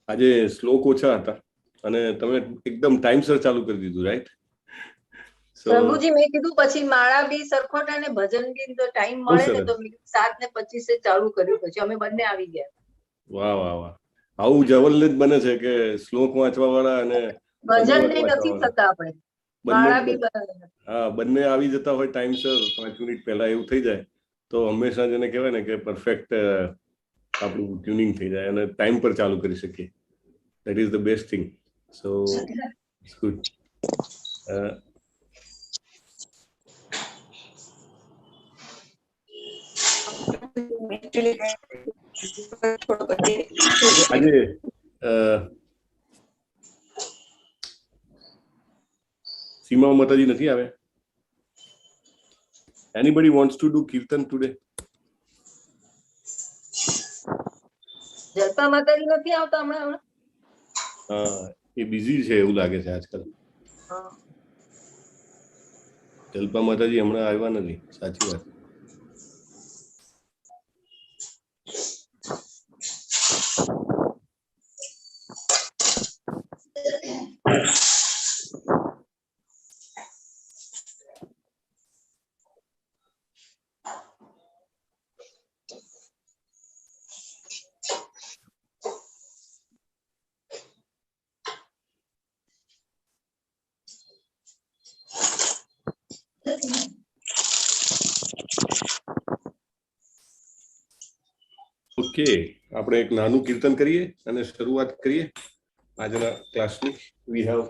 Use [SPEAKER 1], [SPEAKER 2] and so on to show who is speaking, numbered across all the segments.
[SPEAKER 1] આજે શ્લોક ઓછા હતા અને તમે એકદમ ટાઈમસર ચાલુ કરી દીધું, રાઈટ?
[SPEAKER 2] પ્રભુજી મેં કીધું પછી માળા બી સરખોટ અને ભજન બી ટાઈમ મળે ને તો 7:25 ચાલુ કર્યું, પછી અમે બંને આવી ગયા.
[SPEAKER 1] વાહ વાહ વાહ, આવું જવલ્લે જ બને છે કે શ્લોક વાંચવા વાળા અને
[SPEAKER 2] ભજન નહીં નથી થતા આપણે, માળા બી
[SPEAKER 1] હા બંને આવી જતા હોય ટાઈમસર 5 મિનિટ પહેલા, એવું થઈ જાય તો હંમેશા જેને કહેવાય ને કે પરફેક્ટ આપણું ટ્યુનિંગ થઈ જાય અને ટાઈમ પર ચાલુ કરી શકીએ. That is the best thing. So it's good. આજે સીમા માતાજી નથી આવે. Anybody wants to do kirtan today?
[SPEAKER 2] Jalpa માતાજી નથી આવતા હમણાં?
[SPEAKER 1] હા, એ બિઝી છે એવું લાગે છે આજકાલ. જલપા માતાજી હમણાં આવ્યા નથી, સાચી વાત. ઓકે, આપણે એક નાનું કીર્તન કરીએ અને શરૂઆત કરીએ આજના ક્લાસની. We have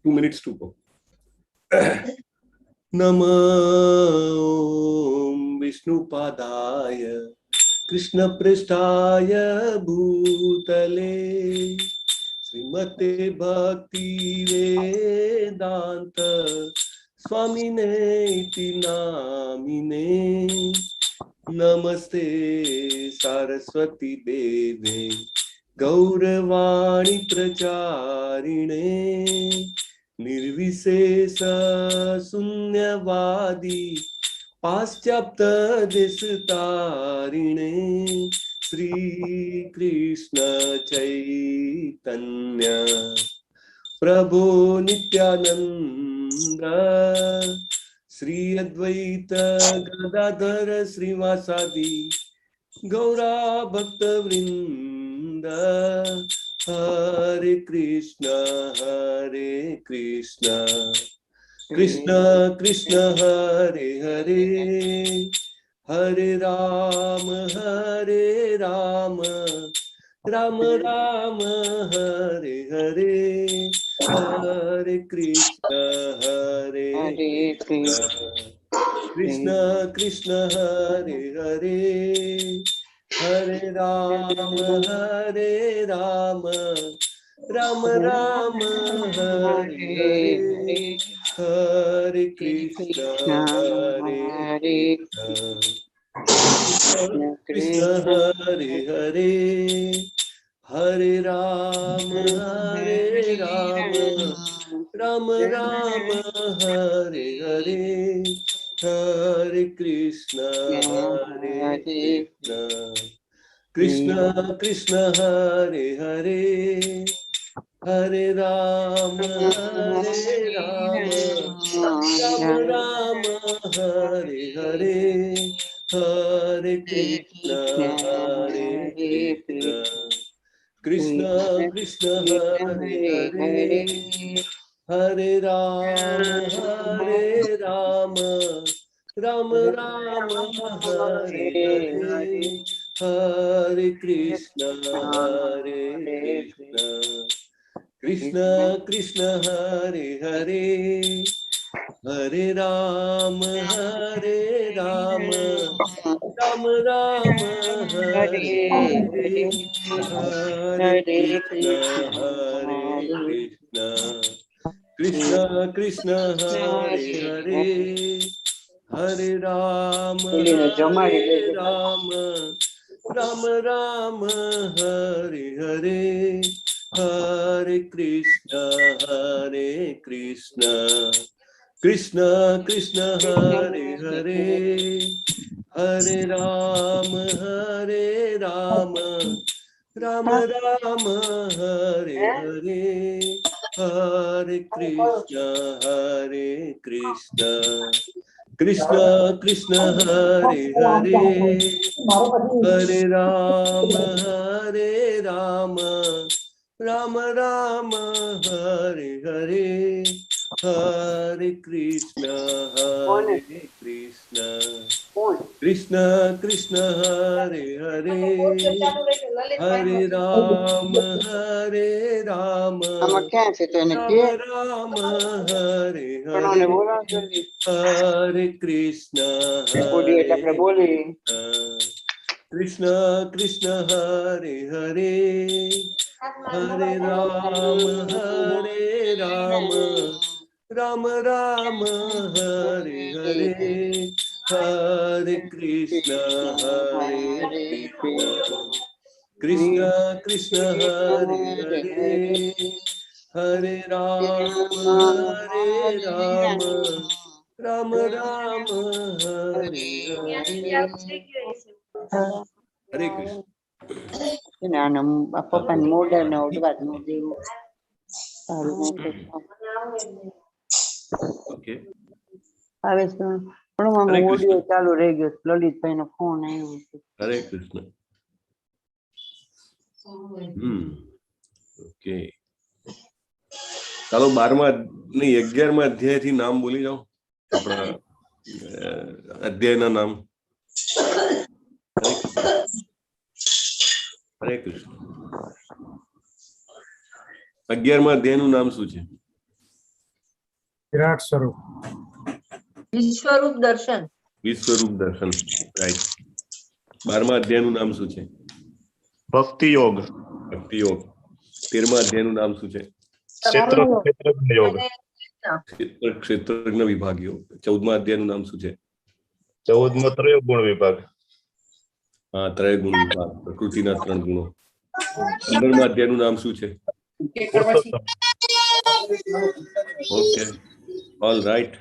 [SPEAKER 1] 2 minutes to go. નમઃ ઓમ વિષ્ણુપાદાય કૃષ્ણપ્રેષ્ઠાય ભૂતલે શ્રીમતે ભક્તિ વેદાંત સ્વામિને ઇતિ નામિને નમસ્તે સરસ્વતી દેવે ગૌરવાણી પ્રચારિણે निर्विशेष शून्यवादी पाश्चात्य देशतारिणे श्री कृष्ण चैतन्य प्रभु नित्यानंद श्री अद्वैत गदाधर श्रीवासादि गौरा भक्त वृंद हरे कृष्ण कृष्ण कृष्ण हरे हरे हरे राम राम राम हरे हरे हरे कृष्ण कृष्ण हरे हरे हरे राम राम राम हरे हरे हरे कृष्ण कृष्ण हरे हरे हरे राम राम राम हरे हरे हरे कृष्ण कृष्ण हरे हरे हरे राम राम राम हरे हरे हरे कृष्ण कृष्ण हरे हरे हरे राम राम राम हरे हरे हरे कृष्ण कृष्ण हरे हरे हरे राम राम राम हरे हरे हरे कृष्ण हरे हरे हरे राम राम हरे हरे हरे कृष्ण कृष्ण हरे हरे हरे राम राम राम हरे हरे हरे कृष्ण कृष्ण कृष्ण हरे हरे हरे राम राम राम हरे हरे हरे कृष्ण कृष्ण कृष्ण हरे हरे हरे राम राम राम हरे हरे हरे कृष्ण कृष्ण कृष्ण हरे हरे हरे राम राम राम हरे हरे हरे कृष्ण कृष्ण कृष्ण हरे हरे हरे राम राम राम हरे हरे हरे कृष्ण
[SPEAKER 3] પપ્પાની મોઢર ને ઉડવા ન દેવું.
[SPEAKER 1] ઓકે
[SPEAKER 3] હવે પણ આમાં
[SPEAKER 1] હરે
[SPEAKER 3] ઓડિયો
[SPEAKER 1] કૃષ્ણ
[SPEAKER 3] ચાલુ રહી ગયો. લલિતભાઈ નો ફોન આવ્યો છે.
[SPEAKER 1] હરે કૃષ્ણ ઓકે ચાલો 12મા નહીં 11મા અધ્યાયથી નામ બોલી જાઓ આપણા અધ્યાયના નામ હરે કૃષ્ણ 11મા અધ્યાયનું નામ શું છે?
[SPEAKER 4] વિરાટ સ્વરૂપ
[SPEAKER 2] વિશ્વરૂપ દર્શન રાઈટ 12મા અધ્યાયનું નામ શું છે?
[SPEAKER 5] ભક્તિ યોગ.
[SPEAKER 1] 13મા અધ્યાયનું નામ શું છે?
[SPEAKER 5] ક્ષેત્રજ્ઞ યોગ.
[SPEAKER 1] ક્ષેત્રજ્ઞ વિભાગ યોગ 14મા અધ્યાયનું નામ શું છે?
[SPEAKER 5] 14મો ત્રય ગુણ વિભાગ.
[SPEAKER 1] હા ત્રય ગુણ વિભાગ પ્રકૃતિના 3 ગુણો 15મા અધ્યાયનું નામ શું છે? Okay, all right.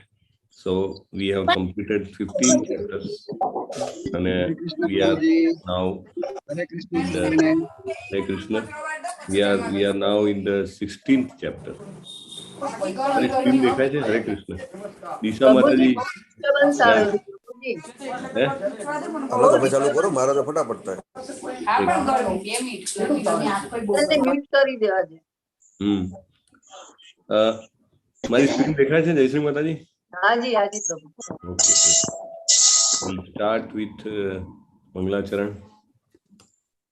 [SPEAKER 1] So we have completed 15 chapters and we are now
[SPEAKER 4] Hare Krishna
[SPEAKER 1] in the Hare Krishna. We are now in the 16th chapter. Hare screen dekha hai Hare Krishna. Disha Mataji.
[SPEAKER 6] હાલો તમે ચાલુ કરો મારા તો ફટાફટ થાય.
[SPEAKER 2] Mute કરી દેવા છે.
[SPEAKER 1] મારી સ્ક્રીન દેખાય છે જયશ્રી માતાજી?
[SPEAKER 2] હાજી હાજી પ્રભુ.
[SPEAKER 1] Okay. We'll start with મંગલાચરણ.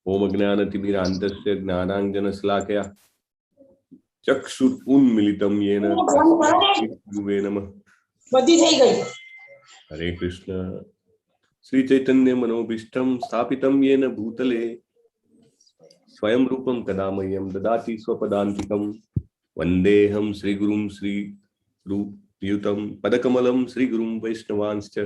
[SPEAKER 1] ઓમ જ્ઞાનતિમિરાંતસ્ય જ્ઞાનાંજનશલાકયા ચક્ષુરુન્મિલિતમ યેન તસ્मै નમઃ.
[SPEAKER 7] બધી થઈ ગઈ.
[SPEAKER 1] હરે કૃષ્ણ. શ્રી ચૈતન્ય મનોભીષ્ટમ સ્થાપિતમ યેન ભૂતલે સ્વયં રૂપમ કદા મह्यं દદાતિ સ્વપદાંતિકમ વંદેહમ શ્રીગુરુમ શ્રીયુતમ પદકમલમ શ્રીગુરુમ વૈષ્ણવાંશ્ચ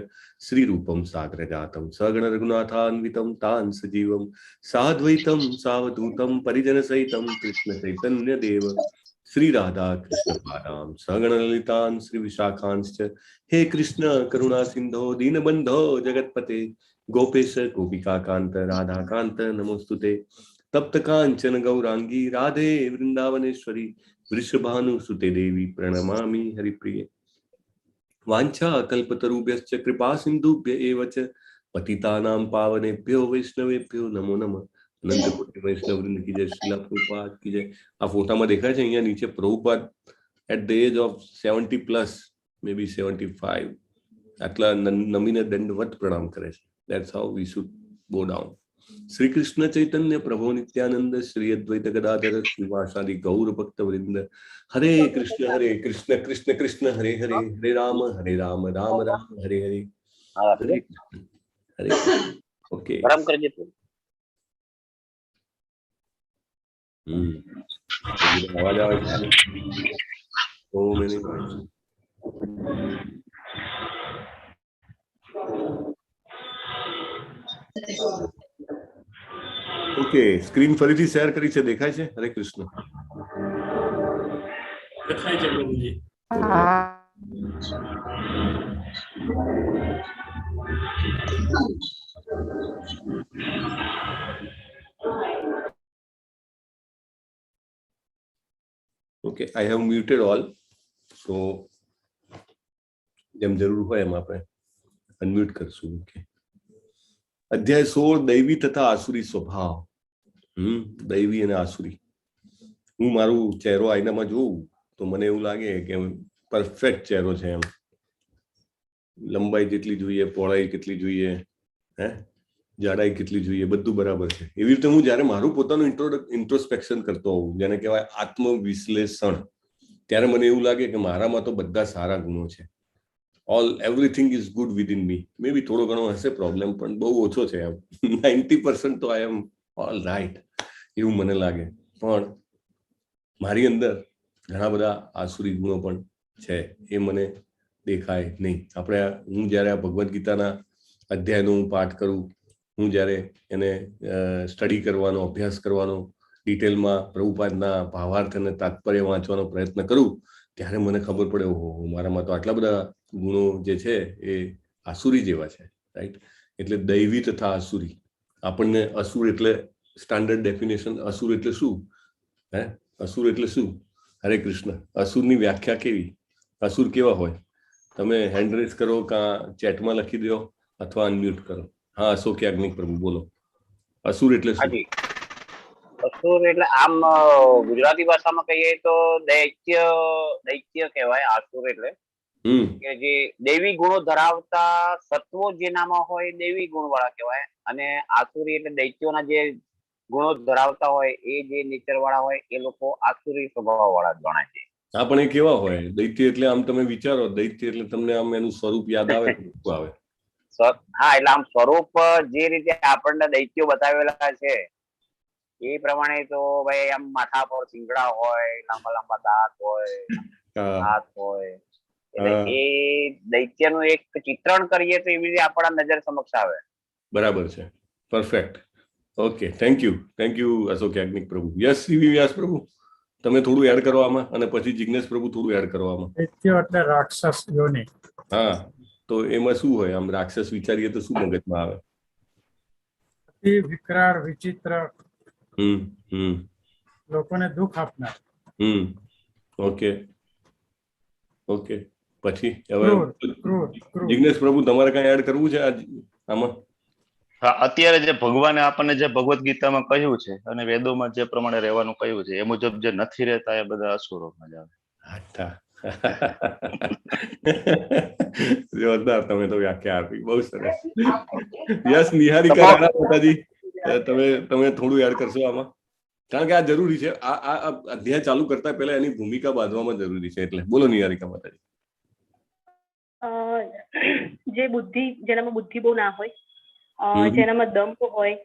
[SPEAKER 1] શ્રીરૂપમ સાગ્રજાતમ સગણ રઘુનાથાન્વિતમ તાન સજીવમ સાદ્વૈતમ સાવધૂતમ પરિજન સહિતમ કૃષ્ણ ચૈતન્ય દેવ શ્રી રાધા કૃષ્ણ પાદામ સગણ લલિતાન શ્રી વિશાખાંશ્ચ હે કૃષ્ણ કરુણા સિંધો દીનબંધો જગતપતે ગોપેશ ગોપિકા કાંત રાધા કાંત નમોસ્તુતે તપ્ત કાંચન ગૌરાંગી રાધે વૃંદાવનેશ્વરી વૃષભાનુસુતે દેવી પ્रणमामि हरिप्रिये. वाञ्छा कल्पतरुभ्यश्च कृपा सिन्धुभ्य एव च पतितानां पावनेभ्यो वैष्णवेभ्यो नमो नमः. अनंत कोटि वैष्णव वृंद की जय. श्रीला प्रभुपाद की जय. આ ફોટામાં દેખાય છે અહીંયા નીચે Prabhupada at the age of 70 plus may be 75 આટલા નમીને દંડવત પ્રણામ કરે છે. That's how we should go down. Shri Krishna Chaitanya Prabhu Nityananda Shri Advaita Gadadhar श्रीवासादि गौर भक्त वृंद हरे कृष्ण कृष्ण कृष्ण हरे हरे हरे राम राम राम हरे हरे हरे हरे. ओके आवाज આવે છે? So many ઓકે સ્ક્રીન ફરીથી શેર કરી છે દેખાય છે? હરે કૃષ્ણ.
[SPEAKER 7] દેખાય છે પ્રભુજી.
[SPEAKER 1] Okay, I have muted all. So જેમ જરૂર હોય એમ આપણે અનમ્યુટ કરશું. ઓકે. અધ્યાય 16, દૈવી તથા આસુરી સ્વભાવ. દૈવી અને આસુરી. હું મારું ચહેરો આઈનામાં જોઉં તો મને એવું લાગે કે પરફેક્ટ ચહેરો છે, એમ લંબાઈ જેટલી જોઈએ, પહોળાઈ કેટલી જોઈએ, જાડાઈ કેટલી જોઈએ, બધું બરાબર છે. એવી રીતે હું જયારે મારું પોતાનું ઇન્ટ્રોસ્પેક્શન કરતો હોઉં, જેને કહેવાય આત્મવિશ્લેષણ, ત્યારે મને એવું લાગે કે મારામાં તો બધા સારા ગુણો છે. એવરીથિંગ ઇઝ ગુડ વિધિન મી. મે બી થોડો ઘણો હશે પ્રોબ્લેમ, પણ બહુ ઓછો છે. એમ 90% તો આઈ એમ ઓલ રાઈટ, એવું મને લાગે. પણ મારી અંદર ઘણા બધા આસુરી ગુણો પણ છે, એ મને દેખાય નહીં. હું જયારે આ ભગવદ્ ગીતાના અધ્યાયનો હું પાઠ કરું, હું જયારે એને સ્ટડી કરવાનો, અભ્યાસ કરવાનો, ડિટેલમાં પ્રભુપાદના ભાવાર્થ અને તાત્પર્ય વાંચવાનો પ્રયત્ન કરું, ત્યારે મને ખબર પડે, ઓહો, મારામાં તો આટલા બધા ગુણો જે છે એ આસુરી જેવા છે. રાઈટ. એટલે દૈવી તથા આસુરી. આપણને અસુર એટલે સ્ટાન્ડર્ડ ડેફિનેશન, અસુર એટલે શું? અસુર એટલે શું? હરે કૃષ્ણ. અસુરની વ્યાખ્યા કેવી? અસુર કેવા હોય? તમે હેન્ડ રેઝ કરો, કાં ચેટમાં લખી દો, અથવા અનમ્યુટ કરો. હા, અશોક યાજ્ઞિક પ્રભુ બોલો. અસુર એટલે શું?
[SPEAKER 4] અસુર એટલે આમ ગુજરાતી ભાષામાં કહીએ તો દૈત્ય કહેવાય. આસુર એટલે કે જે દૈવી ગુણો ધરાવતા સત્વો જેનામાં હોય દૈવી ગુણ વાળા કહેવાય, અને આસુરી એટલે દૈત્યોના જે ગુણો ધરાવતા હોય એ જે નેચર વાળા હોય એ લોકો આસુરી સ્વભાવ વાળા ગણાય છે.
[SPEAKER 1] હા, પણ એ કેવા હોય? દૈત્ય એટલે આમ તમે વિચારો, દૈત્ય એટલે તમને આમ એનું સ્વરૂપ યાદ આવે? આવે.
[SPEAKER 4] હા, એટલે આમ સ્વરૂપ જે રીતે આપણને દૈત્યો બતાવેલા છે એ પ્રમાણે તો ભાઈ આમ માથા પર શિંગડા હોય, લાંબા લાંબા દાંત હોય, હાથ હોય, એટલે એ દૈત્યનું એક ચિત્રણ કરીએ તો એવી રીતે આપણા નજર સમક્ષ આવે.
[SPEAKER 1] બરાબર છે. Perfect. Okay, thank you Ashok Yagnik પ્રભુ. યસ, સીવી વ્યાસ પ્રભુ, તમે થોડું એડ કરો આમાં, અને પછી જિગ્નેશ પ્રભુ થોડું એડ કરો આમાં.
[SPEAKER 8] દૈત્ય એટલે રાક્ષસ યોની.
[SPEAKER 1] હા, તો એમાં શું હોય? આમ રાક્ષસ વિચારીએ તો શું મગજમાં આવે?
[SPEAKER 8] અતિ વિકરાળ, વિચિત્ર, લોકોને દુઃખ આપનાર.
[SPEAKER 1] ઓકે. પછી હવે જિગ્નેશ પ્રભુ, તમારે કઈ એડ કરવું છે આમાં?
[SPEAKER 5] હા, અત્યારે જે ભગવાને આપણને જે ભગવદ્ ગીતામાં કહ્યું છે અને વેદોમાં જે પ્રમાણે રહેવાનું કહ્યું છે એ મુજબ જે નથી રહેતા એ બધા અસુરોમાં જ આવે.
[SPEAKER 1] જોરદાર, તમે તો વ્યાખ્યા આપી, બહુ સરસ. યસ, નિહારિકા રાણા માતાજી, તમે થોડું એડ કરશો આમાં? કારણ કે આ જરૂરી છે. આ અધ્યાય ચાલુ કરતા પહેલા એની ભૂમિકા બાંધવામાં જરૂરી છે. એટલે બોલો નિહારિકા માતાજી.
[SPEAKER 9] જે બુદ્ધિ, જેનામાં બુદ્ધિ બહુ ના હોય, જેનામાં દંભ હોય,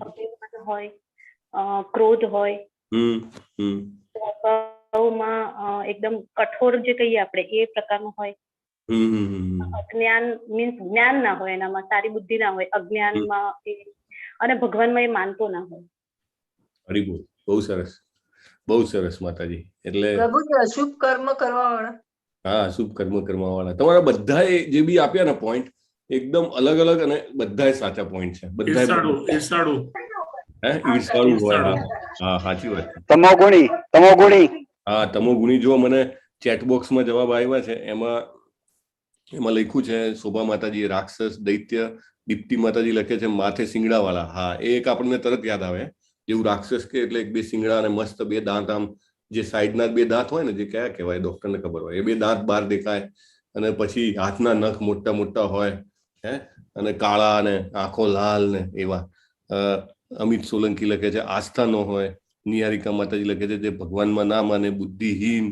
[SPEAKER 9] અભિમાન હોય, ક્રોધ હોય, સ્વભાવમાં એકદમ કઠોર જે કહીએ આપણે એ પ્રકારનું હોય, અજ્ઞાન મીન્સ જ્ઞાન ના હોય, એનામાં સારી બુદ્ધિ ના હોય, અજ્ઞાનમાં અને ભગવાનમાં એ માનતો ના હોય.
[SPEAKER 1] હરી બોલ. બહુ સરસ માતાજી. એટલે
[SPEAKER 2] પ્રભુજી અશુભ કર્મ કરવા વાળા.
[SPEAKER 1] હા, અશુભ કર્મ કરવા વાળા. તમારા બધા જે બી આપ્યા ને પોઈન્ટ એકદમ અલગ અલગ, અને બધા સાચા પોઈન્ટ છે. બધા ઈર્ષાળુ હોય. હા, સાચી વાત.
[SPEAKER 4] તમોગુણી.
[SPEAKER 1] હા, તમોગુણી. જો મને ચેટબોક્સમાં જવાબ આવ્યા છે, એમાં લખ્યું છે શોભા માતાજી રાક્ષસ, દૈત્ય. દીપ્તિ માતાજી લખે છે માથે શિંગડા વાળા. હા, એ એક આપણને તરત યાદ આવે. જેવું રાક્ષસ કે એટલે એક બે શિંગડા અને મસ્ત બે દાંત, આમ જે સાઈડના બે દાંત હોય ને, જે કયા કહેવાય ડોક્ટરને ખબર હોય, એ બે દાંત બહાર દેખાય, અને પછી હાથના નખ મોટા મોટા હોય, અને કાળા, અને આંખો લાલ ને એવા. અમિત સોલંકી લખે છે આસ્થા ન હોય. નિહારિકા માતાજી લખે છે જે ભગવાનમાં ના માને, બુદ્ધિહીન.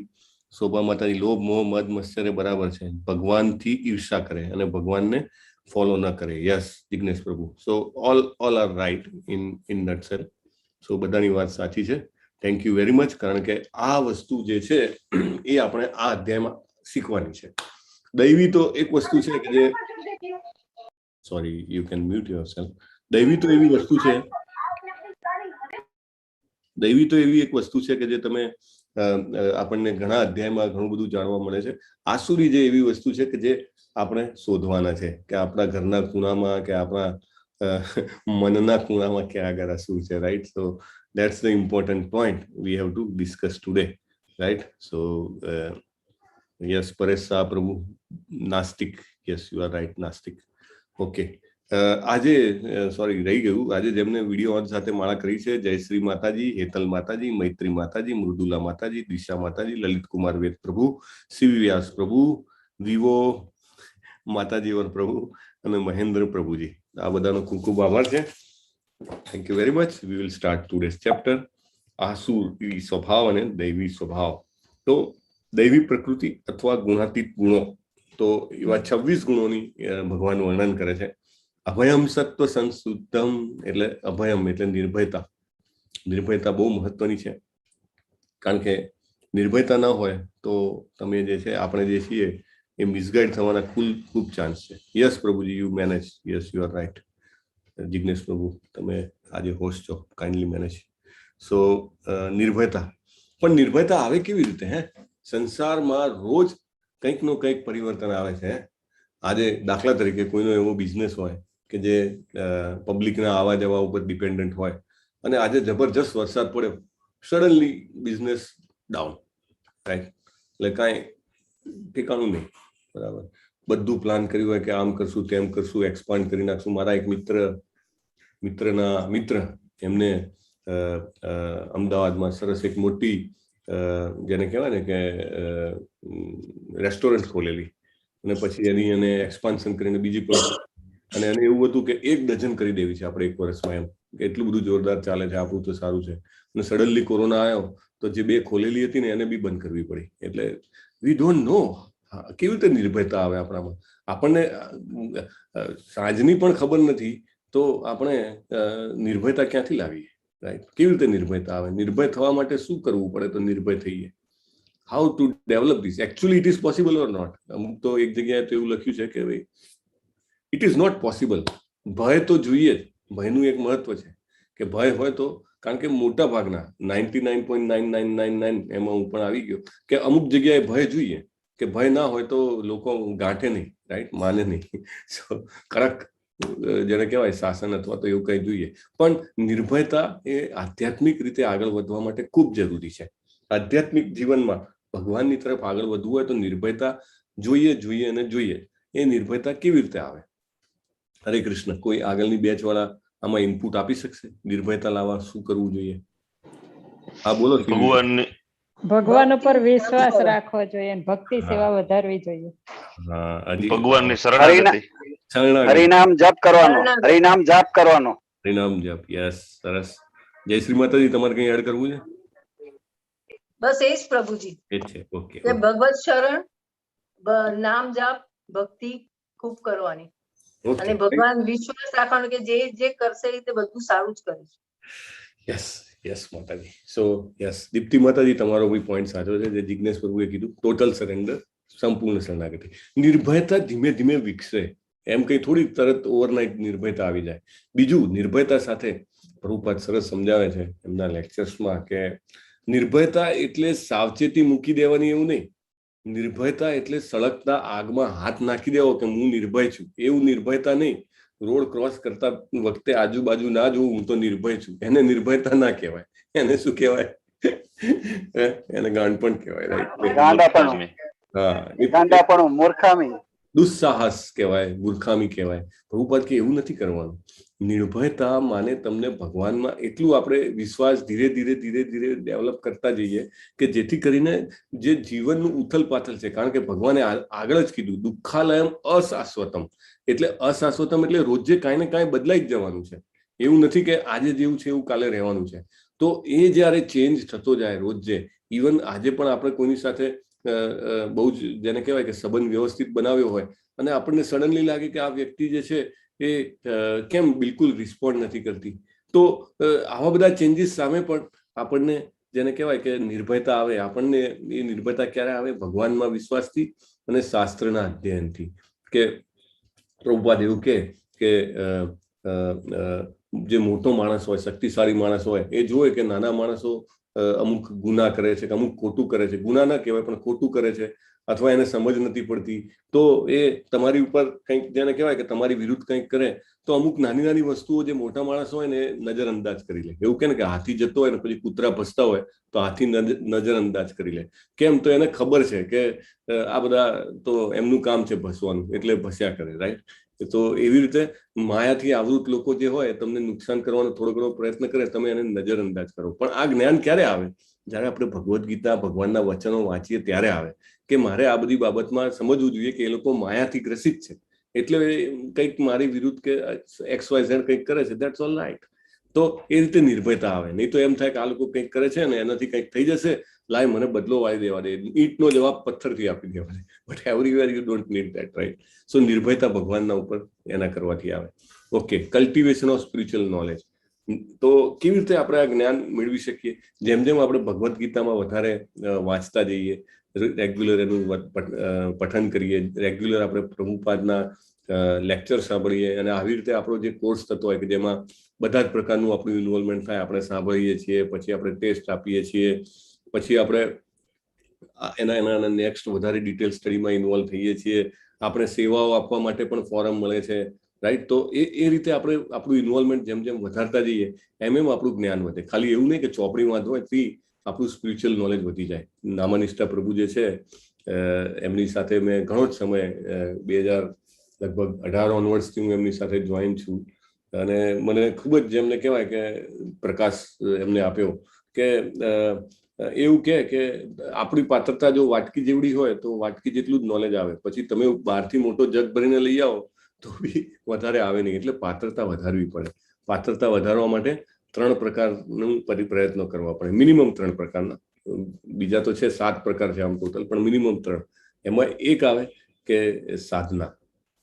[SPEAKER 1] શોભા માતાજી લોભ, મોહ, મદ, મત્સરે બરાબર છે, ભગવાનથી ઈર્ષા કરે અને ભગવાનને ફોલો ન કરે. Yes, Jignesh Prabhu. So all are right in nutshell. So બધાની વાત સાચી છે. Thank you very much. કારણ કે આ વસ્તુ જે છે એ આપણે આ અધ્યાયમાં શીખવાની છે. દૈવી તો એક વસ્તુ છે કે જે, sorry, you can mute yourself. દૈવી તો એવી વસ્તુ છે, દૈવી તો એવી એક વસ્તુ છે કે જે તમે આપણને ઘણા અધ્યાયમાં ઘણું બધું જાણવા મળે છે. આસુરી જે એવી વસ્તુ છે કે જે આપણે શોધવાના છે, કે આપણા ઘરના ખૂણામાં, કે આપણા મનના ખૂણામાં ક્યાં આગળ અસુર છે. Right. So that's the important point we have to discuss today. Right. So yes, Paresh Shah Prabhu, નાસ્તિક. યસ, યુ આર રાઈટ, નાસ્તિક. ઓકે. આજે સોરી રહી ગયું, આજે જેમને વિડીયો ઓન સાથે માળા કરી છે, જયશ્રી માતાજી, હેતલ માતાજી, મૈત્રી માતાજી, મૃદુલા માતાજી, દિશા માતાજી, લલિત કુમાર વેદ પ્રભુ, શિવ વ્યાસ પ્રભુ, વિવો માતાજી ઓર પ્રભુ અને મહેન્દ્ર પ્રભુજી, આ બધાનો ખૂબ ખૂબ આભાર છે. Thank you very much. We will start today's chapter, આસુરી સ્વભાવ અને દૈવી સ્વભાવ. તો દૈવી પ્રકૃતિ અથવા ગુણાતીત ગુણો, તો એવા 26 ગુણોની ભગવાન વર્ણન કરે છે. અભયમ સત્વ સંશુદ્ધમ એટલે અભયમ એટલે નિર્ભયતા. નિર્ભયતા બહુ મહત્વની છે, કારણ કે નિર્ભયતા ન હોય તો તમે જે છે, આપણે જે છીએ એ મિસગાઈડ થવાના ખૂબ ચાન્સ છે. યસ પ્રભુજી, you manage. Yes, you are right. Jignesh પ્રભુ, તમે આજે હોસ્ટ છો, કાઇન્ડલી મેનેજ. સો નિર્ભયતા, પણ નિર્ભયતા આવે કેવી રીતે? સંસારમાં રોજ કંઈક નો કંઈક પરિવર્તન આવે છે. આજે દાખલા તરીકે કોઈનો એવો બિઝનેસ હોય કે જે પબ્લિકના આવવા જવા ઉપર ડિપેન્ડન્ટ હોય, અને આજે જબરજસ્ત વરસાદ પડ્યો, સડનલી બિઝનેસ ડાઉન, રાઈટ. એટલે કાંઈ ઠેકાણું નહીં, બરાબર. બધું પ્લાન કર્યું હોય કે આમ કરશું, તેમ કરશું, એક્સપાન્ડ કરી નાખશું. મારા એક મિત્રના મિત્ર, એમને અમદાવાદમાં સરસ એક મોટી જેને કહેવાય ને કે રેસ્ટોરન્ટ ખોલેલી, અને પછી એની એને એક્સપાન્શન કરીને બીજી પણ, અને એને એવું હતું કે 1 ડઝન કરી દેવી છે આપણે 1 વર્ષમાં, એમ કે એટલું બધું જોરદાર ચાલે છે, આપણું તો સારું છે. અને સડનલી કોરોના આવ્યો તો જે 2 ખોલેલી હતી ને એને બી બંધ કરવી પડી. એટલે વી ડોન્ટ નો કેવી રીતે નિર્ભયતા આવે આપણામાં. આપણને સાંજની પણ ખબર નથી તો આપણે નિર્ભયતા ક્યાંથી લાવીએ, રાઈટ? કેવી રીતે નિર્ભયતા આવે? નિર્ભય થવા માટે શું કરવું પડે તો નિર્ભય થઈએ? How to develop this? Actually it is possible or not? અમુક તો એક જગ્યાએ તો એવું લખ્યું છે કે ભાઈ ઇટ ઇઝ નોટ પોસિબલ. ભય તો જોઈએ જ. ભયનું એક મહત્વ છે કે ભય હોય તો, કારણ કે મોટા ભાગના 99.9999 એમાં હું પણ આવી ગયો કે અમુક જગ્યાએ ભય જોઈએ, કે ભય ના હોય તો લોકો ગાંઠે નહીં, રાઈટ? માને નહીં. કડક જેને કહેવાય શાસન અથવા તો એવું કંઈ જોઈએ. પણ નિર્ભયતા એ આધ્યાત્મિક રીતે આગળ વધવા માટે ખૂબ જરૂરી છે. આધ્યાત્મિક જીવનમાં ભગવાનની તરફ આગળ વધવું હોય તો નિર્ભયતા જોઈએ અને જોઈએ. એ નિર્ભયતા કેવી રીતે આવે? હરે કૃષ્ણ. કોઈ આગળની બેચ વાળા આમાં ઇનપુટ આપી શકશે? નિર્ભયતા લાવવા શું કરવું જોઈએ? હા બોલો.
[SPEAKER 10] ભગવાન ઉપર વિશ્વાસ રાખવો જોઈએ, ભક્તિ સેવા વધારવી જોઈએ.
[SPEAKER 1] હા,
[SPEAKER 5] ભગવાનની શરણાગતિ.
[SPEAKER 4] હરિનામ જપ કરવાનો, હરિનામ જપ કરવાનો.
[SPEAKER 1] હરિનામ જપ. યસ, સરસ. જય શ્રી માતાજી, તમારે કઈ એડ કરવું છે?
[SPEAKER 2] બસ એ જ પ્રભુજી,
[SPEAKER 1] એ છે. ઓકે.
[SPEAKER 2] કે ભગવત શરણ, નામ જાપ, ભક્તિ ખૂબ કરવાની, અને ભગવાન વિશ્વાસ રાખવાનો કે જે કરશે એ બધું સારું જ કરીશ.
[SPEAKER 1] યસ, યસ માતાજી. સો યસ, દીપ્તિ માતાજી, તમારો કોઈ પોઈન્ટ સાચો છે જે જિગ્નેશ પ્રભુએ કીધું. ટોટલ સરેન્ડર, સંપૂર્ણ શરણાગતિ. નિર્ભયતા ધીમે ધીમે વિકસે, એમ કઈ થોડી તરત ઓવરનાઇટ નિર્ભયતા આવી જાય. બીજું, નિર્ભયતા સાથે પ્રભુપાદ સરસ સમજાવે છે એમના લેક્ચર્સમાં કે નિર્ભયતા એટલે સાવચેતી મૂકી દેવાની એવું નહીં. નિર્ભયતા એટલે સળગતા આગમાં હાથ નાખી દેવો કે હું નિર્ભય છું, એવું નિર્ભયતા નહીં. રોડ ક્રોસ કરતા વખતે આજુબાજુ ના જોવું, હું તો નિર્ભય છું, એને નિર્ભયતા ના કહેવાય. એને શું કહેવાય? એને ગાંડપણ કહેવાય,
[SPEAKER 4] રાઈટ? મૂર્ખામી,
[SPEAKER 1] દુસ્સાહસ કહેવાય, મૂર્ખામી કહેવાય. પ્રભુપાદ કે એવું નથી કરવાનું. નિર્ભયતા માને તમને ભગવાનમાં એટલું આપણે વિશ્વાસ ધીરે ધીરે ડેવલપ કરતા જઈએ કે જેથી કરીને જે જીવનનું ઉથલ પાથલ છે, કારણ કે ભગવાને આગળ જ કીધું દુઃખાલયમ અશાશ્વતમ, એટલે અશાશ્વતમ એટલે રોજે કાંઈ ને કાંઈ બદલાઈ જ જવાનું છે. એવું નથી કે આજે જેવું છે એવું કાલે રહેવાનું છે. તો એ જયારે ચેન્જ થતો જાય રોજે, ઇવન આજે પણ આપણે કોઈની સાથે બહુ જ જેને કહેવાય કે સંબંધ વ્યવસ્થિત બનાવ્યો હોય અને આપણને સડનલી લાગે કે આ વ્યક્તિ જે છે એ કેમ બિલકુલ રિસ્પોન્ડ નથી કરતી, તો આવા બધા ચેન્જીસ સામે પણ આપણને જેને કહેવાય કે નિર્ભયતા આવે. આપણને એ નિર્ભયતા ક્યારે આવે? ભગવાનમાં વિશ્વાસથી અને શાસ્ત્રના અધ્યયનથી. કે પ્રભુપાદ એવું કે જે મોટો માણસ હોય, શક્તિશાળી માણસ હોય, એ જોવે કે નાના માણસો અમુક ગુના કરે છે, કે અમુક ખોટું કરે છે, ગુના ના કહેવાય પણ ખોટું કરે છે, અથવા એને સમજ નથી પડતી, તો એ તમારી ઉપર કંઈક, જેને કહેવાય કે તમારી વિરુદ્ધ કંઈક કરે, તો અમુક નાની નાની વસ્તુઓ જે મોટા માણસ હોય ને નજરઅંદાજ કરી લે. એવું કે ને કે હાથી જતો હોય ને પછી કૂતરા ભસતા હોય તો હાથી નજરઅંદાજ કરી લે. કેમ? તો એને ખબર છે કે આ બધા તો એમનું કામ છે ભસવાનું, એટલે ભસ્યા કરે, રાઈટ? તો એવી રીતે માયાથી આવૃત લોકો જે હોય તમને નુકસાન કરવાનો થોડો ઘણો પ્રયત્ન કરે, તમે એને નજરઅંદાજ કરો. પણ આ જ્ઞાન ક્યારે આવે? જયારે આપણે ભગવદ્ ગીતા, ભગવાનના વચનો વાંચીએ ત્યારે આવે કે મારે આ બધી બાબતમાં સમજવું જોઈએ કે એ લોકો માયાથી ગ્રસિત છે, એટલે કંઈક મારી વિરુદ્ધ કે XYZ કંઈક કરે છે, ધેટ્સ ઓલ રાઈટ. તો એ રીતે નિર્ભયતા આવે. નહીં તો એમ થાય કે આ લોકો કંઈક કરે છે ને એનાથી કંઈક થઈ જશે, લાય મને બદલો વાળી દેવા દે, ઈંટનો જવાબ પથ્થરથી આપી દેવા દે. But everywhere you don't need that, right? So નિર્ભયતા ભગવાનના ઉપર એના કરવાથી આવે. Okay, cultivation of spiritual knowledge. તો કેવી રીતે આપણે આ જ્ઞાન મેળવી શકીએ? જેમ જેમ આપણે ભગવદ્ ગીતામાં વધારે વાંચતા જઈએ, રેગ્યુલર એનું પઠન કરીએ, રેગ્યુલર આપણે પ્રભુપાદના લેક્ચર સાંભળીએ, અને આવી રીતે આપણો જે કોર્સ થતો હોય કે જેમાં બધા જ પ્રકારનું આપણું ઇન્વોલ્વમેન્ટ થાય, આપણે સાંભળીએ છીએ, પછી આપણે ટેસ્ટ આપીએ છીએ, પછી આપણે એના નેક્સ્ટ વધારે ડિટેલ સ્ટડીમાં ઇન્વોલ્વ થઈએ છીએ, આપણે સેવાઓ આપવા માટે પણ ફોરમ મળે છે, રાઈટ? તો એ રીતે આપણે આપણું ઇન્વોલ્વમેન્ટ જેમ જેમ વધારતા જઈએ એમ આપણું જ્ઞાન વધે. ખાલી એવું નહીં કે ચોપડી વાંચવાથી આપણું સ્પિરિચ્યુઅલ નોલેજ વધી જાય. નામાનિષ્ઠા પ્રભુ જે છે એમની સાથે મેં ઘણો જ સમય 2018 ઓનવર્ડ્સથી હું એમની સાથે જોઈન છું, અને મને ખૂબ જ જેમને કહેવાય કે પ્રકાશ એમને આપ્યો કે એવું કે આપણી પાત્રતા જો વાટકી જેવડી હોય તો વાટકી જેટલું જ નોલેજ આવે, પછી તમે બહારથી મોટો જગ ભરીને લઈ આવો તો બી વધારે આવે નહીં. એટલે પાત્રતા વધારવી પડે. પાત્રતા વધારવા માટે 3 પ્રકારનું પ્રયત્નો કરવા પડે, મિનિમમ 3 પ્રકારના. બીજા તો છે 7 પ્રકાર છે આમ ટોટલ, પણ મિનિમમ 3. એમાં એક આવે કે સાધના,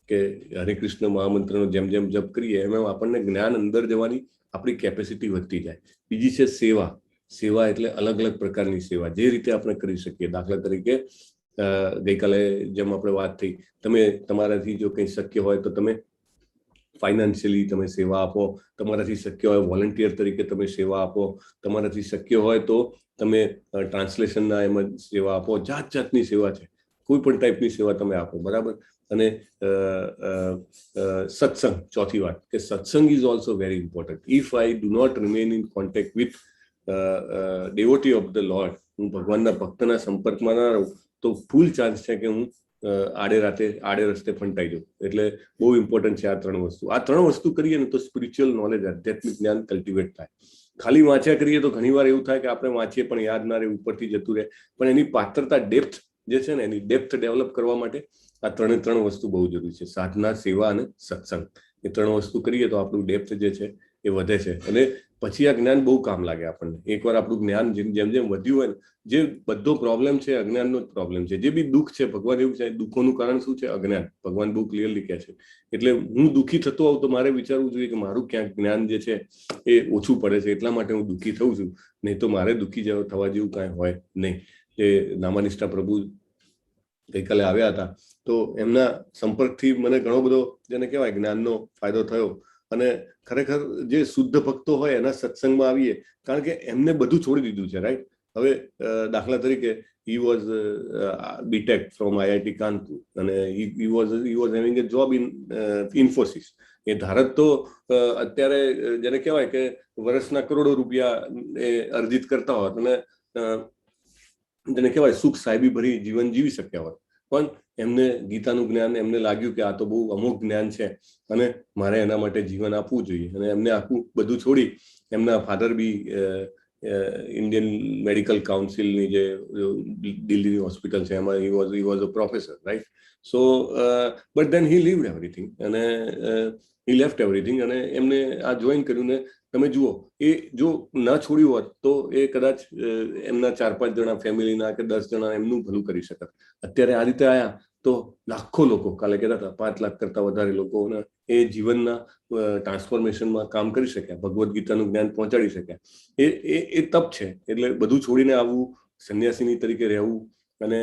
[SPEAKER 1] કે હરે કૃષ્ણ મહામંત્રનો જેમ જેમ જપ કરીએ એમ આપણને જ્ઞાન અંદર જવાની આપણી કેપેસિટી વધતી જાય. બીજી છે સેવા. સેવા એટલે અલગ અલગ પ્રકારની સેવા, જે રીતે આપણે કરી શકીએ. દાખલા તરીકે ગઈકાલે જેમ આપણે વાત થઈ, તમે તમારાથી જો કંઈ શક્ય હોય તો તમે ફાઇનાન્શિયલી તમે સેવા આપો, તમારાથી શક્ય હોય વોલન્ટિયર તરીકે તમે સેવા આપો, તમારાથી શક્ય હોય તો તમે ટ્રાન્સલેશનના એમાં સેવા આપો. જાત જાતની સેવા છે, કોઈ પણ ટાઈપની સેવા તમે આપો, બરાબર? અને સત્સંગ, ચોથી વાત કે satsang is also very important. If I do not remain in contact with devotee of the Lord, હું ભગવાનના ભક્તના સંપર્કમાં ના રહું તો ફૂલ ચાન્સ છે કે હું આડે રસ્તે ફંટાઈ જાઉં. એટલે બહુ ઇમ્પોર્ટન્ટ છે આ 3 વસ્તુ. આ 3 વસ્તુ કરીએ ને તો સ્પિરિચ્યુઅલ નોલેજ, આધ્યાત્મિક જ્ઞાન કલ્ટિવેટ થાય. ખાલી વાંચ્યા કરીએ તો ઘણીવાર એવું થાય કે આપણે વાંચીએ પણ યાદ ના રહે, ઉપરથી જતું રહે. પણ એની પાત્રતા, ડેપ્થ જે છે ને, એની ડેપ્થ ડેવલપ કરવા માટે આ 3 વસ્તુ બહુ જરૂરી છે: સાધના, સેવા અને સત્સંગ. એ 3 વસ્તુ કરીએ તો આપણું ડેપ્થ જે છે એ વધે છે, અને પછી આ જ્ઞાન બહુ કામ લાગે આપણને. એકવાર આપણું જ્ઞાન જેમ જેમ વધ્યું હોય ને, જે બધો પ્રોબ્લેમ છે અજ્ઞાનનો જ પ્રોબ્લેમ છે. જે બી દુઃખ છે, ભગવાન એવું છે, દુઃખોનું કારણ શું છે? અજ્ઞાન. ભગવાન બહુ ક્લિયરલી કહે છે. એટલે હું દુઃખી થતો હોઉં તો મારે વિચારવું જોઈએ કે મારું ક્યાંક જ્ઞાન જે છે એ ઓછું પડે છે, એટલા માટે હું દુઃખી થઉં છું. નહીં તો મારે દુઃખી થવા જેવું કાંઈ હોય નહીં. એ નામાનિષ્ઠા પ્રભુ ગઈકાલે આવ્યા હતા, તો એમના સંપર્કથી મને ઘણો બધો જેને કહેવાય જ્ઞાનનો ફાયદો થયો. અને ખરેખર જે શુદ્ધ ભક્તો હોય એના સત્સંગમાં આવીએ, કારણ કે એમને બધું છોડી દીધું છે, રાઈટ? હવે દાખલા તરીકે he was BTech from IIT Kanpur, અને he was having a job in Infosys. એ ધારક તો અત્યારે જેને કહેવાય કે વર્ષના કરોડો રૂપિયા એ અર્જિત કરતા હોત અને જેને કહેવાય સુખ સાહેબી ભરી જીવન જીવી શક્યા હોત. પણ એમને ગીતાનું જ્ઞાન, એમને લાગ્યું કે આ તો બહુ અમુક જ્ઞાન છે અને મારે એના માટે જીવન આપવું જોઈએ, અને એમને આખું બધું છોડી, એમના ફાધર બી ઇન્ડિયન મેડિકલ કાઉન્સિલની જે દિલ્હીની હોસ્પિટલ છે એમાં he was a professor, right? So but then he lived everything, અને he left everything, અને એમને આ જોઈન કર્યું. ને તમે જુઓ, એ જો ના છોડ્યું હોત તો એ કદાચ એમના 4-5 જણા ફેમિલીના કે 10 જણા એમનું ભલું કરી શકત. અત્યારે આ રીતે આયા તો લાખો લોકો, કાલે કહેતા હતા 5 લાખ કરતા વધારે લોકોને એ જીવનના ટ્રાન્સફોર્મેશનમાં કામ કરી શક્યા, ભગવદ્ ગીતાનું જ્ઞાન પહોંચાડી શક્યા. એ તપ છે. એટલે બધું છોડીને આવવું, સંન્યાસીની તરીકે રહેવું, અને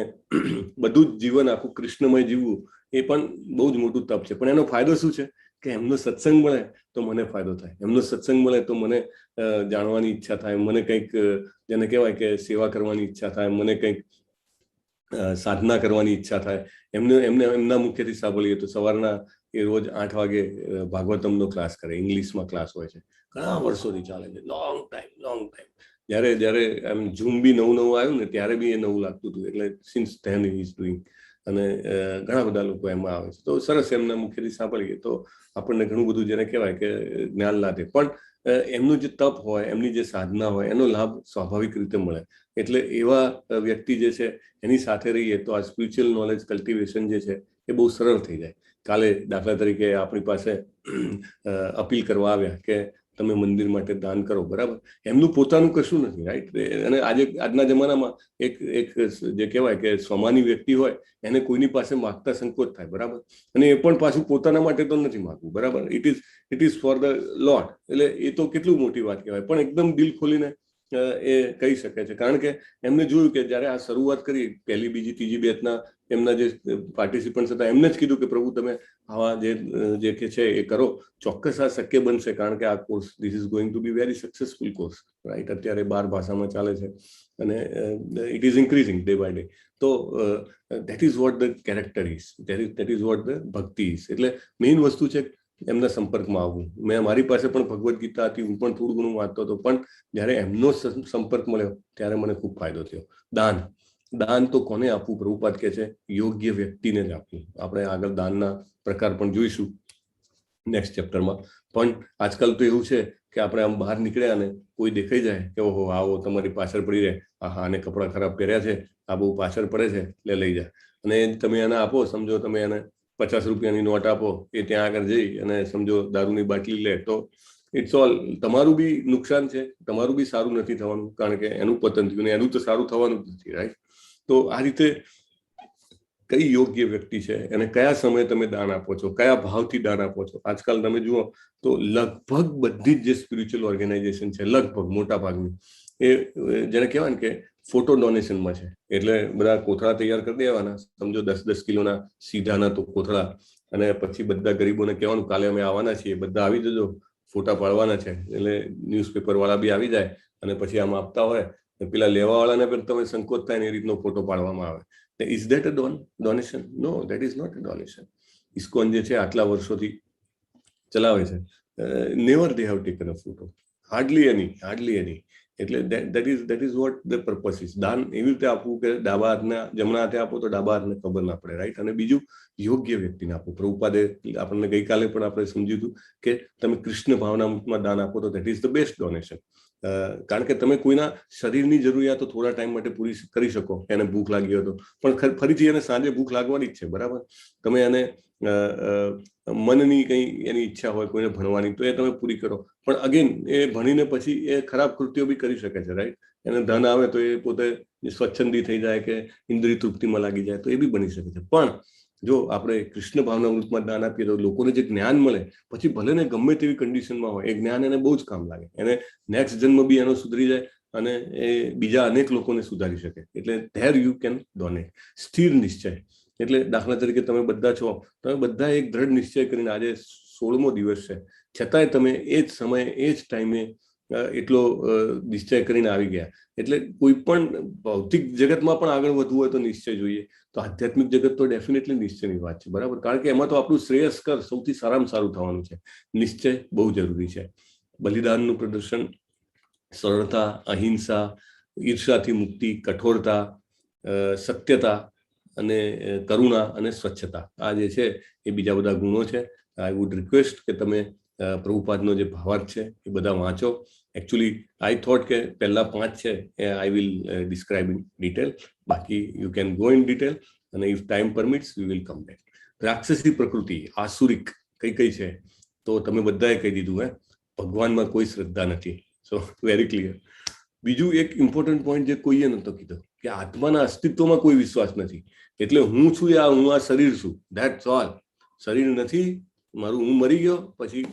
[SPEAKER 1] બધું જ જીવન આખું કૃષ્ણમય જીવવું, એ પણ બહુ જ મોટું તપ છે. પણ એનો ફાયદો શું છે કે એમનો સત્સંગ મળે તો મને ફાયદો થાય, એમનો સત્સંગ મળે તો મને જાણવાની ઈચ્છા થાય, મને કંઈક જેને કહેવાય કે સેવા કરવાની ઈચ્છા થાય, મને કંઈક સાધના કરવાની ઈચ્છા થાય. એમના મુખ્યથી સાંભળીએ તો સવારના એ રોજ 8 વાગે ભાગવતમનો ક્લાસ કરે, ઇંગ્લિશમાં ક્લાસ હોય છે, ઘણા વર્ષોથી ચાલે છે, લોંગ ટાઈમ. જ્યારે એમ ઝૂમ બી નવું આવ્યું ને ત્યારે બી એ નવું લાગતું હતું, એટલે since then he is doing, અને ઘણા બધા લોકો એમાં આવે છે. તો સરસ, એમના મુખ્યથી સાંભળીએ તો આપણને ઘણું બધું જેને કહેવાય કે જ્ઞાન લાગે, પણ એમનું જે તપ હોય, એમની જે સાધના હોય, એનો લાભ સ્વાભાવિક રીતે મળે. એટલે એવા વ્યક્તિ જે છે એની સાથે રહીએ તો આ સ્પિરિચ્યુઅલ નોલેજ કલ્ટિવેશન જે છે એ બહુ સરળ થઈ જાય. કાલે દાખલા તરીકે આપણી પાસે અપીલ કરવા આવ્યા કે તમે મંદિર માટે દાન કરો, બરાબર, એમનું પોતાનું કશું નથી, રાઈટ. અને આજના જમાનામાં એક જે કહેવાય કે સ્વમાની વ્યક્તિ હોય એને કોઈની પાસે માગતા સંકોચ થાય, બરાબર, અને એ પણ પાછું પોતાના માટે તો નથી માગવું, બરાબર. It is for the lord. એટલે એ તો કેટલું મોટી વાત કહેવાય, પણ એકદમ દિલ ખોલીને એ કહી શકે છે, કારણ કે એમને જોયું કે જ્યારે આ શરૂઆત કરી, પહેલી, બીજી, ત્રીજી બેચના એમના જે પાર્ટિસિપન્ટ્સ હતા એમને જ કીધું કે પ્રભુ તમે આવા જે કે છે એ કરો, ચોક્કસ આ શક્ય બનશે, કારણ કે આ course this is going to be very successful course, right. અત્યારે 12 ભાષામાં ચાલે છે અને it is increasing day by day. તો that is what the character is, that is what the bhakti is. એટલે મેઇન વસ્તુ છે એમના સંપર્કમાં આવવું. મારી પાસે પણ ભગવદ્ ગીતા હતી, હું પણ થોડું ઘણું વાંચતો હતો, પણ જ્યારે એમનો સંપર્ક મળ્યો ત્યારે મને ખૂબ ફાયદો થયો. દાન તો કોને આપવું? પ્રભુપાદ કહે છે યોગ્ય વ્યક્તિને જ આપવું. આપણે આગળ દાનના પ્રકાર પણ જોઈશું નેક્સ્ટ ચેપ્ટરમાં. પણ આજકાલ તો એવું છે કે આપણે આમ બહાર નીકળ્યા ને કોઈ દેખાઈ જાય કે ઓહો આવો તમારી પાછળ પડી રહે, આહા આને કપડાં ખરાબ પહેર્યા છે, આ બહુ પાછળ પડે છે, એટલે લઈ જાય, અને તમે એને આપો, સમજો તમે એને 50 રૂપિયાની નોટ આપો, એ ત્યાં આગળ જઈ અને સમજો દારૂની બાટલી લે, તો ઇટ્સ ઓલ તમારું બી નુકસાન છે, તમારું બી સારું નથી થવાનું, કારણ કે એનું પતન થયું ને એનું તો સારું થવાનું જ નથી, રાઈટ. તો આ રીતે કઈ યોગ્ય વ્યક્તિ છે અને કયા સમયે તમે દાન આપો છો, કયા ભાવથી દાન આપો છો. આજકાલ તમે જુઓ તો લગભગ બધી જ જે સ્પિરિચ્યુઅલ ઓર્ગેનાઇઝેશન છે, લગભગ મોટા ભાગની, એ જેને કહેવાય ને કે ફોટો ડોનેશનમાં છે. એટલે બધા કોથળા તૈયાર કરી દેવાના, સમજો 10-10 કિલોના સીધાના તો કોથળા, અને પછી બધા ગરીબોને કહેવાનું કાલે અમે આવવાના છીએ, બધા આવી જજો, ફોટા પાડવાના છે. એટલે ન્યૂઝપેપર વાળા બી આવી જાય અને પછી આમ આપતા હોય, પેલા લેવા વાળાને પણ તમે સંકોચ થાય ને એ રીતનો ફોટો પાડવામાં આવે. Is that a donation? No, that is not a donation. ISKCON જે છે આટલા વર્ષોથી ચલાવે છે, never they have taken a photo, hardly any. એટલે that is what the purpose is. દાન એવી રીતે આપવું કે ડાબા હાથના જમણા હાથે આપો તો ડાબા હાથને ખબર ના પડે, રાઈટ. અને બીજું, યોગ્ય વ્યક્તિને આપો. પ્રભુપાદે આપણને ગઈકાલે પણ આપણે સમજ્યું હતું કે તમે કૃષ્ણ ભાવનામાં દાન આપો તો that is the best donation. કારણ કે તમે કોઈના શરીરની જરૂરિયાતો થોડા ટાઈમ માટે પૂરી કરી શકો, એને ભૂખ લાગી હોય તો, પણ ફરીથી એને સાંજે ભૂખ લાગવાની જ છે, બરાબર. તમે એને મનની કંઈ એની ઈચ્છા હોય કોઈને ભણવાની, તો એ તમે પૂરી કરો, પણ અગેન એ ભણીને પછી એ ખરાબ કૃત્યો બી કરી શકે છે, રાઈટ. એને ધન આવે તો એ પોતે સ્વચ્છંદી થઈ જાય કે ઇન્દ્રિય તૃપ્તિમાં લાગી જાય, તો એ બી બની શકે છે. પણ જો આપણે કૃષ્ણ ભાવનામૃતમાં દાન આપીએ તો લોકોને જે જ્ઞાન મળે, પછી ભલે ને ગમે તેવી કન્ડિશનમાં હોય, એ જ્ઞાન એને બહુ જ કામ લાગે, એને નેક્સ્ટ જન્મ બી એનો સુધરી જાય અને એ બીજા અનેક લોકોને સુધારી શકે. એટલે ધેર યુ કેન ડોનેટ. સ્થિર નિશ્ચય. એટલે દાખલા તરીકે તમે બધા છો, તમે બધા એક દ્રઢ નિશ્ચય કરીને, આજે 16મો દિવસ છે, છતાંય તમે એ જ સમયે એ જ ટાઈમે એટલો નિશ્ચય કરીને આવી ગયા. એટલે કોઈ પણ ભૌતિક જગતમાં પણ આગળ વધવું હોય તો નિશ્ચય જોઈએ, તો આધ્યાત્મિક જગત તો ડેફિનેટલી નિશ્ચયની વાત છે, બરાબર. કારણ કે એમાં તો આપણું શ્રેયસ્કર સૌથી સારામાં સારું થવાનું છે. નિશ્ચય બહુ જરૂરી છે. બલિદાનનું પ્રદર્શન, સરળતા, અહિંસા, ઈર્ષાથી મુક્તિ, કઠોરતા, સત્યતા અને કરુણા અને સ્વચ્છતા, આ જે છે એ બીજા બધા ગુણો છે. આઈ વુડ રિક્વેસ્ટ કે તમે પ્રભુપાદનો જે ભાવાર્થ છે એ બધા વાંચો. એકચ્યુઅલી આઈ થોટ કે પહેલા 5 છે એ I will describe in detail, બાકી you can go in detail, અને if time permits we will come back. રાક્ષસી પ્રકૃતિ, આસુરિક કઈ છે તો તમે બધાએ કહી દીધું, ભગવાનમાં કોઈ શ્રદ્ધા નથી. સો વેરી ક્લિયર. બીજું એક ઇમ્પોર્ટન્ટ પોઈન્ટ જે કોઈએ નતો કીધો કે આત્માના અસ્તિત્વમાં કોઈ વિશ્વાસ નથી. એટલે હું છું હું આ શરીર છું, ધેટ્સ ઓલ. શરીર નથી મારું, હું મરી ગયો પછી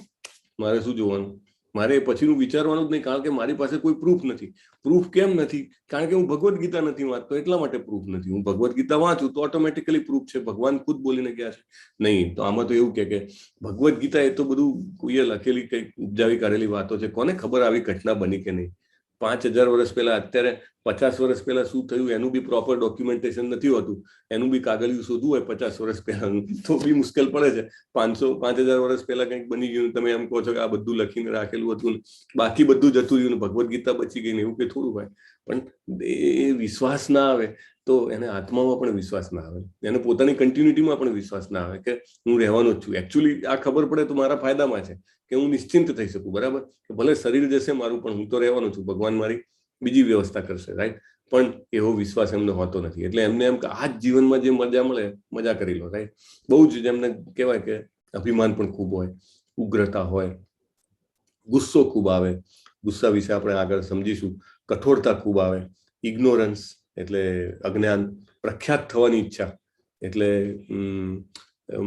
[SPEAKER 1] મારે શું જોવાનું, મારે પછીનું વિચારવાનું જ નહીં, કારણ કે મારી પાસે કોઈ પ્રૂફ નથી. પ્રૂફ કેમ નથી? કારણ કે હું ભગવદ્ ગીતા નથી વાંચતો, એટલા માટે પ્રૂફ નથી. હું ભગવદ્ ગીતા વાંચું તો ઓટોમેટિકલી પ્રૂફ છે. ભગવાન ખુદ બોલીને ગયા છે નહીં. તો આમાં તો એવું કે ભગવદ્ ગીતા એ તો બધું કોઈએ લખેલી કંઈક ઉપજાવી કાઢેલી વાતો છે. કોને ખબર આવી ઘટના બની કે નહીં? 5000 વર્ષ પહેલા અત્યારે 50 વર્ષ પહેલા શું થયું એનું બી પ્રોપર ડોક્યુમેન્ટેશન નથી હોતું, એનું બી કાગળિયું શોધવું હોય 50 વર્ષ પહેલાનું તો બી મુશ્કેલ પડે છે. 5,000 વર્ષ પહેલા કંઈક બની ગયું, તમે એમ કહો છો કે આ બધું લખીને રાખેલું હતું, બાકી બધું જતું રહ્યું, ભગવદ્ ગીતા બચી ગઈ ને એવું કે થોડું હોય. પણ એ વિશ્વાસ ના આવે તો એને આત્મામાં પણ વિશ્વાસ ના આવે, એને પોતાની કન્ટિન્યુટીમાં પણ વિશ્વાસ ના આવે કે હું રહેવાનો જ છું. એકચ્યુઅલી આ ખબર પડે તો મારા ફાયદામાં છે કે હું નિશ્ચિંત થઈ શકું, બરાબર, કે ભલે શરીર જશે મારું પણ હું તો રહેવાનો છું, ભગવાન મારી બીજી વ્યવસ્થા કરશે, રાઈટ. પણ એવો વિશ્વાસ એમને હોતો નથી, એટલે એમને એમ કે આ જ જીવનમાં જે મજા મળે મજા કરી લો, રાઈટ. બહુ જ એમને કહેવાય કે અભિમાન પણ ખૂબ હોય, ઉગ્રતા હોય, ગુસ્સો ખૂબ આવે, ગુસ્સા વિશે આપણે આગળ સમજીશું, કઠોરતા ખૂબ આવે, ઇગ્નોરન્સ એટલે અજ્ઞાન, પ્રખ્યાત થવાની ઈચ્છા એટલે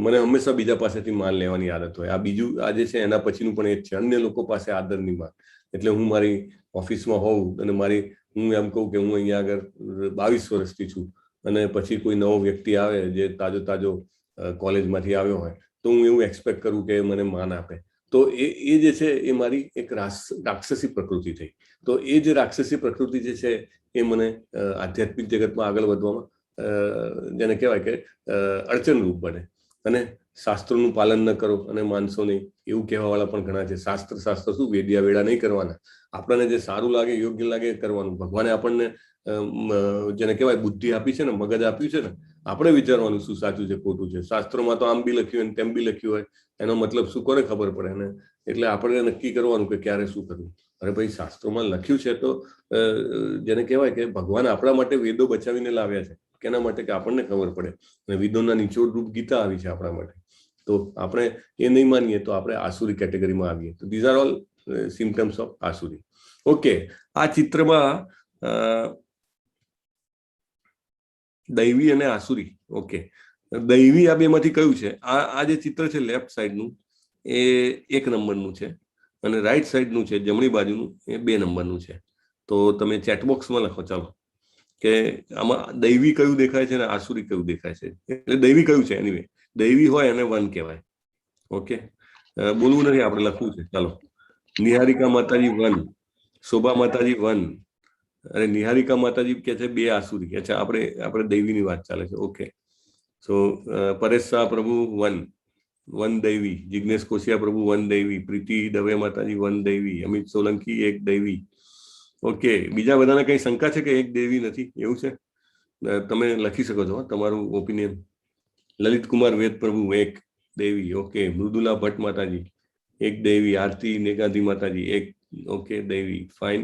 [SPEAKER 1] મને હંમેશા બીજા પાસેથી માલ લેવાની આદત હોય. આ બીજું આજે છે એના પછીનું પણ એ જ છે, અન્ય લોકો પાસે આદરની માગ. એટલે હું મારી ઓફિસમાં હોઉં અને હું એમ કહું કે હું અહીંયા આગળ 22 વર્ષથી છું અને પછી કોઈ નવો વ્યક્તિ આવે જે તાજો કોલેજમાંથી આવ્યો હોય તો હું એવું એક્સપેક્ટ કરું કે મને માન આપે. તો એ જે છે એ મારી એક રાક્ષસી પ્રકૃતિ થઈ. તો એ જે રાક્ષસી પ્રકૃતિ જે છે એ મને આધ્યાત્મિક જગતમાં આગળ વધવામાં જેને કહેવાય કે અડચણરૂપ બને. અને શાસ્ત્રોનું પાલન ન કરો અને માનસો નહીં એવું કહેવાવાળા પણ ઘણા છે. શાસ્ત્ર શું, વેડિયા વેડા નહીં કરવાના, આપણને જે સારું લાગે યોગ્ય લાગે કરવાનું. ભગવાને આપણને જેને કહેવાય બુદ્ધિ આપી છે ને, મગજ આપ્યું છે ને, આપણે વિચારવાનું શું સાચું છે ખોટું છે. શાસ્ત્રોમાં તો આમ બી લખ્યું હોય તેમ બી લખ્યું હોય, એનો મતલબ શું કોને ખબર પડે ને. એટલે આપણે નક્કી કરવાનું કે ક્યારે શું કરવું. અરે ભાઈ, શાસ્ત્રોમાં લખ્યું છે તો જેને કહેવાય કે ભગવાન આપણા માટે વેદો બચાવીને લાવ્યા છે, કેના માટે કે આપણને ખબર પડે. અને વેદોના નિચોડ રૂપ ગીતા આવી છે આપણા માટે. તો આપણે એ નહીં માનીએ તો આપણે આસુરી કેટેગરીમાં આવીએ. તો these are all symptoms of આસુરી. ઓકે, આ ચિત્રમાં દૈવી અને આસુરી. ઓકે, દૈવી આ બેમાંથી કયું છે? આ જે ચિત્ર છે લેફ્ટ સાઈડનું એ 1 નંબરનું છે અને રાઈટ સાઈડનું છે જમણી બાજુનું એ 2 નંબરનું છે. તો તમે ચેટબોક્સમાં લખો ચાલો કે આમાં દૈવી કયું દેખાય છે અને આસુરી કયું દેખાય છે. એટલે દૈવી કયું છે? એનીવે દૈવી હોય એને 1 કહેવાય. ઓકે, બોલવું નથી, આપણે લખવું છે. ચાલો, નિહારિકા માતાજી 1, શોભા માતાજી 1, અરે નિહારિકા માતાજી કે છે 2 આસુરી. અચ્છા, આપણે દૈવીની વાત ચાલે છે. ઓકે, સો પરેશ શાહ પ્રભુ 1 દૈવી, જિગ્નેશ કોશિયા પ્રભુ 1 દૈવી, પ્રીતિ દવે માતાજી 1 દૈવી, અમિત સોલંકી 1 દૈવી. ઓકે, બીજા બધાને કઈ શંકા છે કે 1 દેવી નથી? એવું છે, તમે લખી શકો છો તમારું ઓપિનિયન. લલિત કુમાર વેદ પ્રભુ 1 દેવી. ઓકે, મૃદુલા ભટ્ટ માતાજી 1 દેવી, આરતી નેગાંધી માતાજી 1 ઓકે દૈવી. ફાઇન.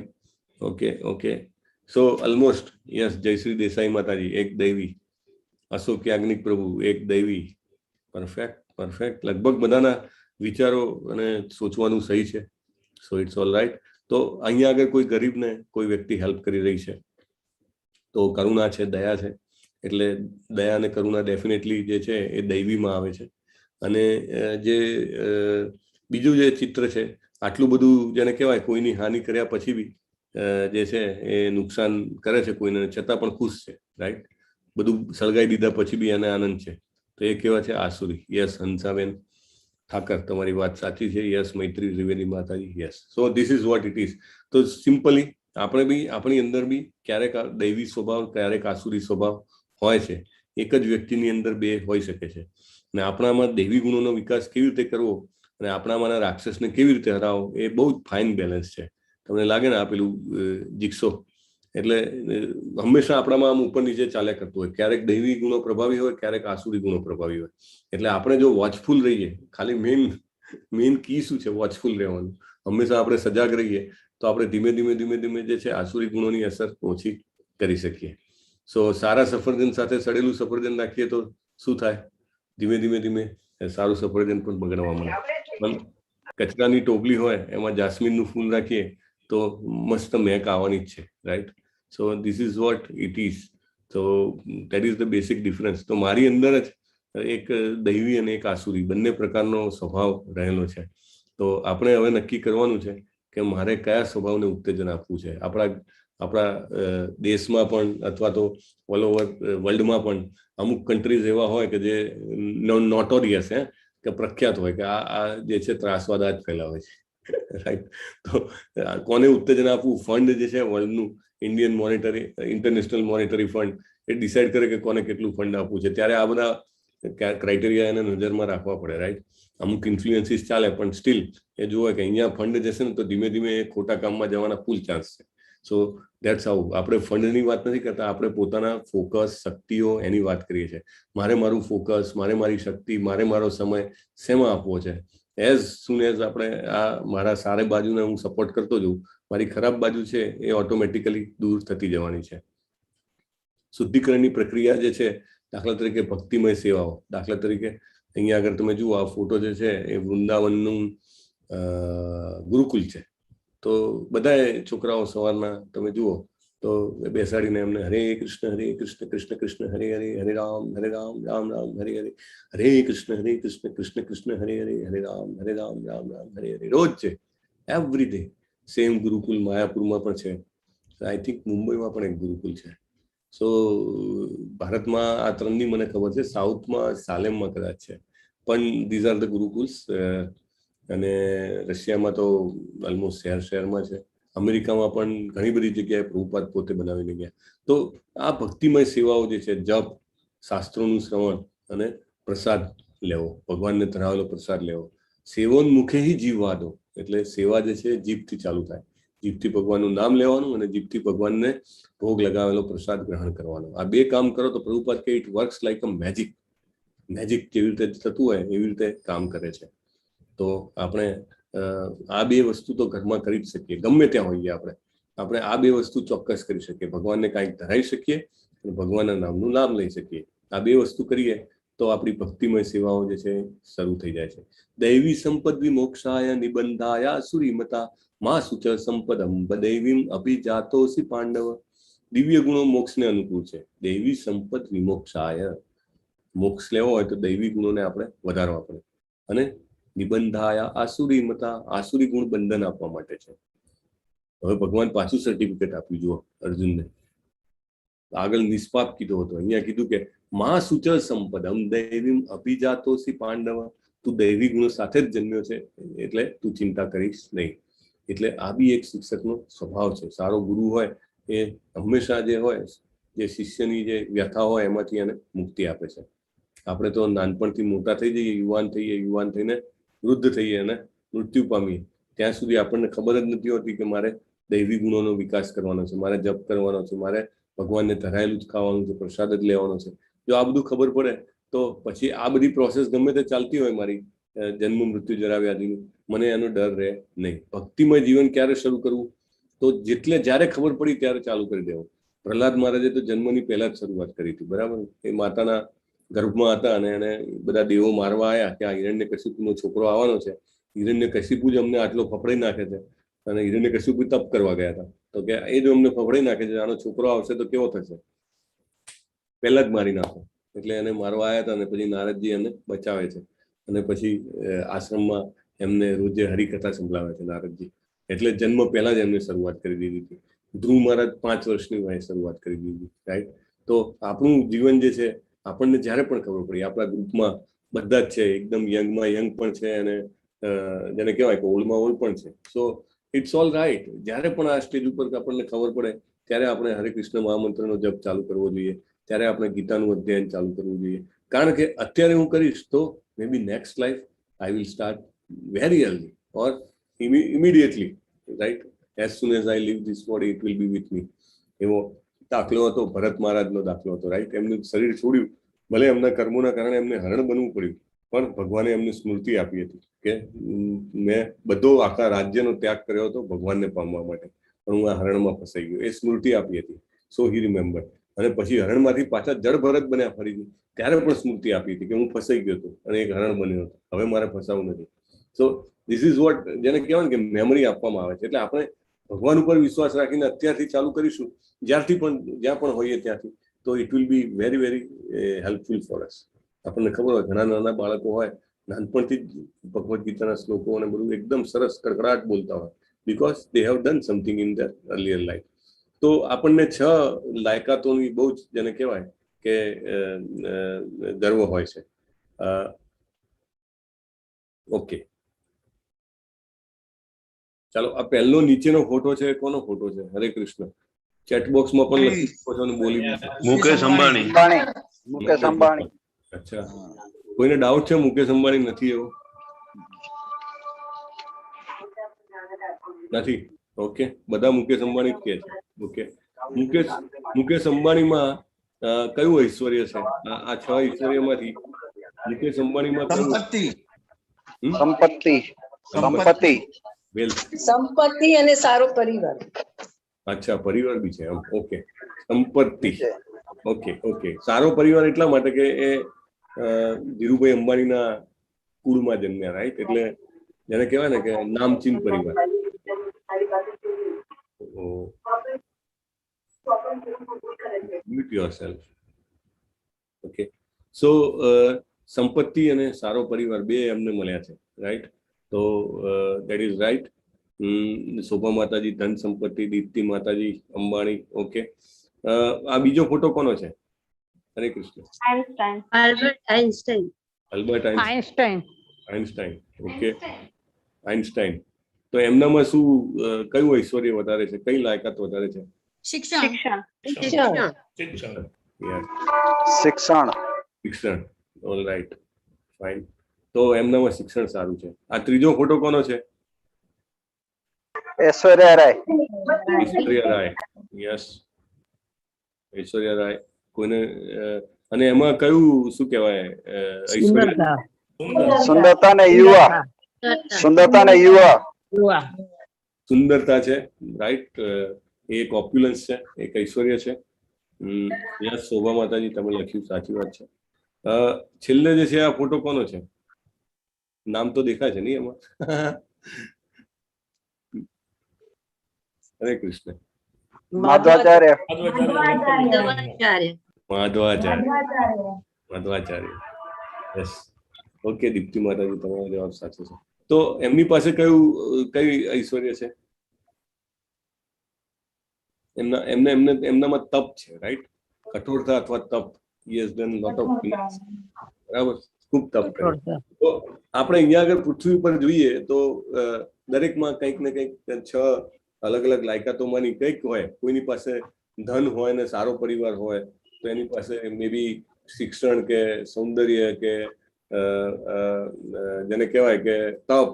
[SPEAKER 1] ઓકે, સો ઓલમોસ્ટ યસ. જયશ્રી દેસાઈ માતાજી 1 દૈવી, અશોક યાજ્ઞિક પ્રભુ 1 દૈવી. પરફેક્ટ. લગભગ બધાના વિચારો અને સોચવાનું સહી છે. So it's all right. તો અહીંયા આગળ કોઈ ગરીબને કોઈ વ્યક્તિ હેલ્પ કરી રહી છે તો કરુણા છે, દયા છે. એટલે દયા અને કરુણા ડેફિનેટલી જે છે એ દૈવીમાં આવે છે. અને જે બીજું જે ચિત્ર છે, આટલું બધું જેને કહેવાય કોઈની હાનિ કર્યા પછી બી જે છે એ નુકસાન કરે છે કોઈને, છતાં પણ ખુશ છે, રાઈટ. બધું સળગાઈ દીધા પછી બી એને આનંદ છે. તો એ કેવા છે? આસુરી. યસ, હંસાબેન ઠાકર, તમારી વાત સાચી છે. યસ, મૈત્રી ત્રિવેદી માતાજી. Yes. So this is what it is. તો સિમ્પલી આપણે બી આપણી અંદર બી ક્યારેક દૈવી સ્વભાવ, ક્યારેક આસુરી સ્વભાવ હોય છે. એક જ વ્યક્તિની અંદર 2 હોઈ શકે છે. અને આપણામાં દૈવી ગુણોનો વિકાસ કેવી રીતે કરવો અને આપણામાંના રાક્ષસને કેવી રીતે હરાવો, એ બહુ જ ફાઇન બેલેન્સ છે. તમને લાગે ને આ પેલું જીક્સો, એટલે હંમેશા આપણામાં આમ ઉપર નીચે ચાલ્યા કરતું હોય. ક્યારેક દૈવી ગુણો પ્રભાવી હોય, ક્યારેક આસુરી ગુણો પ્રભાવી હોય. એટલે આપણે જો વોચફુલ રહીએ, ખાલી મેઇન કી શું છે? વોચફુલ રહેવાનું. હંમેશા આપણે સજાગ રહીએ તો આપણે ધીમે ધીમે જે છે આસુરી ગુણોની અસર ઓછી કરી શકીએ. સો સારા સફરજન સાથે સડેલું સફરજન નાખીએ તો શું થાય? ધીમે સારું સફરજન પણ બગડવા મળે. પણ કચરાની ટોપલી હોય એમાં જાસ્મીનનું ફૂલ રાખીએ તો મસ્ત મહેક આવવાની જ છે, right. So this is what it is. તો that is the basic difference. તો મારી અંદર જ એક દૈવી અને એક આસુરી બંને પ્રકારનો સ્વભાવ રહેલો છે. તો આપણે હવે નક્કી કરવાનું છે કે મારે કયા સ્વભાવને ઉત્તેજન આપવું છે. આપણા દેશમાં પણ અથવા તો ઓલ ઓવર વર્લ્ડમાં પણ અમુક કન્ટ્રીઝ એવા હોય કે જે નોટોરિયસ કે પ્રખ્યાત હોય કે આ જે છે ત્રાસવાદ જ ફેલાવે છે, રાઈટ. તો કોને ઉત્તેજન આપવું? ફંડ જે છે વર્લ્ડનું ઇન્ડિયન ઇન્ટરનેશનલ મોનેટરી ફંડ એ ડિસાઇડ કરે કે કોને કેટલું ફંડ આપવું છે, ત્યારે આ બધા ક્રાઇટેરિયા એને નજરમાં રાખવા પડે, રાઈટ. અમુક ઇન્ફ્લુઅન્સીસ ચાલે, પણ સ્ટીલ એ જોવે કે અહીંયા ફંડ જશે ને તો ધીમે ધીમે એ ખોટા કામમાં જવાના ફૂલ ચાન્સ છે. સો દેટ્સ હાઉ. આપણે ફંડની વાત નથી કરતા, આપણે પોતાના ફોકસ, શક્તિઓ એની વાત કરીએ છીએ. મારે મારું ફોકસ, મારે મારી શક્તિ, મારે મારો સમય શેમાં આપવો છે. એઝ સુન એઝ આપણે આ મારા સારી બાજુને હું સપોર્ટ કરતો જઉં, મારી ખરાબ બાજુ છે એ ઓટોમેટિકલી દૂર થતી જવાની છે. શુદ્ધિકરણની પ્રક્રિયા જે છે, દાખલા તરીકે ભક્તિમય સેવાઓ, દાખલા તરીકે અહીંયા આગળ તમે જુઓ આ ફોટો જે છે એ વૃંદાવનનું ગુરુકુલ છે. તો બધા છોકરાઓ સવારના તમે જુઓ તો બેસાડીને એમને હરે કૃષ્ણ કૃષ્ણ કૃષ્ણ હરે હરે, હરે રામ રામ રામ હરે હરે, હરે કૃષ્ણ કૃષ્ણ કૃષ્ણ હરે હરે, હરે રામ રામ રામ હરે હરે. રોજ છે, એવરી ડે. સેમ ગુરુકુલ માયાપુરમાં પણ છે. આઈ થિંક મુંબઈમાં પણ એક ગુરુકુલ છે. સો ભારતમાં આ ત્રણની મને ખબર છે. સાઉથમાં સાલેમમાં કદાચ છે, પણ ધીઝ આર ધ ગુરુકુલ્સ. અને રશિયામાં તો ઓલમોસ્ટ શહેરમાં છે. અમેરિકામાં પણ ઘણી બધી જગ્યાએ પ્રભુપાદ પોતે બનાવીને ગયા. તો આ ભક્તિમય સેવાઓ જે છે, જપ, શાસ્ત્રોનું શ્રવણ અને પ્રસાદ લેવો, ભગવાનને ધરાવેલો પ્રસાદ લેવો. સેવોન્મુખે હિ જીવવાદો, એટલે સેવા જે છે જીભથી ચાલુ થાય. જીભથી ભગવાનનું નામ લેવાનું અને જીભથી ભગવાનને ભોગ લગાવેલો પ્રસાદ ગ્રહણ કરવાનો. આ બે કામ કરો તો પ્રભુપાદ કે it works like a magic. Magic જેવી રીતે થતું હોય એવી રીતે કામ કરે છે. તો આપણે આ બે વસ્તુ તો ઘરમાં કરી જ શકીએ, ગમે ત્યાં હોઈએ આપણે આ બે વસ્તુ ચોક્કસ કરી શકીએ. ભગવાનને કાંઈક ધરાઈ શકીએ અને ભગવાનના નામનું નામ લઈ શકીએ. આ બે વસ્તુ કરીએ તો આપણી ભક્તિમય સેવાઓ જે છે શરૂ થઈ જાય છે. દૈવી સંપદ વિમોક્ષાય નિબંધાયા સુરીમતા મા સુચ સંપદમ દૈવીમ અભિજાતોસી પાંડવ. દિવ્ય ગુણો મોક્ષને અનુકૂળ છે. દૈવી સંપદ વિમોક્ષાય, મોક્ષ લેવો હોય તો દૈવી ગુણોને આપણે વધારવા પડે. અને નિબંધાયા આસુરી મતા, આસુરી ગુણ બંધન આપવા માટે છે. હવે ભગવાન પાછું સર્ટિફિકેટ આપ્યું જુઓ અર્જુનને. આગળ નિષ્પાપ કીધો હતો, અહીંયા કીધું કે મા સુચ સંપદમ દૈવીમ અભિજાતોસી પાંડવ. તું દૈવી ગુણો સાથે જ જન્મ્યો છે એટલે તું ચિંતા કરીશ નહીં. એટલે આ બી એક શિક્ષકનો સ્વભાવ છે. સારો ગુરુ હોય એ હંમેશા જે હોય, જે શિષ્યની જે વ્યથા હોય એમાંથી એને મુક્તિ આપે છે. આપણે તો નાનપણથી મોટા થઈ જઈએ, યુવાન થઈએ, યુવાન થઈને વૃદ્ધ થઈએ અને મૃત્યુ પામીએ, ત્યાં સુધી આપણને ખબર જ નથી હોતી કે મારે દૈવી ગુણોનો વિકાસ કરવાનો છે, મારે જપ કરવાનો છે, મારે ભગવાનને ધરાયેલું જ ખાવાનું છે, પ્રસાદ જ લેવાનો છે. જો આ બધું ખબર પડે તો પછી આ બધી પ્રોસેસ ગમે તે ચાલતી હોય મારી જન્મ મૃત્યુ જરા વ્યાધિની, મને એનો ડર રહે નહીં. ભક્તિમય જીવન ક્યારે શરૂ કરવું? તો જ્યારે ખબર પડી ત્યારે ચાલુ કરી દેવું. પ્રહલાદ મહારાજે તો જન્મની પહેલા જ શરૂઆત કરી હતી, બરાબર. એ માતાના ગર્ભમાં હતા અને એને બધા દેવો મારવા આવ્યા કે આ હિરણ્યકશિપુનો છોકરો આવવાનો છે, હિરણ્યકશિપુ જ અમને આટલો ફફડાઈ નાખે છે. અને હિરણ્યકશિપુ તપ કરવા ગયા હતા, તો કે એ જો અમને ફફડાઈ નાખે છે, આનો છોકરો આવશે તો કેવો થશે, પહેલા જ મારી નાખો. એટલે એને મારવા આવ્યા હતા અને પછી નારદજી એને બચાવે છે. અને પછી આશ્રમમાં એમને રોજે હરિકથા સંભળાવે છે નારદજી. એટલે જન્મ પહેલા જ એમને શરૂઆત કરી દીધી હતી. ધ્રુવ મહારાજ 5 વર્ષની વયે શરૂઆત કરી દીધી, રાઈટ. તો આપણું જીવન જે છે, આપણને જ્યારે પણ ખબર પડી, આપણા ગ્રુપમાં બધા જ છે, એકદમ યંગમાં યંગ પણ છે અને જેને કહેવાય કે ઓલ્ડમાં ઓલ્ડ પણ છે. So it's all right. જ્યારે પણ આ સ્ટેજ ઉપર આપણને ખબર પડે ત્યારે આપણે હરે કૃષ્ણ મહામંત્રનો જપ ચાલુ કરવો જોઈએ, ત્યારે આપણે ગીતાનું અધ્યયન ચાલુ કરવું જોઈએ. કારણ કે અત્યારે હું કરીશ તો may be next life I will start very early or immediately, right. As soon as I leave this body it will be with me. એવો દાખલો હતો, ભરત મહારાજનો દાખલો હતો, રાઈટ. એમનું શરીર છોડ્યું, ભલે એમના કર્મોના કારણે એમને હરણ બનવું પડ્યું, પણ ભગવાને એમને સ્મૃતિ આપી હતી કે મેં બધો આખા રાજ્યનો ત્યાગ કર્યો હતો ભગવાનને પામવા માટે, પણ હું આ હરણમાં ફસાઈ ગયો. એ સ્મૃતિ આપી હતી. સો હી રિમેમ્બર. અને પછી હરણમાંથી પાછા જળ ભરત બન્યા ફરીથી, ત્યારે પણ સ્મૃતિ આપી હતી કે હું ફસાઈ ગયો હતો અને એક હરણ બન્યો હતો, હવે મારે ફસાવું નથી. સો ધીસ ઇઝ વોટ, જેને કહેવાય કે મેમરી આપવામાં આવે છે. એટલે આપણે ભગવાન ઉપર વિશ્વાસ રાખીને અત્યારથી ચાલુ કરીશું, જ્યાં પણ હોઈએ ત્યાંથી, તો it will be very very helpful for us. આપણને ખબર હોય, ઘણા નાના બાળકો હોય, નાનપણથી જ ભગવદ્ ગીતાના શ્લોકો અને બધું એકદમ સરસ કડકડાટ બોલતા હોય, because they have done something in their earlier life. તો આપણને 6 લાયકાતોની બહુ જ જેને કહેવાય કે ગર્વ હોય છે. ઓકે, ચાલો. આ પહેલો નીચેનો ફોટો છે, કોનો ફોટો છે? હરે કૃષ્ણ. ચેટ બોક્સમાં પણ લખી શકો છો અને બોલી પણ શકો છો.
[SPEAKER 5] મુકેશ અંબાણી.
[SPEAKER 4] મુકેશ અંબાણી.
[SPEAKER 1] અચ્છા, કોઈને ડાઉટ છે મુકેશ અંબાણી નથી એવો? નથી. ઓકે, બધા મુકેશ અંબાણી જ કહે છે. ઓકે, મુકેશ અંબાણીમાં કયું ઐશ્વર્ય છે? આ 6 ઐશ્વર્યમાંથી મુકેશ અંબાણીમાં કયું?
[SPEAKER 4] સંપત્તિ.
[SPEAKER 2] સંપત્તિ અને સારો પરિવાર.
[SPEAKER 1] અચ્છા, પરિવાર બી છે. ઓકે, સંપત્તિ. ઓકે, સારો પરિવાર એટલા માટે કે એ ધીરુભાઈ અંબાણીના કુળમાં જન્મ્યા, રાઈટ? એટલે જેને કહેવાય ને કે નામચીન પરિવાર. Mute yourself. Okay, so સંપત્તિ અને સારો પરિવાર બે એમને મળ્યા છે, રાઈટ? તો દેટ ઇઝ રાઈટ. શોભા માતાજી ધન સંપત્તિ, દીપ્તિ માતાજી અંબાણી. ઓકે, આ બીજો ફોટો કોનો છે? Hare Krishna. Albert Einstein. Okay, Einstein. તો એમનામાં શું કયું ઐશ્વર્ય વધારે છે? કઈ લાયકાત વધારે છે? શિક્ષણ. All right, fine. તો એમનામાં શિક્ષણ સારું છે. આ ત્રીજો ફોટો કોનો છે?
[SPEAKER 4] ઐશ્વર્યા રાય.
[SPEAKER 1] યસ, ઐશ્વર્યા રાય. કોઈને અને એમાં કયું શું કહેવાય ઐશ્વર્ય?
[SPEAKER 4] સુંદરતા ને યુવા.
[SPEAKER 1] સુંદરતા છે, રાઈટ? એક ઓપ્યુલન્સ છે, એક ઐશ્વર્ય છે. યસ, શોભા માતાજી તમે લખ્યું, સાચી વાત છે. છેલ્લે જે છે આ ફોટો કોનો છે? નામ તો દેખાય છે નહીં એમાં? હરે કૃષ્ણ.
[SPEAKER 4] માધવાચાર્ય.
[SPEAKER 1] યસ. ઓકે, દીપ્તિ માતાજી તમારો જવાબ સાચો છે. તો એમની પાસે કઈ ઐશ્વર્ય છે? એમનામાં તપ છે, રાઈટ? કઠોરતા અથવા તપ. Yes, done lot of things. બરાબર, ખૂબ તપ કર્યું. તો આપણે અહીંયા આગળ પૃથ્વી પર જોઈએ તો દરેકમાં કંઈક ને કંઈક 6 અલગ અલગ લાયકાતોમાંની કંઈક હોય. કોઈની પાસે ધન હોય ને સારો પરિવાર હોય તો એની પાસે મે બી શિક્ષણ કે સૌંદર્ય કે જેને કહેવાય કે તપ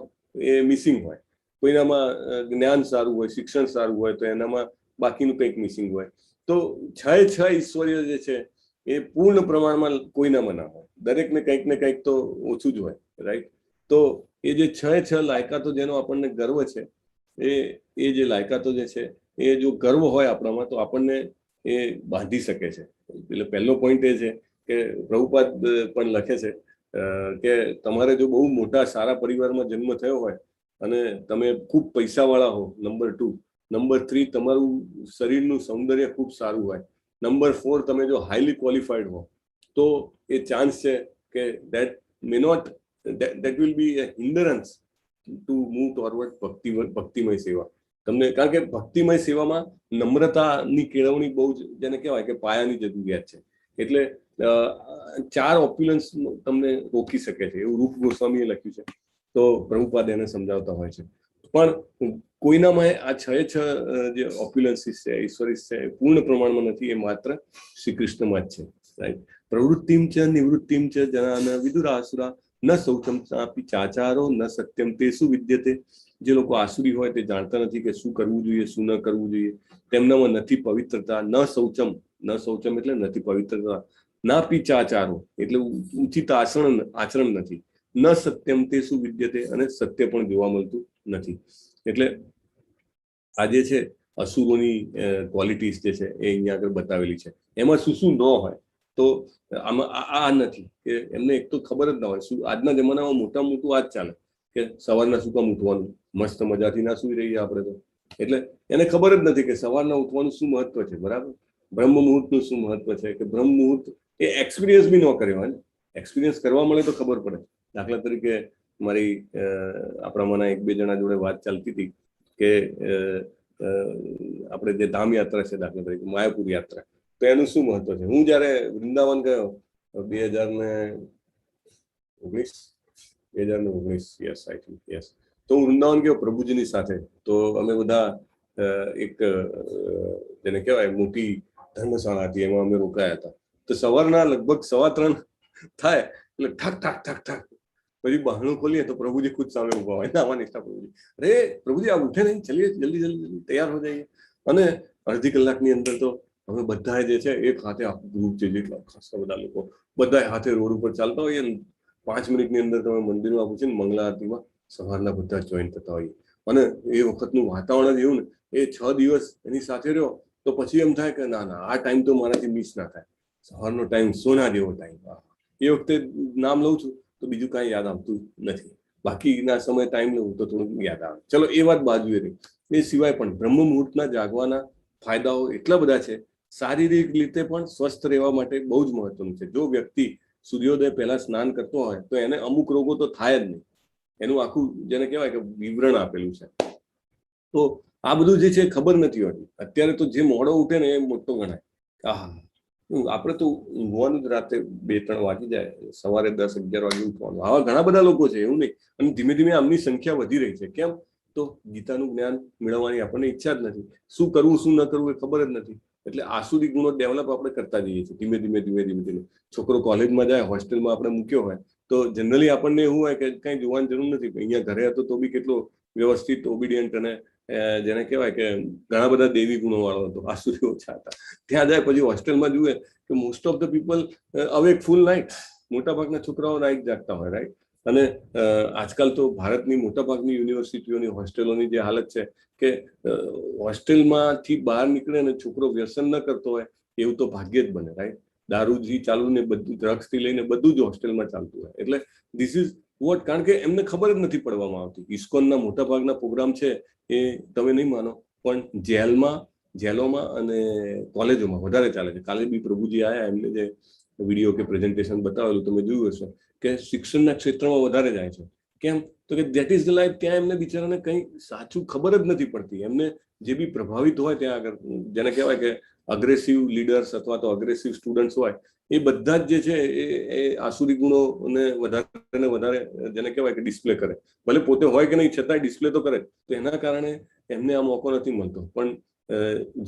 [SPEAKER 1] એ મિસિંગ હોય. કોઈનામાં જ્ઞાન સારું હોય, શિક્ષણ સારું હોય તો એનામાં બાકીનું કંઈક મિસિંગ હોય. તો 6 ઐશ્વર્ય જે છે એ પૂર્ણ પ્રમાણમાં કોઈનામાં ના હોય. દરેકને કંઈક ને કંઈક તો ઓછું જ હોય, રાઈટ? તો એ જે 6 લાયકાતો જેનો આપણને ગર્વ છે, એ જે લાયકાતો જે છે એ જો ગર્વ હોય આપણામાં તો આપણને એ બાંધી શકે છે. એટલે પહેલો પોઈન્ટ એ છે કે પ્રભુપાદ પણ લખે છે કે તમારે જો બહુ મોટા સારા પરિવારમાં જન્મ થયો હોય અને તમે ખૂબ પૈસાવાળા હો, નંબર 2. નંબર 3, તમારું શરીરનું સૌંદર્ય ખૂબ સારું હોય. નંબર 4, તમે જો હાઈલી ક્વોલિફાઈડ હો તો એ ચાન્સ છે કે that will be a hindrance to move toward ભક્તિમય સેવા. તમને કારણ કે ભક્તિમય સેવામાં નમ્રતાની કેળવણી બહુ જ જેને કહેવાય કે પાયાની જરૂરિયાત છે. એટલે 4 ઓપ્યુલન્સ તમને રોકી શકે છે, એવું રૂપ ગોસ્વામીએ લખ્યું છે. તો પ્રભુપાદ એને સમજાવતા હોય છે. પણ કોઈનામાં આ 6 જે ઓપ્યુલન્સીસ છે, ઐશ્વર્ય છે, પૂર્ણ પ્રમાણમાં નથી. એ માત્ર શ્રી કૃષ્ણમાં જ છે, રાઈટ? પ્રવૃત્તિમ ચ નિવૃત્તિમ ચ જનાન વિદુરાસુરા ન શૌચમ ચાપી ચાચારો ન સત્યમ તેસુ વિદ્યતે. જે લોકો આસુરી હોય તે જાણતા નથી કે શું કરવું જોઈએ, શું ન કરવું જોઈએ. તેમનામાં નથી પવિત્રતા. ન શૌચમ એટલે નથી પવિત્રતા. ના પી ચાચારો એટલે ઉચિત આચરણ નથી. ન સત્યમ તેસુ વિદ્યતે અને સત્ય પણ જોવા મળતું નથી. એટલે આ જે છે અસુરોની ક્વોલિટીઝ જે છે એ અહીંયા આગળ બતાવેલી છે. એમાં શું ન હોય તો આમાં આ નથી કે એમને એક તો ખબર જ ના હોય. શું આજના જમાનામાં મોટામાં મોટું આ જ ચાલે કે સવારના શું કામ ઉઠવાનું, મસ્ત મજાથી ના સુઈ રહીએ આપણે તો. એટલે એને ખબર જ નથી કે સવારના ઉઠવાનું શું મહત્વ છે, બરાબર? બ્રહ્મ મુહૂર્તનું શું મહત્વ છે, કે બ્રહ્મ મુહૂર્ત એ એક્સપિરિયન્સ બી ન કર્યો હોય ને. એક્સપિરિયન્સ કરવા મળે તો ખબર પડે. દાખલા તરીકે મારી આપણામાંના 1-2 જણા જોડે વાત ચાલતી હતી કે આપણે જે ધામ યાત્રા છે, દાખલા તરીકે માયાપુર યાત્રા, તો એનું શું મહત્વ છે. હું જયારે વૃંદાવન ગયો 2019, યસ, આઈ થિંક યસ, તો હું વૃંદાવન ગયો પ્રભુજીની સાથે. તો અમે બધા એક જેને કહેવાય મોટી ધર્મશાળા હતી, એમાં અમે રોકાયા હતા. તો સવારના લગભગ 3:15 થાય એટલે ઠાક ઠાક ઠાક ઠાક પછી બહાનું ખોલીએ તો પ્રભુજી ખુદ સામે ઉભા હોય, નાવા નિષ્ઠા પ્રભુજી, અરે પ્રભુજી આપ ઉઠે નહીં, ચલીએ જલ્દી જલ્દી તૈયાર હો જઈએ. અને અડધી કલાકની અંદર તો અમે બધા જે છે એક હાથે આખું ગ્રુપ છે, જેટલા ખાસા બધા લોકો બધા હાથે રોડ ઉપર ચાલતા હોઈએ. 5 મિનિટની અંદર તમે મંદિરમાં પૂછીને મંગલા આરતીમાં સવારના બધા જોઈન થતા હોઈએ. અને એ વખતનું વાતાવરણ જ એવું ને, એ 6 દિવસ એની સાથે રહ્યો તો પછી એમ થાય કે ના ના આ ટાઈમ તો મારાથી મિસ ના થાય. સવારનો ટાઈમ સોના જેવો ટાઈમ. એ વખતે નામ લઉં છું તો બીજું કાંઈ યાદ આવતું નથી, બાકીના સમય ટાઈમ લઉં તો થોડુંક યાદ આવે. ચલો એ વાત બાજુએ રહી. એ સિવાય પણ બ્રહ્મ મુહૂર્તના જાગવાના ફાયદાઓ એટલા બધા છે. શારીરિક રીતે પણ સ્વસ્થ રહેવા માટે બહુ જ મહત્વનું છે. જો વ્યક્તિ સૂર્યોદય પહેલા સ્નાન કરતો હોય તો એને અમુક રોગો તો થાય જ નહીં. એનું આખું જેને કહેવાય કે વિવરણ આપેલું છે. તો આ બધું જે છે ખબર નથી હોતી. અત્યારે તો જે મોડો ઉઠે ને એ મોટો ગણાય. આપણે તો ઊંઘવાનું જ રાતે 2-3 વાગી જાય, સવારે 10-11 વાગે ઉઠવાનું. આવા ઘણા બધા લોકો છે, એવું નહીં. અને ધીમે ધીમે આમની સંખ્યા વધી રહી છે. કેમ? તો ગીતાનું જ્ઞાન મેળવવાની આપણને ઈચ્છા જ નથી. શું કરવું શું ન કરવું એ ખબર જ નથી. એટલે આસુરી ગુણો ડેવલપ આપણે કરતા જઈએ છીએ ધીમે ધીમે ધીમે ધીમે ધીમે. છોકરો કોલેજમાં જાય, હોસ્ટેલમાં આપણે મૂક્યો હોય તો જનરલી આપણને એવું હોય કે કંઈ જોવાની જરૂર નથી. અહીંયા ઘરે હતો તો બી કેટલો વ્યવસ્થિત, ઓબિડિયન્ટ અને જેને કહેવાય કે ઘણા બધા દેવી ગુણો વાળો હતો. આસુરી ઓછા હતા. ત્યાં જાય પછી હોસ્ટેલમાં જુએ કે most of the people awake full night. મોટાભાગના છોકરાઓ નાઇટ જાગતા હોય, રાઈટ. અને આજકાલ તો ભારતની મોટાભાગની યુનિવર્સિટીઓની હોસ્ટેલોની જે હાલત છે કે હોસ્ટેલમાંથી બહાર નીકળે ને છોકરો વ્યસન ન કરતો હોય એવું તો ભાગ્ય જ બને, રાઈટ. દારૂથી ચાલુ ને બધું, ડ્રગ્સથી લઈને બધું જ હોસ્ટેલમાં ચાલતું હોય. એટલે ધીસ ઇઝ વોટ. કારણ કે એમને ખબર જ નથી પડવામાં આવતી. ઇસ્કોનના મોટાભાગના પ્રોગ્રામ છે એ તમે નહીં માનો પણ જેલોમાં અને કોલેજોમાં વધારે ચાલે છે. કાલે બી પ્રભુજી આવ્યા, એમને જે વિડીયો કે પ્રેઝન્ટેશન બતાવેલું તમે જોયું હશે કે શિક્ષણના ક્ષેત્રમાં વધારે જાય છે. કેમ? તો કે દેટ ઇઝ ધ લાઈફ. ત્યાં એમને બિચારાને કંઈ સાચું ખબર જ નથી પડતી. એમને જે બી પ્રભાવિત હોય ત્યાં આગળ, જેને કહેવાય કે અગ્રેસિવ લીડર્સ અથવા તો અગ્રેસિવ સ્ટુડન્ટ્સ હોય, એ બધા જ જે છે એ આસુરી ગુણોને વધારે ને વધારે જેને કહેવાય કે ડિસ્પ્લે કરે. ભલે પોતે હોય કે નહીં છતાંય ડિસ્પ્લે તો કરે. તો એના કારણે એમને આ મોકો નથી મળતો. પણ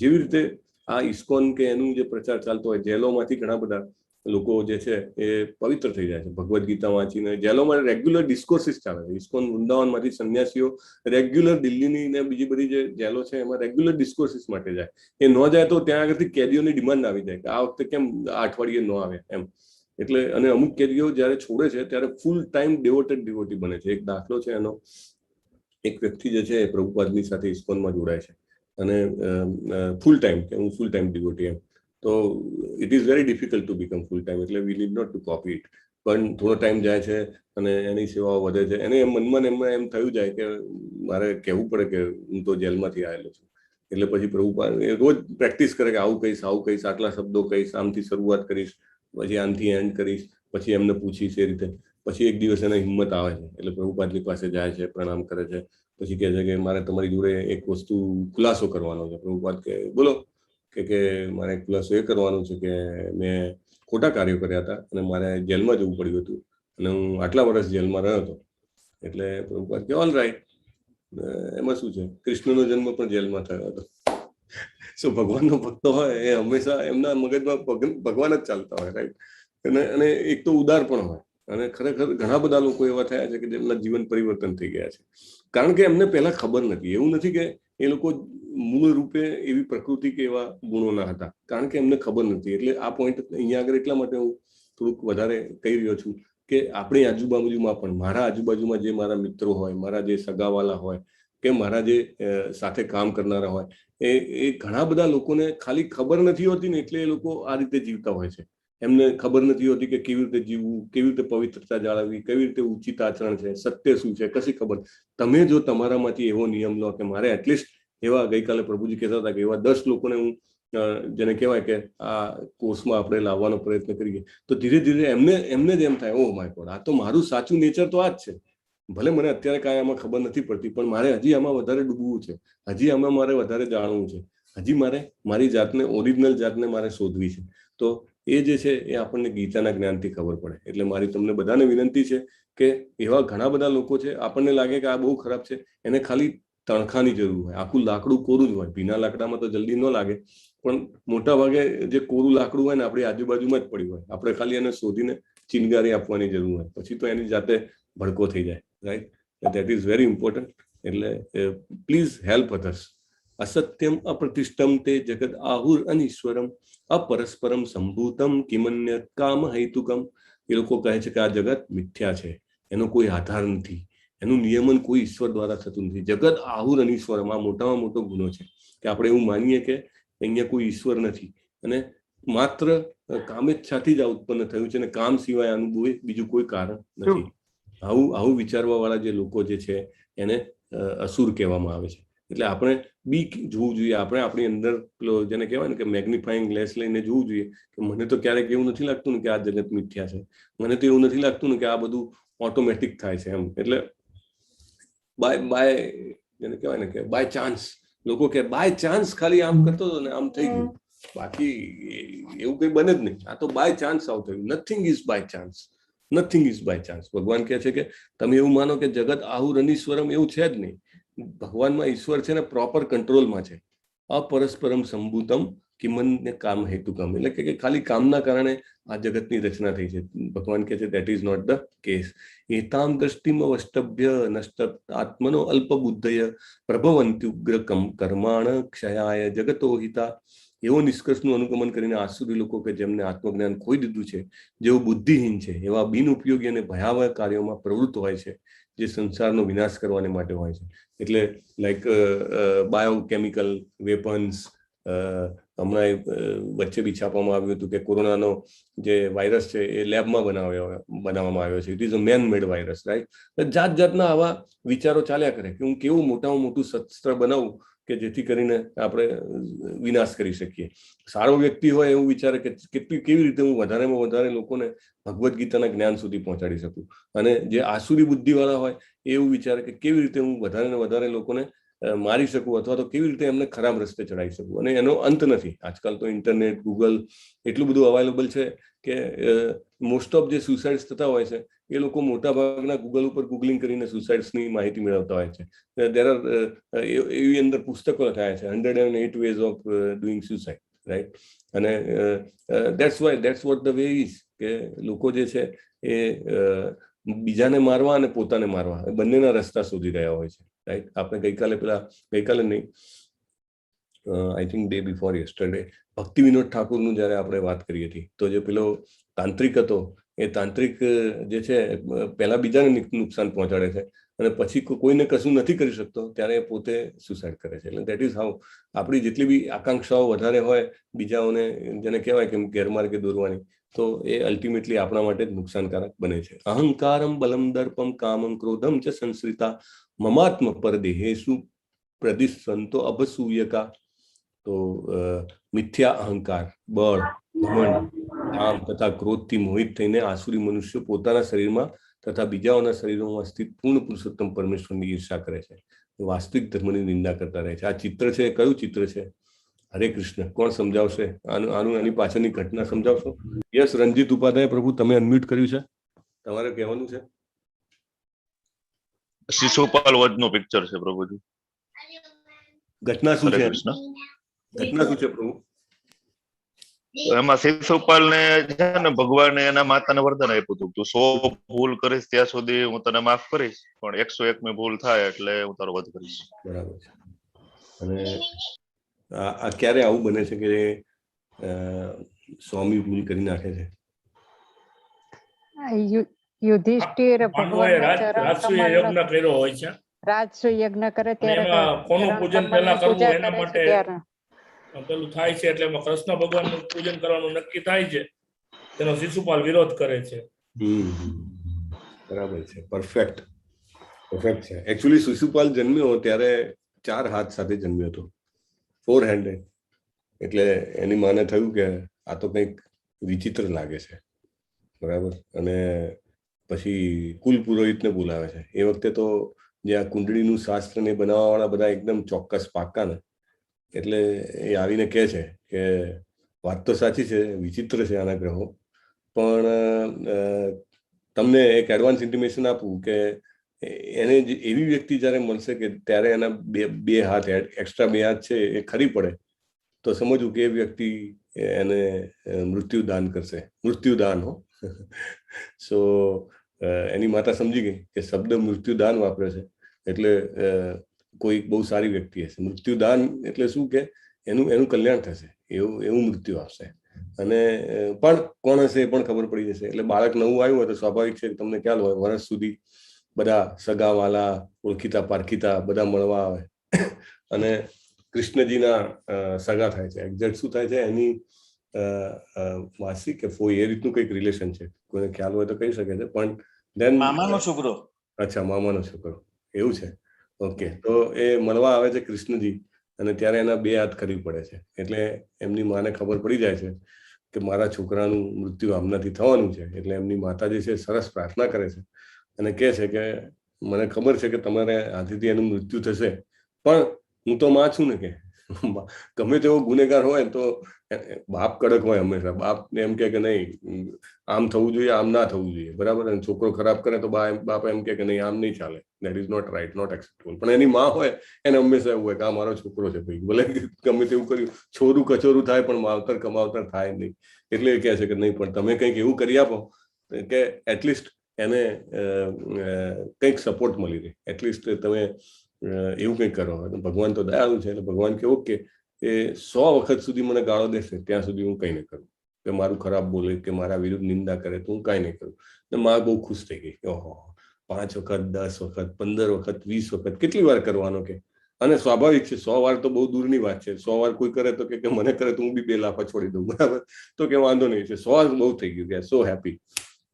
[SPEAKER 1] જેવી રીતે આ ઇસ્કોન કે એનું જે પ્રચાર ચાલતો હોય, જેલોમાંથી ઘણા બધા લોકો જે છે એ પવિત્ર થઈ જાય છે ભગવદ્ ગીતા વાંચીને. જેલોમાં રેગ્યુલર ડિસ્કોર્સિસ ચાલે છે. ઇસ્કોન વૃંદાવનમાંથી સંન્યાસીઓ રેગ્યુલર દિલ્હીની ને બીજી બધી જે જેલો છે એમાં રેગ્યુલર ડિસ્કોર્સિસ માટે જાય. એ ન જાય તો ત્યાં આગળથી કેદીઓની ડિમાન્ડ આવી જાય કે આ વખતે કેમ આ અઠવાડિયે ન આવે એમ. એટલે અને અમુક કેદીઓ જ્યારે છોડે છે ત્યારે ફૂલ ટાઈમ ડિવોટી બને છે. એક દાખલો છે એનો. એક વ્યક્તિ જે છે એ પ્રભુપાદની સાથે ઇસ્કોનમાં જોડાય છે અને ફૂલ ટાઈમ કે હું ફૂલ ટાઈમ ડિવોટી એમ. તો it is very difficult to become full time. એટલે we need not to copy it. પણ થોડો ટાઈમ જાય છે અને એની સેવાઓ વધે છે. એને મનમાં એમ થયું જાય કે મારે કહેવું પડે કે હું તો જેલમાંથી આવેલો છું. એટલે પછી પ્રભુપાદ રોજ પ્રેક્ટિસ કરે કે આવું કહીશ, આટલા શબ્દો કહીશ, આમથી શરૂઆત કરીશ, પછી આમથી એન્ડ કરીશ, પછી એમને પૂછીશ એ રીતે. પછી એક દિવસ એને હિંમત આવે છે એટલે પ્રભુપાદની પાસે જાય છે, પ્રણામ કરે છે. પછી કહે છે કે મારે તમારી જોડે એક વસ્તુ ખુલાસો કરવાનો છે. પ્રભુપાદ કે બોલો. કે મારે ખુલાસો એ કરવાનું છે કે મેં ખોટા કાર્યો કર્યા હતા અને મારે જેલમાં જવું પડ્યું હતું અને હું આટલા વર્ષ જેલમાં રહ્યો હતો. એટલે પ્રભુપાદ કે ઓલ રાઈટ, એમાં શું છે, કૃષ્ણનો જન્મ પણ જેલમાં થયો હતો. સો ભગવાનનો ભક્તો હોય એ હંમેશા એમના મગજમાં ભગવાન જ ચાલતા હોય, રાઈટ. અને એક તો ઉદાર પણ હોય. અને ખરેખર ઘણા બધા લોકો એવા થયા છે કે જેમના જીવન પરિવર્તન થઈ ગયા છે. કારણ કે એમને પહેલા ખબર નથી. એવું નથી કે એ લોકો મૂળ રૂપે એવી પ્રકૃતિ કે એવા ગુણો ના હતા, કારણ કે એમને ખબર નથી. એટલે આ પોઈન્ટ અહીંયા આગળ એટલા માટે હું થોડુંક વધારે કહી રહ્યો છું કે આપણી આજુબાજુમાં પણ, મારા આજુબાજુમાં જે મારા મિત્રો હોય, મારા જે સગાવાલા હોય કે મારા જે સાથે કામ કરનારા હોય, એ ઘણા બધા લોકોને ખાલી ખબર નથી હોતી ને એટલે એ લોકો આ રીતે જીવતા હોય છે. એમને ખબર નથી હોતી કે કેવી રીતે જીવવું, કેવી રીતે પવિત્રતા જાળવવી, કેવી રીતે ઉચિત આચરણ છે, સત્ય શું છે, કશી ખબર. તમે જો તમારામાંથી એવો નિયમ લો કે મારે એટલીસ્ટ એવા, ગઈકાલે પ્રભુજી કહેતા હતા કે એવા 10 લોકોને હું જેને કહેવાય કે આ કોર્સમાં આપણે લાવવાનો પ્રયત્ન કરીએ, તો ધીરે ધીરે એમને જ એમ થાય ઓહ માય ગોડ, આ તો મારું સાચું નેચર તો આ જ છે. ભલે મને અત્યારે કાંઈ આમાં ખબર નથી પડતી પણ મારે હજી આમાં વધારે ડૂબવું છે, હજી આમાં મારે વધારે જાણવું છે, હજી મારે મારી જાતને, ઓરિજિનલ જાતને મારે શોધવી છે. તો એ જે છે એ આપણને ગીતાના જ્ઞાનથી ખબર પડે. એટલે મારી તમને બધાને વિનંતી છે કે એવા ઘણા બધા લોકો છે, આપણને લાગે કે આ બહુ ખરાબ છે, એને ખાલી તણખાની જરૂર હોય, આખું લાકડું કોરું જ હોય. ભીના લાકડામાં તો જલ્દી ન લાગે, પણ મોટા ભાગે જે કોરું લાકડું હોય ને આપણી આજુબાજુમાં જ પડ્યું હોય, આપણે ખાલી એને શોધીને ચિનગારી આપવાની જરૂર હોય, પછી તો એની જાતે ભડકો થઈ જાય. Right, that is very important. એટલે પ્લીઝ હેલ્પ અધર્સ. અસત્યમ અપ્રતિષ્ઠમ તે જગદ આહુર અનીશ્વરમ અપરસ્પરમ સંભૂતમ કિમન્ય કામ હેતુકમ. એ લોકો કહે છે કે આ જગત મિથ્યા છે, એનો કોઈ આધાર નથી, એનું નિયમન કોઈ ઈશ્વર દ્વારા થતું નથી. જગત આહુર અનીશ્વરમ, આ મોટામાં મોટો ગુનો છે કે આપણે એવું માનીએ કે અહીંયા કોઈ ઈશ્વર નથી અને માત્ર કામેચ્છાથી જ આ ઉત્પન્ન થયું છે અને કામ સિવાય આનું બીજું કોઈ કારણ નથી. આવું વિચારવા વાળા જે લોકો જે છે એને અસુર કહેવામાં આવે છે. એટલે આપણે બી જોવું જોઈએ, આપણે આપણી અંદર પેલો જેને કહેવાય ને કે મેગ્નિફાઈંગ ગ્લાસ લઈને જોવું જોઈએ કે મને તો ક્યારેક એવું નથી લાગતું ને કે આ જગત મિથ્યા છે, મને તો એવું નથી લાગતું ને કે આ બધું ઓટોમેટિક થાય છે એમ. એટલે બાય જેને કહેવાય ને કે બાય ચાન્સ, લોકો કે બાય ચાન્સ ખાલી આમ કરતો હતો ને આમ થઈ ગયું, બાકી એવું કઈ બને જ નહીં, આ તો બાય ચાન્સ આવું થયું. Nothing is by chance, nothing is by chance. ભગવાન કહે છે કે તમે એવું માનો કે જગત આહુર અનીશ્વરમ, એવું છે જ નહીં. ભગવાનમાં ઈશ્વર છે ને પ્રોપર કંટ્રોલમાં છે. અપરસ્પરમ સંભૂતમ કિમન્ય કામ હેતુકમ, એટલે કે ખાલી કામના કારણે આ જગતની રચના થઈ છે. ભગવાન કહે છે that is not the case. એતામ દ્રષ્ટિમ અવષ્ટભ્ય નષ્ટ આત્મનો અલ્પ બુદ્ધય પ્રભવંતિ ઉગ્ર કર્માણ ક્ષયાય જગતો હિતા. એવો નિષ્કર્ષનું અનુગમન કરીને આસુરી લોકો કે જેમને આત્મજ્ઞાન ખોઈ દીધું છે, જેઓ બુદ્ધિહીન છે, એવા બિનઉપયોગી અને ભયાવહ કાર્યોમાં પ્રવૃત્ત હોય છે જે સંસારનો વિનાશ કરવાને માટે હોય છે. એટલે લાઈક બાયોકેમિકલ વેપન્સ, હમણાં વચ્ચે બી છાપવામાં આવ્યું હતું કે કોરોનાનો જે વાયરસ છે એ લેબમાં બનાવવામાં આવ્યો છે. It is a main made virus. Right, જાત જાતના આવા વિચારો ચાલ્યા કરે કે હું કેવું મોટામાં મોટું શસ્ત્ર બનાવું કે જેથી કરીને આપણે વિનાશ કરી શકીએ. સારો વ્યક્તિ હોય એવું વિચારે કે કેવી રીતે હું વધારેમાં વધારે લોકોને ભગવદ્ ગીતાના જ્ઞાન સુધી પહોંચાડી શકું, અને જે આસુરી બુદ્ધિવાળા હોય એવું વિચારે કે કેવી રીતે હું વધારે ને વધારે લોકોને મારી શકું અથવા તો કેવી રીતે એમને ખરાબ રસ્તે ચડાવી શકું. અને એનો અંત નથી. આજકાલ તો ઇન્ટરનેટ, ગૂગલ એટલું બધું અવેલેબલ છે કે મોસ્ટ ઓફ જે સુસાઇડ્સ થતા હોય છે એ લોકો મોટા ભાગના ગૂગલ ઉપર ગૂગલિંગ કરીને સુસાઇડ્સની માહિતી મેળવતા હોય છે. દેર આર એવી અંદર પુસ્તકો લખાયા છે 108 ways of doing suicide. Right, અને that's what the way is કે લોકો જે છે એ બીજાને મારવા અને પોતાને મારવા બંનેના રસ્તા શોધી રહ્યા હોય છે. રાઈટ, આપણે ગઈકાલે નહીં, I think day before yesterday ભક્તિ વિનોદ ઠાકુરનું જયારે આપણે વાત કરી હતી તો જે પેલો તાંત્રિક હતો એ તાંત્રિક જે છે પહેલા બીજાને નુકસાન પહોંચાડે છે અને પછી કોઈને કશું નથી કરી શકતો ત્યારે પોતે સુસાઇડ કરે છે. એટલે દેટ ઇઝ હાઉ આપણી જેટલી બી આકાંક્ષાઓ વધારે હોય બીજાઓને જેને કહેવાય કે ગેરમાર્ગે દોરવાની, તો એ અલ્ટિમેટલી આપણા માટે જ નુકસાનકારક બને છે. અહંકારમ બલમ દર્પમ કામમ ક્રોધમ ચ સંશ્રિતા મમાત્મ પર દેહેશુ પ્રદિશંતો અભસૂયકા. તો મિથ્યા અહંકાર, બળ, ઘમંડ, કામ તથા ક્રોધથી મોહિત થઈને આસુરી મનુષ્યો પોતાના શરીરમાં તથા બીજાઓના શરીરોમાં સ્થિત પૂર્ણ પુરુષોત્તમ પરમેશ્વરની ઈર્ષા કરે છે, વાસ્તવિક ધર્મની નિંદા કરતા રહે છે. આ ચિત્ર છે, કયું ચિત્ર છે? હરે કૃષ્ણ. કોણ સમજાવશે આનું આની પાછળની ઘટના સમજાવશો? યસ, રંજીત ઉપાધ્યાય પ્રભુ, તમે અનમ્યુટ કર્યું છે, તમારે કહેવાનું છે.
[SPEAKER 5] શિશુપાલ વધનું પિક્ચર છે પ્રભુજી.
[SPEAKER 1] ઘટના શું છે? ઘટના શું છે પ્રભુ?
[SPEAKER 5] એમાં શિશુપાલ ને છે ને ભગવાને એના માતાને વરદાન આપ્યું હતું તું 100 ભૂલ કરીશ ત્યાં સુધી હું તને માફ કરીશ, પણ 101મી ભૂલ થાય એટલે હું તારો વધ કરીશ.
[SPEAKER 1] બરાબર છે. અને આ ક્યારે આવું બને છે કે 100મી ભૂલ કરી નાખે છે?
[SPEAKER 10] યુધિષ્ઠિર
[SPEAKER 7] રાજસૂય યજ્ઞ કર્યો હોય છે.
[SPEAKER 10] રાજસૂય યજ્ઞ કરે ત્યારે
[SPEAKER 7] કોનું પૂજન પહેલા કરવું એના માટે પેલું થાય છે, એટલે એમાં કૃષ્ણ ભગવાનનું પૂજન કરવાનું નક્કી થાય છે, તેનો શિશુપાલ વિરોધ કરે છે.
[SPEAKER 1] બરાબર છે, પરફેક્ટ છે. એકચ્યુઅલી શિશુપાલ જન્મ્યો ત્યારે 4 હાથ સાથે જન્મ્યો હતો, 4 હેન્ડેડ. એટલે એની માને થયું કે આ તો કંઈક વિચિત્ર લાગે છે. બરાબર. અને પછી કુલ પુરોહિતને બોલાવે છે. એ વખતે તો જે આ કુંડળીનું શાસ્ત્ર ને બનાવવા વાળા બધા એકદમ ચોક્કસ પાક્કા ને, એટલે એ આવીને કહે છે કે વાત તો સાચી છે, વિચિત્ર છે આના ગ્રહો, પણ તમને એક એડવાન્સ ઇન્ટિમેશન આપું કે એને એવી વ્યક્તિ જયારે મળશે કે ત્યારે એના બે હાથ એક્સ્ટ્રા 2 હાથ છે એ ખરી પડે તો સમજવું કે એ વ્યક્તિ એને મૃત્યુદાન કરશે. મૃત્યુદાન હો. સો એની માતા સમજી ગઈ કે શબ્દ મૃત્યુદાન વાપરે છે એટલે કોઈ બહુ સારી વ્યક્તિ હશે. મૃત્યુદાન એટલે શું કે એનું કલ્યાણ થશે એવું મૃત્યુ આવશે. અને પણ કોણ હશે એ પણ ખબર પડી જશે. એટલે બાળક નવું આવ્યું હોય તો સ્વાભાવિક છે તમને ખ્યાલ હોય વર્ષ સુધી બધા સગાવાલા ઓળખીતા પારખીતા બધા મળવા આવે અને કૃષ્ણજીના સગા થાય છે. એક્ઝેક્ટ શું થાય છે એની માસી કે ફોઈ એ રીતનું કંઈક રિલેશન છે. કોઈને ખ્યાલ હોય તો કહી શકે છે. પણ ધેન
[SPEAKER 11] મામાનો છોકરો.
[SPEAKER 1] અચ્છા, મામાનો છોકરો એવું છે. ઓકે, તો એ મળવા આવે છે કૃષ્ણજી અને ત્યારે એના 2 હાથ ખરી પડે છે. એટલે એમની માને ખબર પડી જાય છે કે મારા છોકરાનું મૃત્યુ આમનાથી થવાનું છે. એટલે એમની માતા જે છે સરસ પ્રાર્થના કરે છે અને કહે છે કે મને ખબર છે કે તમારે આથી એનું મૃત્યુ થશે, પણ હું તો માં છું ને કે ગમે તેવો ગુનેગાર હોય તો બાપ કડક હોય હંમેશા. બાપ એમ કે નહીં આમ થવું જોઈએ, આમ ના થવું જોઈએ, બરાબર. અને છોકરો ખરાબ કરે તો બાપ એમ કે નહીં આમ નહીં ચાલે, that is not right, not acceptable. પણ એની માં હોય એને હંમેશા એવું હોય કે આ મારો છોકરો છે ભાઈ, ભલે ગમે તેવું કર્યું છોરું કચોરું થાય પણ માવતર કમાવતર થાય નહીં. એટલે એ કહે છે કે નહીં પણ તમે કંઈક એવું કરી આપો કે એટલીસ્ટ એને કંઈક સપોર્ટ મળી રહે. એટલીસ્ટ તમે એવું કંઈક કરો. ભગવાન તો દયાળુ છે એટલે ભગવાન કેવું કે એ 100 વખત સુધી મને ગાળો દેશે ત્યાં સુધી હું કંઈ નહીં કરું, કે મારું ખરાબ બોલે કે મારા વિરુદ્ધ નિંદા કરે તો હું કાંઈ નહીં કરું. ને માં બહુ ખુશ થઈ ગઈ. ઓહો, 5 વખત 10 વખત 15 વખત 20 વખત કેટલી વાર કરવાનો કે. અને સ્વાભાવિક છે 100 વાર તો બહુ દૂરની વાત છે. 100 વાર કોઈ કરે તો કે મને કરે તો હું બી 2 લાફા છોડી દઉં, બરાબર. તો કે વાંધો નહીં છે, 100 વાર બહુ થઈ ગયું કે સો હેપી.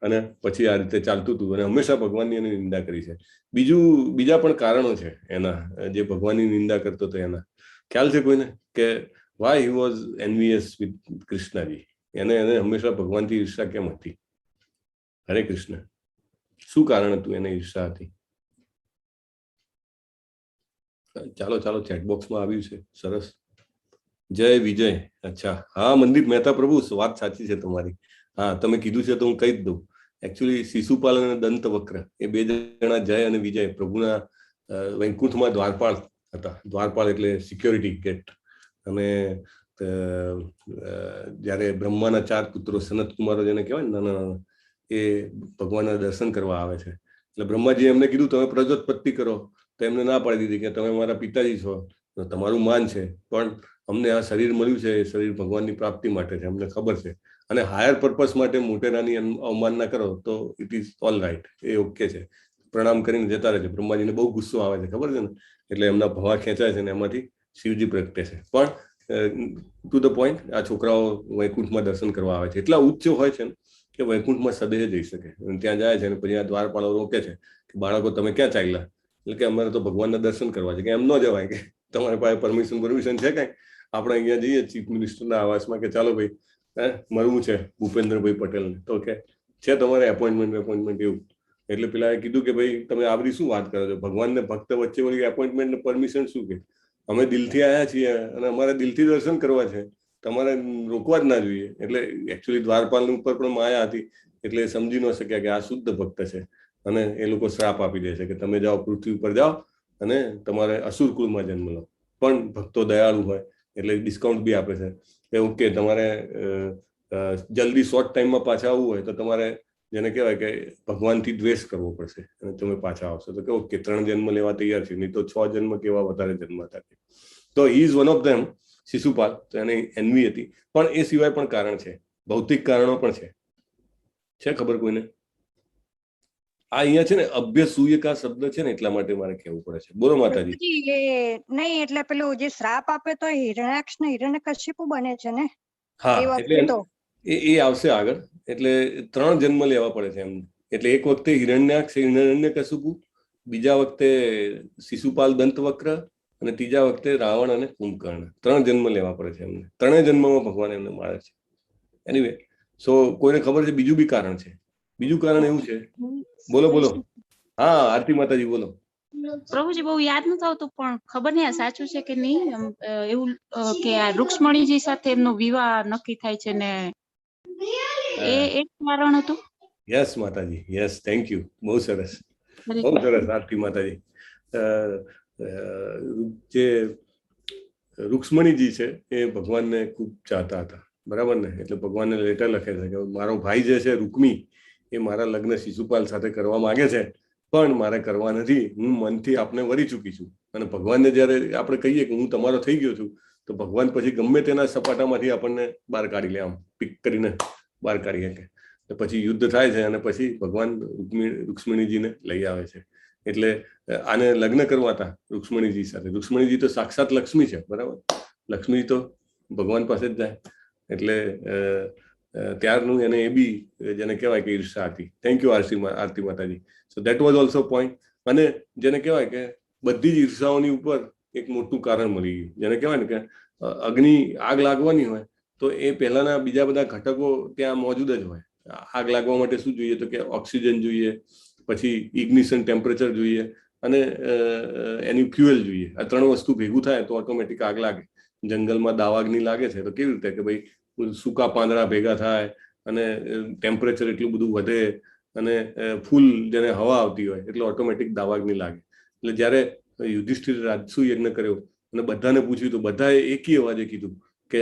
[SPEAKER 1] અને પછી આ રીતે ચાલતું હતું અને હંમેશા ભગવાનની એની નિંદા કરી છે. બીજા પણ કારણો છે એના, જે ભગવાનની નિંદા કરતો હતો એના. ખ્યાલ છે કોઈને કે why he was envious with Krishnaji? એને હંમેશા ભગવાનથી ઈર્ષા કેમ હતી? હરે કૃષ્ણ, શું કારણ હતું એને ઈર્ષા હતી? ચાલો ચેટબોક્સમાં આવ્યું છે. સરસ. જય વિજય. અચ્છા, હા મનદીપ મહેતા પ્રભુ, વાત સાચી છે તમારી. હા, તમે કીધું છે તો હું કહી જ દઉં. એકચ્યુઅલી શિશુપાલ અને દંતવક્ર એ 2 જણા જય અને વિજય પ્રભુના વૈકુંઠમાં દ્વારપાળ હતા. દ્વારપાળ એટલે સિક્યોરિટી ગેટ. અને જયારે બ્રહ્માના 4 પુત્રો સનત કુમારો જેને કહેવાય ને નાના, એ ભગવાનના દર્શન કરવા આવે છે. એટલે બ્રહ્માજી એમને કીધું તમે પ્રજોત્પત્તિ કરો, તો એમને ના પાડી દીધી કે તમે મારા પિતાજી છો, તમારું માન છે, પણ અમને આ શરીર મળ્યું છે એ શરીર ભગવાનની પ્રાપ્તિ માટે છે, અમને ખબર છે. અને હાયર પર્પસ માટે મોટેરાની અવમાનના કરો તો it is all right, A okay છે. પ્રણામ કરીને જતા રહે છે. બ્રહ્માજીને બહુ ગુસ્સો આવે છે, ખબર છે ને. એટલે એમના ભવા ખેંચાય છે ને એમાંથી શિવજી પ્રગટે છે. પણ ટુ ધ પોઈન્ટ, આ છોકરાઓ વૈકુંઠમાં દર્શન કરવા આવે છે. એટલા ઉચ્ચ હોય છે ને કે વૈકુંઠમાં સદેહ જઈ શકે. ત્યાં જાય છે અને પછી આ દ્વારપાળો રોકે છે કે બાળકો તમે ક્યાં ચાલ્યા? એટલે કે અમારે તો ભગવાનના દર્શન કરવા છે. કે એમ ન જવાય, કે તમારી પાસે પરમિશન છે કઈ? આપણે અહીંયા જઈએ ચીફ મિનિસ્ટરના આવાસમાં કે ચાલો ભાઈ મળવું છે ભૂપેન્દ્રભાઈ પટેલને, તો કે છે તમારે એપોઇન્ટમેન્ટ એવું. એટલે પેલા એ કીધું કે ભાઈ તમે આ બધી શું વાત કરો છો? ભગવાનને ભક્ત વચ્ચે વળી એપોઇન્ટમેન્ટ ને પરમિશન શું? કે અમે દિલથી આવ્યા છીએ અને અમારે દિલથી દર્શન કરવા છે, તમારે રોકવા જ ના જોઈએ. એટલે એકચ્યુઅલી દ્વારપાલ ઉપર પણ માયા હતી એટલે સમજી ન શક્યા કે આ શુદ્ધ ભક્ત છે. અને એ લોકો શ્રાપ આપી દે છે કે તમે જાઓ પૃથ્વી ઉપર જાઓ અને તમારે અસુર કુળમાં જન્મ લો. પણ ભક્તો દયાળુ હોય એટલે ડિસ્કાઉન્ટ બી આપે છે કે ઓકે તમારે જલ્દી શોર્ટ ટાઈમમાં પાછા આવવું હોય તો તમારે જેને કહેવાય કે ભગવાનથી દ્વેષ કરવો પડશે અને તમે પાછા આવશો. તો કે ઓકે 3 જન્મ લેવા તૈયાર છે, નહીં તો 6 જન્મ કેવા વધારે જન્મ હતા. તો he is one of them, Shishupal. તો એને એનવી હતી. પણ એ સિવાય પણ કારણ છે, ભૌતિક કારણો પણ છે ખબર કોઈને? આ અહીંયા છે ને અભ્યસૂયકા શબ્દ છે ને એટલા માટે મારે કહેવું પડે છે. બોલો માતાજી.
[SPEAKER 12] નહીં એટલે પેલું જે શ્રાપ આપે તો હિરણ્યાક્ષ ને હિરણ્યકશિપુ બને છે ને?
[SPEAKER 1] હા, એટલે એ આવશે આગળ. એટલે 3 જન્મ લેવા પડે છે એમને. એટલે એક વખતે હિરણ્યાક્ષ હિરણ્યકશિપુ, બીજા વખતે શિશુપાલ દંતવક્ર અને ત્રીજા વખતે રાવણ અને કુંભકર્ણ. 3 જન્મ લેવા પડે છે એમને. 3 જન્મમાં ભગવાન એમને મારે છે. એનીવે, સો કોઈને ખબર છે બીજું બી કારણ છે? બીજું કારણ એવું છે, બોલો. હા, આરતી માતાજી બોલો.
[SPEAKER 13] પ્રભુજી બહુ યાદ નથી આવતું પણ ખબર નહીં આ સાચું છે કે નહીં. એવું કે આ રૂક્ષ્મણીજી સાથે એમનો વિવાહ નક્કી થાય છે ને એ એક કારણ હતું.
[SPEAKER 1] યસ માતાજી, યસ, થેન્ક યુ, બહુ સરસ. બહુ સરસ આરતી માતાજી. જે રૂક્ષ્મણીજી છે એ ભગવાનને ખૂબ ચાહતા હતા, બરાબર ને? એટલે ભગવાનને લેટર લખે છે કે મારો ભાઈ જે છે રૂકમી એ મારા લગ્ન શિશુપાલ સાથે કરવા માંગે છે, પણ મારે કરવા નથી, હું મનથી આપને વરી ચૂકી છું. અને ભગવાનને જયારે આપણે કહીએ કે હું તમારો થઈ ગયો છું, તો ભગવાન પછી ગમે તેના સપાટામાંથી આપણને બહાર કાઢી લે, આમ પિક કરીને બહાર કાઢી શકે. પછી યુદ્ધ થાય છે અને પછી ભગવાન રૂક્ષ્મણીજીને લઈ આવે છે. એટલે આને લગ્ન કરવા હતા રૂક્ષ્મણીજી સાથે. રૂક્ષ્મણીજી તો સાક્ષાત લક્ષ્મી છે, બરાબર? લક્ષ્મી તો ભગવાન પાસે જ જાય. એટલે ત્યારનું એને એ બી જેને કહેવાય કે ઈર્ષા હતી. થેન્ક યુ આરતી માતાજી. So that was also point. અને જેને કહેવાય કે બધી જ ઈર્ષાઓની ઉપર એક મોટું કારણ મળી ગયું. જેને કહેવાય ને કે અગ્નિ આગ લાગવાની હોય તો એ પહેલાના બીજા બધા ઘટકો ત્યાં મોજૂદ જ હોય. આગ લાગવા માટે શું જોઈએ? તો કે ઓક્સિજન જોઈએ, પછી ઇગ્નિશન ટેમ્પરેચર જોઈએ, અને એની ફ્યુએલ જોઈએ. આ 3 વસ્તુ ભેગું થાય તો ઓટોમેટિક આગ લાગે. જંગલમાં દાવાગ્નિ લાગે છે તો કેવી રીતે? કે ભાઈ સૂકા પાંદડા ભેગા થાય અને ટેમ્પરેચર એટલું બધું વધે અને ફૂલ જેને હવા આવતી હોય એટલે ઓટોમેટિક દાવાગ્નિ લાગે. એટલે જ્યારે યુધિષ્ઠિર રાજસુ યજ્ઞ કર્યો અને બધાને પૂછ્યું તો બધાએ એકી અવાજે કીધું કે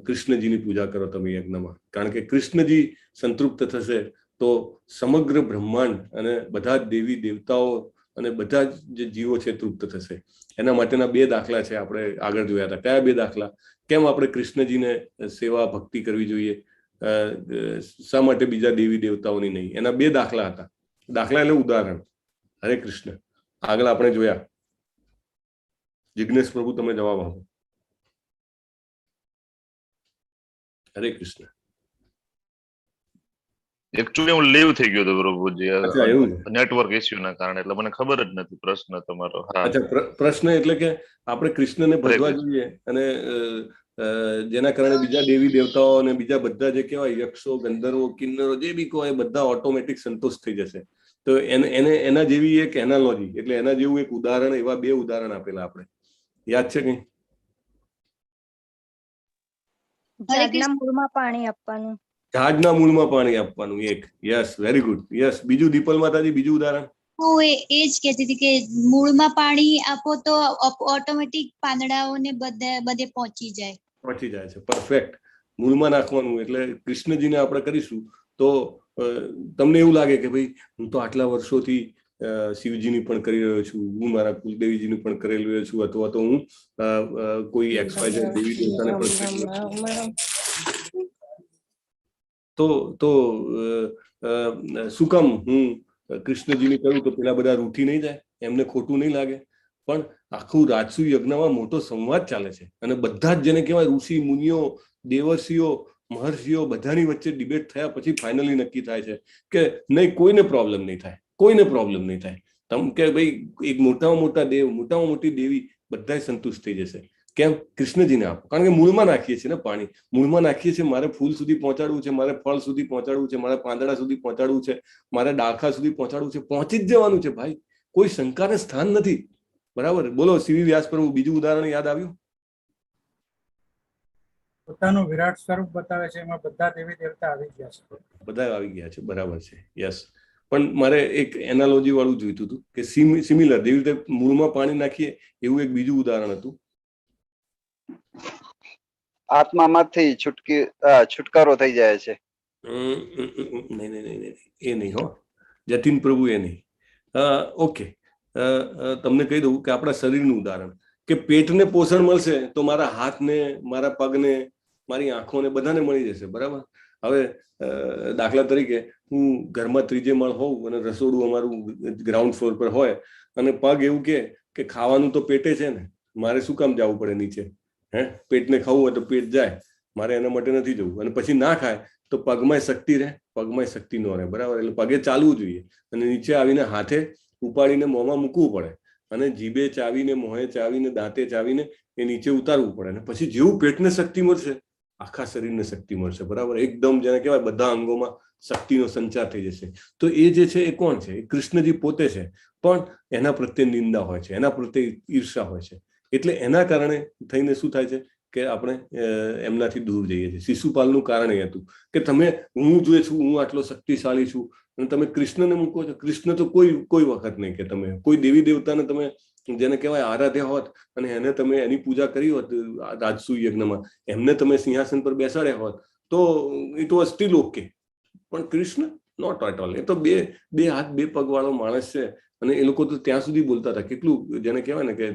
[SPEAKER 1] કૃષ્ણજીની પૂજા કરો તમે યજ્ઞમાં, કારણ કે કૃષ્ણજી સંતૃપ્ત થશે તો સમગ્ર બ્રહ્માંડ અને બધા જ દેવી દેવતાઓ અને બધા જ જે જીવો છે તૃપ્ત થશે. એના માટેના 2 દાખલા છે, આપણે આગળ જોયા હતા. કયા 2 દાખલા? કેમ આપણે કૃષ્ણજીને સેવા ભક્તિ કરવી જોઈએ, શા માટે બીજા દેવી દેવતાઓની નહીં? એના 2 દાખલા હતા. દાખલા એટલે ઉદાહરણ. હરે કૃષ્ણ. આગળ આપણે જોયા. જિજ્ઞેશ પ્રભુ તમે જવાબ આપો. હરે કૃષ્ણ.
[SPEAKER 5] એકચ્યુઅલી હું લીવ થઈ ગયો હતો પ્રભુજી, નેટવર્ક ઇશ્યુ ના કારણે, એટલે મને ખબર જ નથી પ્રશ્ન તમારો.
[SPEAKER 1] અચ્છા, પ્રશ્ન એટલે કે આપણે કૃષ્ણને ભજવા જોઈએ અને જેના કારણે બીજા દેવી દેવતાઓ અને બીજા બધા જે કહેવાય યક્ષો, ગંધર્વો, કિન્નરો જે બી કહો એ બધા ઓટોમેટિક સંતોષ થઈ જશે. તો એના જેવી એક એનાલોજી, એટલે એના જેવું એક ઉદાહરણ, એવા 2 ઉદાહરણ આપેલા આપણે. યાદ છે કઈ?
[SPEAKER 12] ઝાડના મૂળમાં પાણી આપવાનું.
[SPEAKER 1] ઝાડના મૂળમાં પાણી આપવાનું એક. Yes, very good. યસ. બીજું દીપલ માતાજી, બીજું ઉદાહરણ?
[SPEAKER 11] હું એ જ કહેતી હતી કે મૂળમાં પાણી આપો તો ઓટોમેટિક પાંદડાઓને બધે પહોંચી જાય
[SPEAKER 1] છે. પરફેક્ટ. મૂળમાં નાખવાનું. એટલે કૃષ્ણજીને આપણે કરીશું તો તમને એવું લાગે કે ભાઈ હું તો આટલા વર્ષોથી શિવજીની પણ કરી રહ્યો છું, હું મારા કુલદેવીજીની પણ કરી રહ્યો છું, અથવા તો હું કોઈ XYZ દેવી દેવતાને પણ તો શું કામ હું કૃષ્ણજીની કરું તો પેલા બધા રૂઠી નહીં જાય? એમને ખોટું નહીં લાગે? પણ આખું રાજસુ યજ્ઞમાં મોટો સંવાદ ચાલે છે અને બધા જ જેને કહેવાય ઋષિ મુનિઓ, દેવર્ષિઓ, મહર્ષિઓ બધાની વચ્ચે ડિબેટ થયા પછી ફાઇનલી નક્કી થાય છે કે નહીં, કોઈને પ્રોબ્લેમ નહીં થાય, કોઈને પ્રોબ્લેમ નહીં થાય. તમ કે ભાઈ એક મોટામાં મોટા દેવ, મોટામાં મોટી દેવી બધા સંતુષ્ટ થઈ જશે. કેમ? કૃષ્ણજીને આપો. કારણ કે મૂળમાં નાખીએ છીએ ને પાણી, મૂળમાં નાખીએ છીએ. મારે ફૂલ સુધી પહોંચાડવું છે, મારે ફળ સુધી પહોંચાડવું છે, મારે પાંદડા સુધી પહોંચાડવું છે, મારે ડાળખા સુધી પહોંચાડવું છે, પહોંચી જ જવાનું છે ભાઈ. કોઈ શંકાને સ્થાન નથી. બરાબર? બોલો સીવી વ્યાસ પ્રભુ, બીજું ઉદાહરણ યાદ આવ્યું?
[SPEAKER 8] પોતાનું વિરાટ સ્વરૂપ બતાવે છે, એમાં બધા દેવી દેવતા આવી ગયા છે.
[SPEAKER 1] બધા આવી ગયા છે, બરાબર છે. યસ. પણ મારે એક એનાલોજી વાળું જોઈતું હતું કે સિમિલર, જેવી રીતે મૂળમાં પાણી નાખીએ એવું એક બીજું ઉદાહરણ હતું.
[SPEAKER 14] આત્મામાંથી છુટકારો થઈ જાય છે.
[SPEAKER 1] નહીં, એ નહીં હો જતીન પ્રભુ, એ નહીં. ઓકે, તમને કહી દઉં કે આપણા શરીરનું ઉદાહરણ, કે પેટને પોષણ મળશે તો મારા હાથને, મારા પગને, મારી આંખોને બધાને મળી જશે. બરાબર? હવે દાખલા તરીકે હું ઘરમાં 3જે માળ હોઉં અને રસોડું અમારું ગ્રાઉન્ડ ફ્લોર પર હોય અને પગ એવું કે ખાવાનું તો પેટે છે ને, મારે શું કામ જવું પડે નીચે? પેટને ખાવું હોય તો પેટ જાય, મારે એના માટે નથી જવું. અને પછી ના ખાય તો પગમાં શક્તિ રહે, પગમાં શક્તિ ન રહે. બરાબર? એટલે પગે ચાલવું જોઈએ અને નીચે આવીને હાથે ઉપાડીને મોંમાં મૂકવું પડે અને જીભે ચાવીને, મોંએ ચાવીને, દાંતે ચાવીને એ નીચે ઉતારવું પડે. અને પછી જેવું પેટને શક્તિ મળશે આખા શરીરને શક્તિ મળશે. બરાબર? એકદમ જેને કહેવાય બધા અંગોમાં શક્તિનો સંચાર થઈ જશે. તો એ જે છે એ કોણ છે? એ કૃષ્ણજી પોતે છે. પણ એના પ્રત્યે નિંદા હોય છે, એના પ્રત્યે ઈર્ષા હોય છે. એટલે એના કારણે થઈને શું થાય છે કે આપણે એમનાથી દૂર જઈએ છીએ. શિશુપાલનું કારણ એ હતું કે તમે, હું જે છું, હું આટલો શક્તિશાળી છું, અને તમે કૃષ્ણને મૂકો છો. કૃષ્ણ તો કોઈ વખત નહીં કે તમે કોઈ દેવી દેવતાને તમે જેને કહેવાય આરાધ્યા હોત અને એને તમે એની પૂજા કરી હોત રાજસુ યજ્ઞમાં, એમને તમે સિંહાસન પર બેસાડ્યા હોત તો ઇટ વોઝ સ્ટીલ ઓકે. પણ કૃષ્ણ નોટ એટ ઓલ. એ તો બે હાથ બે પગ વાળો માણસ છે અને એ લોકો તો ત્યાં સુધી બોલતા હતા. કેટલું જેને કહેવાય ને કે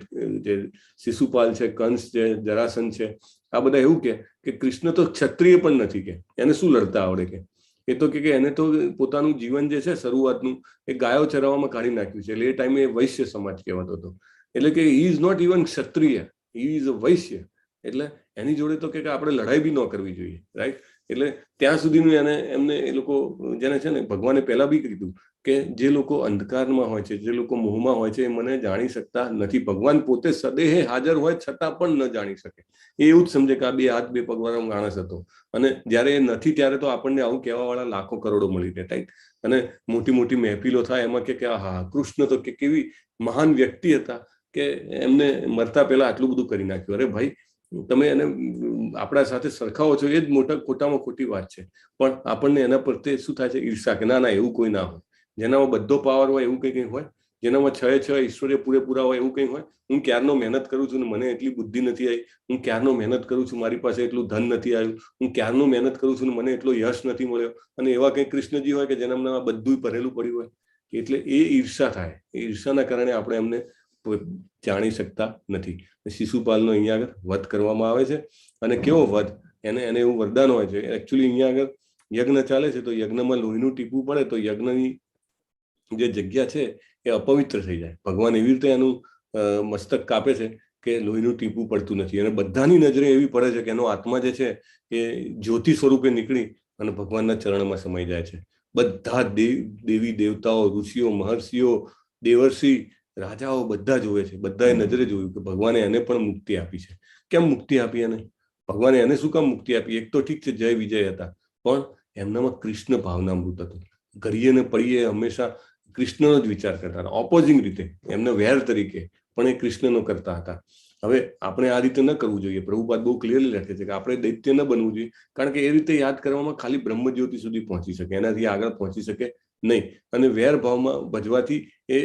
[SPEAKER 1] જે શિશુપાલ છે, કંસ છે, જરાસન છે, આ બધા એવું કે કૃષ્ણ તો ક્ષત્રિય પણ નથી, કે એને શું લડતા આવડે, કે એ તો કે એને તો પોતાનું જીવન જે છે શરૂઆતનું એ ગાયો ચરાવવામાં કાઢી નાખ્યું છે. એટલે એ ટાઈમે વૈશ્ય સમાજ કહેવાતો હતો. એટલે કે હી ઇઝ નોટ ઇવન ક્ષત્રિય, હી ઇઝ અ વૈશ્ય. એટલે એની જોડે તો કે આપણે લડાઈ બી ન કરવી જોઈએ, રાઈટ. એટલે ત્યાં સુધીનું એમને એ લોકો જેને છે ને ભગવાને પહેલા બી કીધું કે જે લોકો અંધકારમાં હોય છે, જે લોકો મોહમાં હોય છે, એ મને જાણી શકતા નથી. ભગવાન પોતે સદેહે હાજર હોય છતાં પણ ન જાણી શકે. એ એવું જ સમજે કે આ બે હાથ બે પગવાળો માણસ હતો. અને જયારે એ નથી ત્યારે તો આપણને આવું કહેવા વાળા લાખો કરોડો મળી રહે, રાઈટ. અને મોટી મોટી મહેફિલો થાય એમાં કે હા કૃષ્ણ તો કે કેવી મહાન વ્યક્તિ હતા કે એમને મરતા પહેલા આટલું બધું કરી નાખ્યું. અરે ભાઈ, તમે એને આપણા સાથે સરખાવો છો એ જ ખોટામાં ખોટી વાત છે. પણ આપણને એના પ્રત્યે શું થાય છે? ઈર્ષા, કે ના એવું કોઈ ના હોય. જેનામાં બધો પાવર હોય એવું કંઈ હોય, જેનામાં 6 ઈશ્વર્ય પૂરેપૂરા હોય એવું કંઈ હોય. હું ક્યારનો મહેનત કરું છું ને મને એટલી બુદ્ધિ નથી આવી, હું ક્યારનો મહેનત કરું છું મારી પાસે એટલું ધન નથી આવ્યું, હું ક્યારનો મહેનત કરું છું ને મને એટલો યશ નથી મળ્યો. અને એવા કંઈ કૃષ્ણજી હોય કે જેનામાં બધું ભરેલું પડ્યું હોય. એટલે એ ઈર્ષા થાય. એ ઈર્ષાના કારણે આપણે એમને જાણી શકતા નથી. શિશુપાલનો અહીંયા આગળ વધ કરવામાં આવે છે. અને કેવો વધ? એને એવું વરદાન હોય છે. એકચ્યુઅલી અહીંયા આગળ યજ્ઞ ચાલે છે તો યજ્ઞમાં લોહીનું ટીપું પડે તો યજ્ઞની જે જગ્યા છે એ અપવિત્ર થઈ જાય. ભગવાન એવી રીતે એનું મસ્તક કાપે છે કે લોહીનું ટીપું પડતું નથી. અને બધાની નજરે એવી પડે છે કે એનો આત્મા જે છે એ જ્યોતિ સ્વરૂપે નીકળી અને ભગવાનના ચરણમાં સમાઈ જાય છે. બધા દેવી દેવતાઓ, ઋષિઓ, મહર્ષિઓ, દેવર્ષિ, રાજાઓ બધા જોવે છે. બધાએ નજરે જોયું કે ભગવાને એને પણ મુક્તિ આપી છે. કેમ મુક્તિ આપી એને? ભગવાને એને શું કામ મુક્તિ આપી? એક તો ઠીક છે જય વિજય હતા, પણ એમનામાં કૃષ્ણ ભાવનામૃત હતું. ઘડીએ ને પડીએ હંમેશા કૃષ્ણનો જ વિચાર કરતા હતા. ઓપોઝિંગ રીતે એમને વેર તરીકે પણ એ કૃષ્ણનો કરતા હતા. હવે આપણે આ રીતે ન કરવું જોઈએ. પ્રભુપાદ બહુ ક્લિયરલી લખે છે કે આપણે દૈત્ય ન બનવું જોઈએ, કારણ કે એ રીતે યાદ કરવામાં ખાલી બ્રહ્મજ્યોતિ સુધી પહોંચી શકે, એનાથી આગળ પહોંચી શકે નહીં. અને વેર ભાવમાં ભજવાથી એ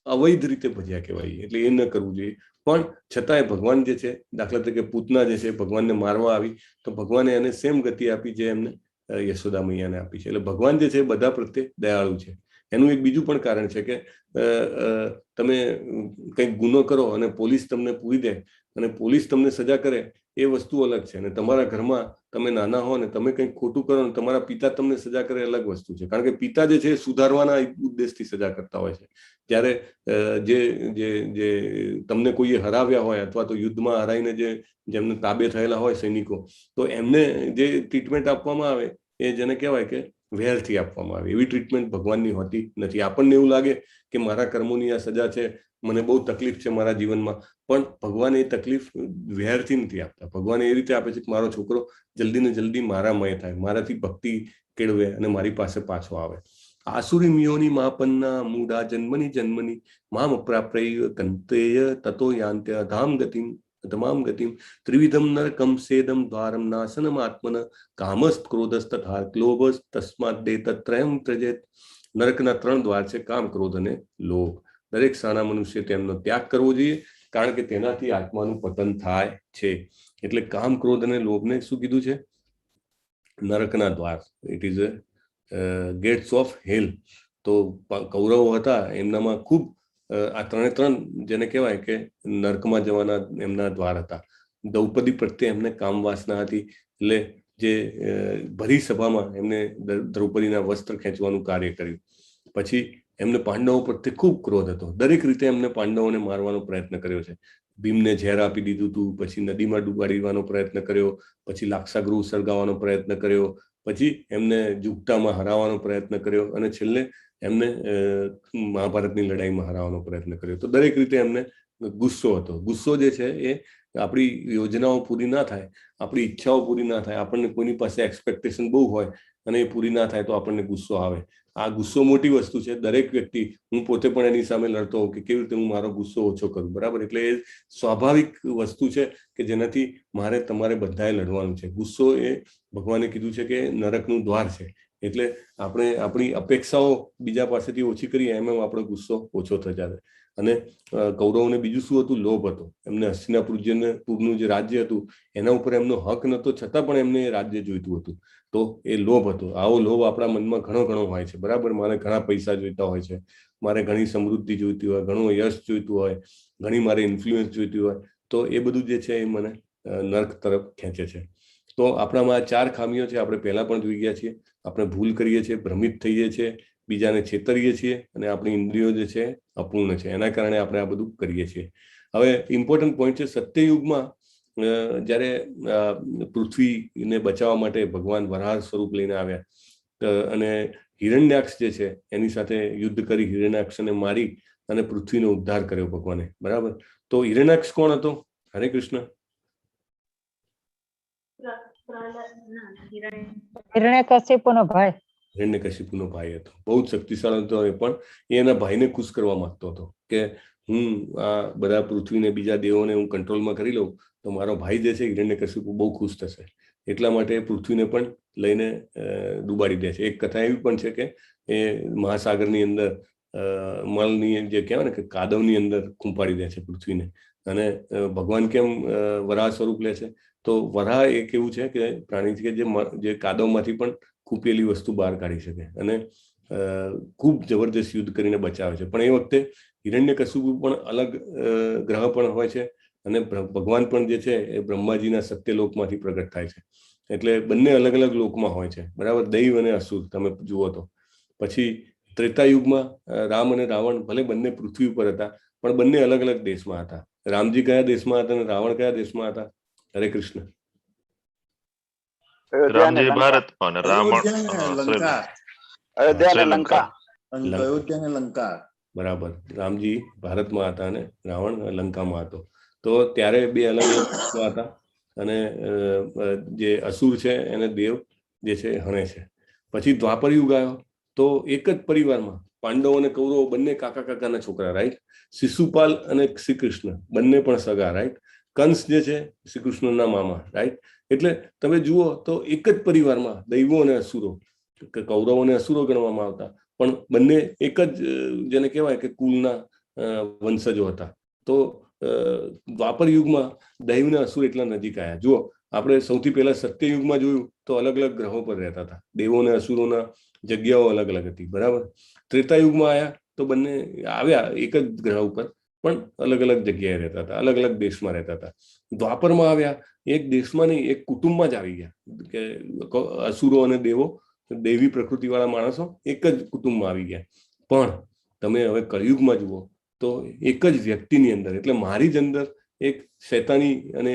[SPEAKER 1] અવૈધ રીતે ભજ્યા કહેવાય. એટલે એ ન કરવું જોઈએ. પણ છતાંય ભગવાન જે છે, દાખલા તરીકે પૂતના જે છે ભગવાનને મારવા આવી તો ભગવાને એને સેમ ગતિ આપી જે એમને યશોદા મૈયાને આપી છે. એટલે ભગવાન જે છે બધા પ્રત્યે દયાળુ છે. એનું એક બીજું પણ કારણ છે કે તમે કંઈક ગુનો કરો અને પોલીસ તમને પૂરી દે અને પોલીસ તમને સજા કરે એ વસ્તુ અલગ છે. અને તમારા ઘરમાં તમે નાના હો ને તમે કંઈક ખોટું કરો ને તમારા પિતા તમને સજા કરે અલગ વસ્તુ છે. કારણ કે પિતા જે છે એ સુધારવાના ઉદ્દેશથી સજા કરતા હોય છે. જ્યારે જે તમને કોઈએ હરાવ્યા હોય અથવા તો યુદ્ધમાં હરાઈને જેમને તાબે થયેલા હોય સૈનિકો, તો એમને જે ટ્રીટમેન્ટ આપવામાં આવે એ જેને કહેવાય કે વેરથી આપવામાં આવે. એવી ટ્રીટમેન્ટ ભગવાનની હોતી નથી. આપણને એવું લાગે કે મારા કર્મોની આ સજા છે, મને બહુ તકલીફ છે મારા જીવનમાં, પણ ભગવાન એ તકલીફ વેરથી નથી આપતા. ભગવાન એ રીતે આપે છે કે મારો છોકરો જલ્દી ને જલ્દી મારામય થાય, મારાથી ભક્તિ કેળવે અને મારી પાસે પાછો આવે. આસુરી મિયોની માપન્ના મૂઢા જન્મની મામ અપ્રાપ્ય કંતેય તતો યાંત્ય ધામ ગતિમ તમામ ગતિમ ત્રિવિધમ નરકમ સેદમ દ્વારમ નાશનમ આત્મન કામસ્ત ક્રોધસ્ત તથા લોભસ તસ્માદ દે તત્રયમ ત્યજેત. નરકના 3 દ્વાર છે: કામ, ક્રોધ અને લોભ. દરેક સાના મનુષ્ય તેમનો ત્યાગ કરવો જોઈએ, કારણ કે તેનાથી આત્માનું પતન થાય છે. એટલે કામ, ક્રોધ અને લોભને શું કીધું છે? નરકના દ્વાર. ઇટ ઇઝ ગેટ્સ ઓફ હેલ. તો કૌરવો હતા એમનામાં ખૂબ આ 3 જેને કહેવાય કે નરકમાં જવાના એમના દ્વાર હતા. દ્રૌપદી પ્રત્યે એમને કામ વાસના હતી. એટલે જે ભરી સભામાં એમને દ્રૌપદીના વસ્ત્ર ખેંચવાનું કાર્ય કર્યું. પછી એમને પાંડવો પ્રત્યે ખૂબ ક્રોધ હતો. દરેક રીતે એમને પાંડવોને મારવાનો પ્રયત્ન કર્યો છે. ભીમને ઝેર આપી દીધું હતું, પછી નદીમાં ડૂબાડવાનો પ્રયત્ન કર્યો, પછી લાક્ષાગૃહ સળગાવવાનો પ્રયત્ન કર્યો, પછી એમને જુગટામાં હરાવવાનો પ્રયત્ન કર્યો અને છેલ્લે એમને મહાભારતની લડાઈમાં હરાવવાનો પ્રયત્ન કર્યો. તો દરેક રીતે એમને ગુસ્સો હતો. ગુસ્સો જે છે એ આપણી યોજનાઓ પૂરી ના થાય, આપણી ઈચ્છાઓ પૂરી ના થાય, આપણને કોઈની પાસે એક્સપેક્ટેશન બહુ હોય અને એ પૂરી ના થાય તો આપણને ગુસ્સો આવે. આ ગુસ્સો મોટી વસ્તુ છે. દરેક વ્યક્તિ, હું પોતે પણ એની સામે લડતો હોઉં કે કેવી રીતે હું મારો ગુસ્સો ઓછો કરું, બરાબર. એટલે એ સ્વાભાવિક વસ્તુ છે કે જેનાથી તમારે બધાએ લડવાનું છે. ગુસ્સો એ ભગવાને કીધું છે કે નરકનું દ્વાર છે. એટલે આપણે આપણી અપેક્ષાઓ બીજા પાસેથી ઓછી કરીએ એમ આપણો ગુસ્સો ઓછો થઈ જાય. અને કૌરવોને બીજું શું હતું? લોભ હતો. એમને હસ્તિનાપુરનું જે રાજ્ય હતું એના ઉપર એમનો હક નતો, છતાં પણ એમને એ રાજ્ય જોઈતું હતું. તો એ લોભ હતો. આવો લોભ આપણા મનમાં ઘણો હોય છે, બરાબર. મારે ઘણા પૈસા જોઈતા હોય છે, મારે ઘણી સમૃદ્ધિ જોઈતી હોય, ઘણું યશ જોઈતું હોય, ઘણી મારે ઇન્ફ્લુઅન્સ જોઈતી હોય. તો એ બધું જે છે એ મને નર્ક તરફ ખેંચે છે. તો આપણામાં આ 4 ખામીઓ છે. આપણે પહેલા પણ જોઈ ગયા છીએ. આપણે ભૂલ કરીએ છીએ, ભ્રમિત થઈએ છીએ, બીજાને છેતરીએ છીએ, અને આપણી ઇન્દ્રિયો જે છે અપૂર્ણ છે. એના કારણે આપણે આ બધું કરીએ છીએ. હવે ઇમ્પોર્ટન્ટ પોઈન્ટ છે, સત્યયુગમાં જ્યારે પૃથ્વીને બચાવવા માટે ભગવાન વરાહ સ્વરૂપ લઈને આવ્યા અને હિરણ્યાક્ષ જે છે એની સાથે યુદ્ધ કરી હિરણ્યાક્ષને મારી અને પૃથ્વીનો ઉદ્ધાર કર્યો ભગવાને, બરાબર. તો હિરણ્યાક્ષ કોણ હતો? હરે કૃષ્ણ.
[SPEAKER 10] હિરણ્યકશિપુનો ભાઈ.
[SPEAKER 1] હિરણ્યકશિપુનો ભાઈ હતો. બહુ જ શક્તિશાળી હતો. એ પણ એના ભાઈને ખુશ કરવા માંગતો હતો કે હું આ બધા પૃથ્વીને બીજા દેવોને હું કંટ્રોલમાં કરી લઉં તો મારો ભાઈ જે છે હિરણ્યકશિપુ બહુ ખુશ થશે. એટલા માટે પૃથ્વીને પણ લઈને ડૂબાડી દે છે. એક કથા એવી પણ છે કે એ મહાસાગરની અંદર મળની જે કહેવાય ને કે કાદવની અંદર ખૂંપાડી દે છે પૃથ્વીને. અને ભગવાન કેમ વરાહ સ્વરૂપ લે છે? તો વરાહ એક એવું છે કે પ્રાણી છે કે જે કાદવમાંથી પણ ખૂંપેલી વસ્તુ બહાર કાઢી શકે અને ખૂબ જબરદસ્ત યુદ્ધ કરીને બચાવે છે. પણ એ વખતે હિરણ્યકશિપુ પણ અલગ ગ્રહ પણ હોય છે અને ભગવાન પણ જે છે એ બ્રહ્માજીના સત્યલોકમાંથી પ્રગટ થાય છે. એટલે બંને અલગ અલગ લોકમાં હોય છે, બરાબર. દૈવ અને અસુર તમે જુઓ તો. પછી ત્રેતાયુગમાં રામ અને રાવણ ભલે બંને પૃથ્વી ઉપર હતા પણ બંને અલગ અલગ દેશમાં હતા. રામજી કયા દેશમાં હતા અને રાવણ કયા દેશમાં હતા? હરે કૃષ્ણ.
[SPEAKER 5] રામજી ભારતમાં અને રાવણ
[SPEAKER 14] લંકા.
[SPEAKER 1] બરાબર. રામજી ભારતમાં હતા અને રાવણ લંકામાં હતો. તો ત્યારે બે અલગ અલગ દેશમાં હતા અને જે અસુર છે એને દેવ જે છે હણે છે. પછી દ્વાપર યુગ આવ્યો તો એક જ પરિવારમાં પાંડવો અને કૌરવો બંને કાકાના છોકરા, રાઈટ. શિશુપાલ અને શ્રી કૃષ્ણ બંને પણ સગા, રાઈટ. કંસ જે છે શ્રી કૃષ્ણના મામા, રાઈટ. એટલે તમે જુઓ તો એક જ પરિવારમાં દૈવો અને અસુરો, કૌરવો અને અસુરો ગણવામાં આવતા પણ બંને એક જ જેને કહેવાય કે કુલના વંશજો હતા. તો દ્વાપર યુગમાં દૈવ અને અસુર એટલા નજીક આવ્યા. જુઓ, આપણે સૌથી પહેલા સત્યયુગમાં જોયું તો અલગ અલગ ગ્રહો પર રહેતા હતા. દેવો અને અસુરોના જગ્યાઓ અલગ અલગ હતી, બરાબર. ત્રેતાયુગમાં આવ્યા તો બંને આવ્યા એક જ ગ્રહ ઉપર પણ અલગ અલગ જગ્યાએ રહેતા હતા, અલગ અલગ દેશમાં રહેતા હતા. દ્વાપરમાં આવ્યા એક દેશમાં નહીં, એક કુટુંબમાં જ આવી ગયા કે અસુરો અને દેવો, દૈવી પ્રકૃતિ વાળા માણસો એક જ કુટુંબમાં આવી ગયા. પણ તમે હવે કળિયુગમાં જુઓ તો એક જ વ્યક્તિની અંદર, એટલે મારી જ અંદર એક શૈતાની અને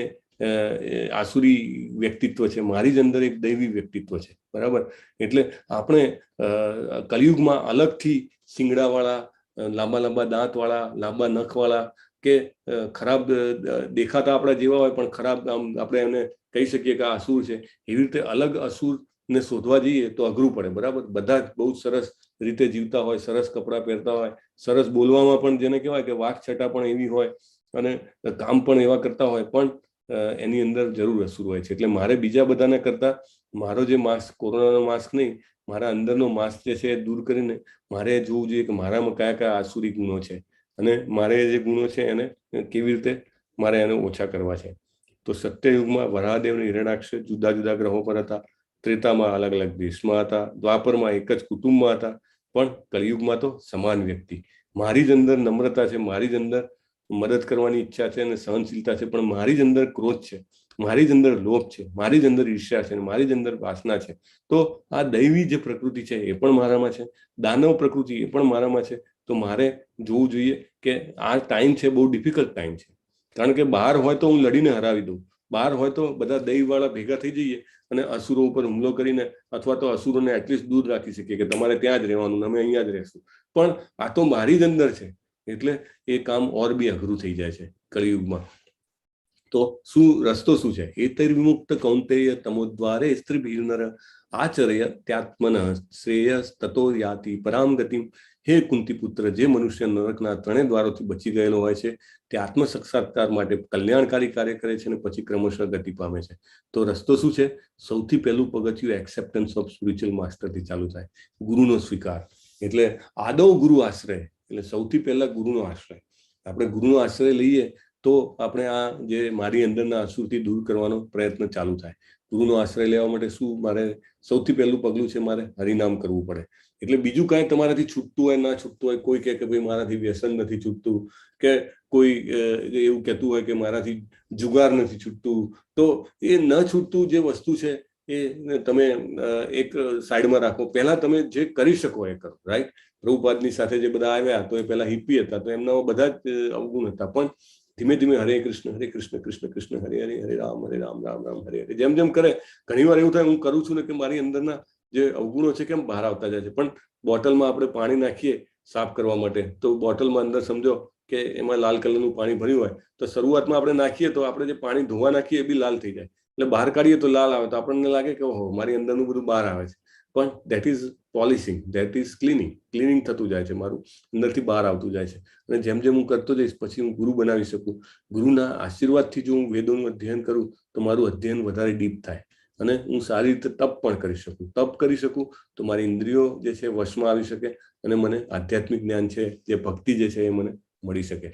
[SPEAKER 1] આસુરી વ્યક્તિત્વ છે, મારી જ અંદર એક દૈવી વ્યક્તિત્વ છે, બરાબર. એટલે આપણે કળિયુગમાં અલગથી શિંગડાવાળા, લાંબા લાંબા દાંતવાળા, લાંબા નખવાળા કે ખરાબ દેખાતા આપણા જેવા હોય પણ ખરાબ આમ આપણે એને કહી શકીએ કે આ અસુર છે, એવી રીતે અલગ અસુરને શોધવા જઈએ તો અઘરું પડે, બરાબર. બધા જ બહુ સરસ રીતે જીવતા હોય, સરસ કપડાં પહેરતા હોય, સરસ બોલવામાં પણ જેને કહેવાય કે વાક છટા પણ એવી હોય અને કામ પણ એવા કરતા હોય, પણ એની અંદર જરૂર અસુર હોય છે. એટલે મારે બીજા બધાને કરતા મારો જે માસ્ક, કોરોનાનો માસ્ક નહીં, મારા અંદરનો માસ્ક જે છે એ દૂર કરીને મારે જોવું જોઈએ કે મારામાં કયા કયા આસુરી ગુણો છે અને મારે જે ગુણો છે એને કેવી રીતે મારે એને ઓછા કરવા છે. તો સત્યયુગમાં વરાહદેવ અને હિરણ્યાક્ષ જુદા જુદા ગ્રહો પર હતા. ત્રેતામાં અલગ અલગ દેશમાં હતા. દ્વાપરમાં એક જ કુટુંબમાં હતા. પણ કળિયુગમાં તો સમાન વ્યક્તિ. મારી જ અંદર નમ્રતા છે, મારી જ અંદર મદદ કરવાની ઈચ્છા છે અને સહનશીલતા છે, પણ મારી જ અંદર ક્રોધ છે, મારી જ અંદર લોભ છે, મારી જ અંદર ઈર્ષ્યા છે, મારી જ અંદર વાસના છે. તો આ દૈવી જે પ્રકૃતિ છે એ પણ મારામાં છે, દાનવ પ્રકૃતિ એ પણ મારામાં છે. તો મારે જોવું જોઈએ કે આ ટાઈમ છે બહુ ડિફિકલ્ટ ટાઈમ છે. કારણ કે બહાર હોય તો હું લડીને હરાવી દઉં, બહાર હોય તો બધા દૈવવાળા ભેગા થઈ જઈએ અને અસુરો ઉપર હુમલો કરીને અથવા તો અસુરોને એટલીસ્ટ દૂર રાખી શકીએ કે તમારે ત્યાં જ રહેવાનું, અમે અહીંયા જ રહેશું. પણ આ તો મારી જ અંદર છે, એટલે એ કામ ઓર બી અઘરું થઈ જાય છે કળિયુગમાં. તો શું રસ્તો શું છે? એતૈર્વિમુક્ત કૌંતેય તમોદ્વારે સ્ત્રીભીર્નર આચરય ત્યાત્મન શ્રેયસ તતો યાતિ પરામ ગતિમ હે કુંતી પુત્ર, જે મનુષ્ય નરકના 3 દ્વારોથી બચી ગયેલો હોય છે તે આત્મ સાક્ષાત્કાર માટે કલ્યાણકારી કાર્ય કરે છે અને પછી ક્રમશઃ ગતિ પામે છે. તો રસ્તો શું છે? સૌથી પહેલું પગથિયું એક્સેપ્ટન્સ ઓફ સ્પિરિચ્યુઅલ માસ્ટરથી ચાલુ થાય, ગુરુનો સ્વીકાર. એટલે આદૌ ગુરુ આશ્રય, એટલે સૌથી પહેલા ગુરુનો આશ્રય. આપણે ગુરુનો આશ્રય લઈએ તો આપણે આ જે મારી અંદરના અસુરથી દૂર કરવાનો પ્રયત્ન ચાલુ થાય. ગુરુનો આશ્રય લેવા માટે શું મારે સૌથી પહેલું પગલું છે, મારે હરિનામ કરવું પડે. એટલે બીજું કાંઈ તમારાથી છૂટતું હોય ના છૂટતું હોય, કોઈ કહે કે ભાઈ મારાથી વ્યસન નથી છૂટતું, કે કોઈ એવું કહેતું હોય કે મારાથી જુગાર નથી છૂટતું, તો એ ન છૂટતું જે વસ્તુ છે એ તમે એક સાઈડમાં રાખો. પહેલા તમે જે કરી શકો એ કરો, રાઈટ? પ્રભુપાદની સાથે જે બધા આવ્યા તો એ પહેલા હિપ્પી હતા, તો એમના બધા જ અવગુણ હતા, પણ ધીમે ધીમે હરે કૃષ્ણ કૃષ્ણ કૃષ્ણ હરે હરે, હરે રામ રામ રામ હરે હરે, જેમ જેમ કરે, ઘણી વાર એવું થાય હું કરું છું ને કે મારી અંદરના જે અવગુણો છે કેમ બહાર આવતા જાય છે. પણ બોટલમાં આપણે પાણી નાખીએ સાફ કરવા માટે, તો બોટલમાં અંદર સમજો કે એમાં લાલ કલરનું પાણી ભર્યું હોય, તો શરૂઆતમાં આપણે નાખીએ તો આપણે જે પાણી ધોવા નાખીએ એ બી લાલ થઈ જાય, એટલે બહાર કાઢીએ તો લાલ આવે, તો આપણને લાગે કે ઓહો મારી અંદરનું બધું બહાર આવે છે. પણ that is polishing, that is cleaning થતું જાય છે, મારું અંદરથી બહાર આવતું જાય છે. અને જેમ જેમ હું કરતો જઈશ પછી હું ગુરુ બનાવી શકું. ગુરુના આશીર્વાદથી જો હું વેદોનું અધ્યયન કરું તો મારું અધ્યયન વધારે ડીપ થાય અને હું સારી રીતે તપ પણ કરી શકું. તપ કરી શકું તો મારી ઇન્દ્રિયો જે છે વશમાં આવી શકે અને મને આધ્યાત્મિક જ્ઞાન છે, જે ભક્તિ જે છે એ મને મળી શકે.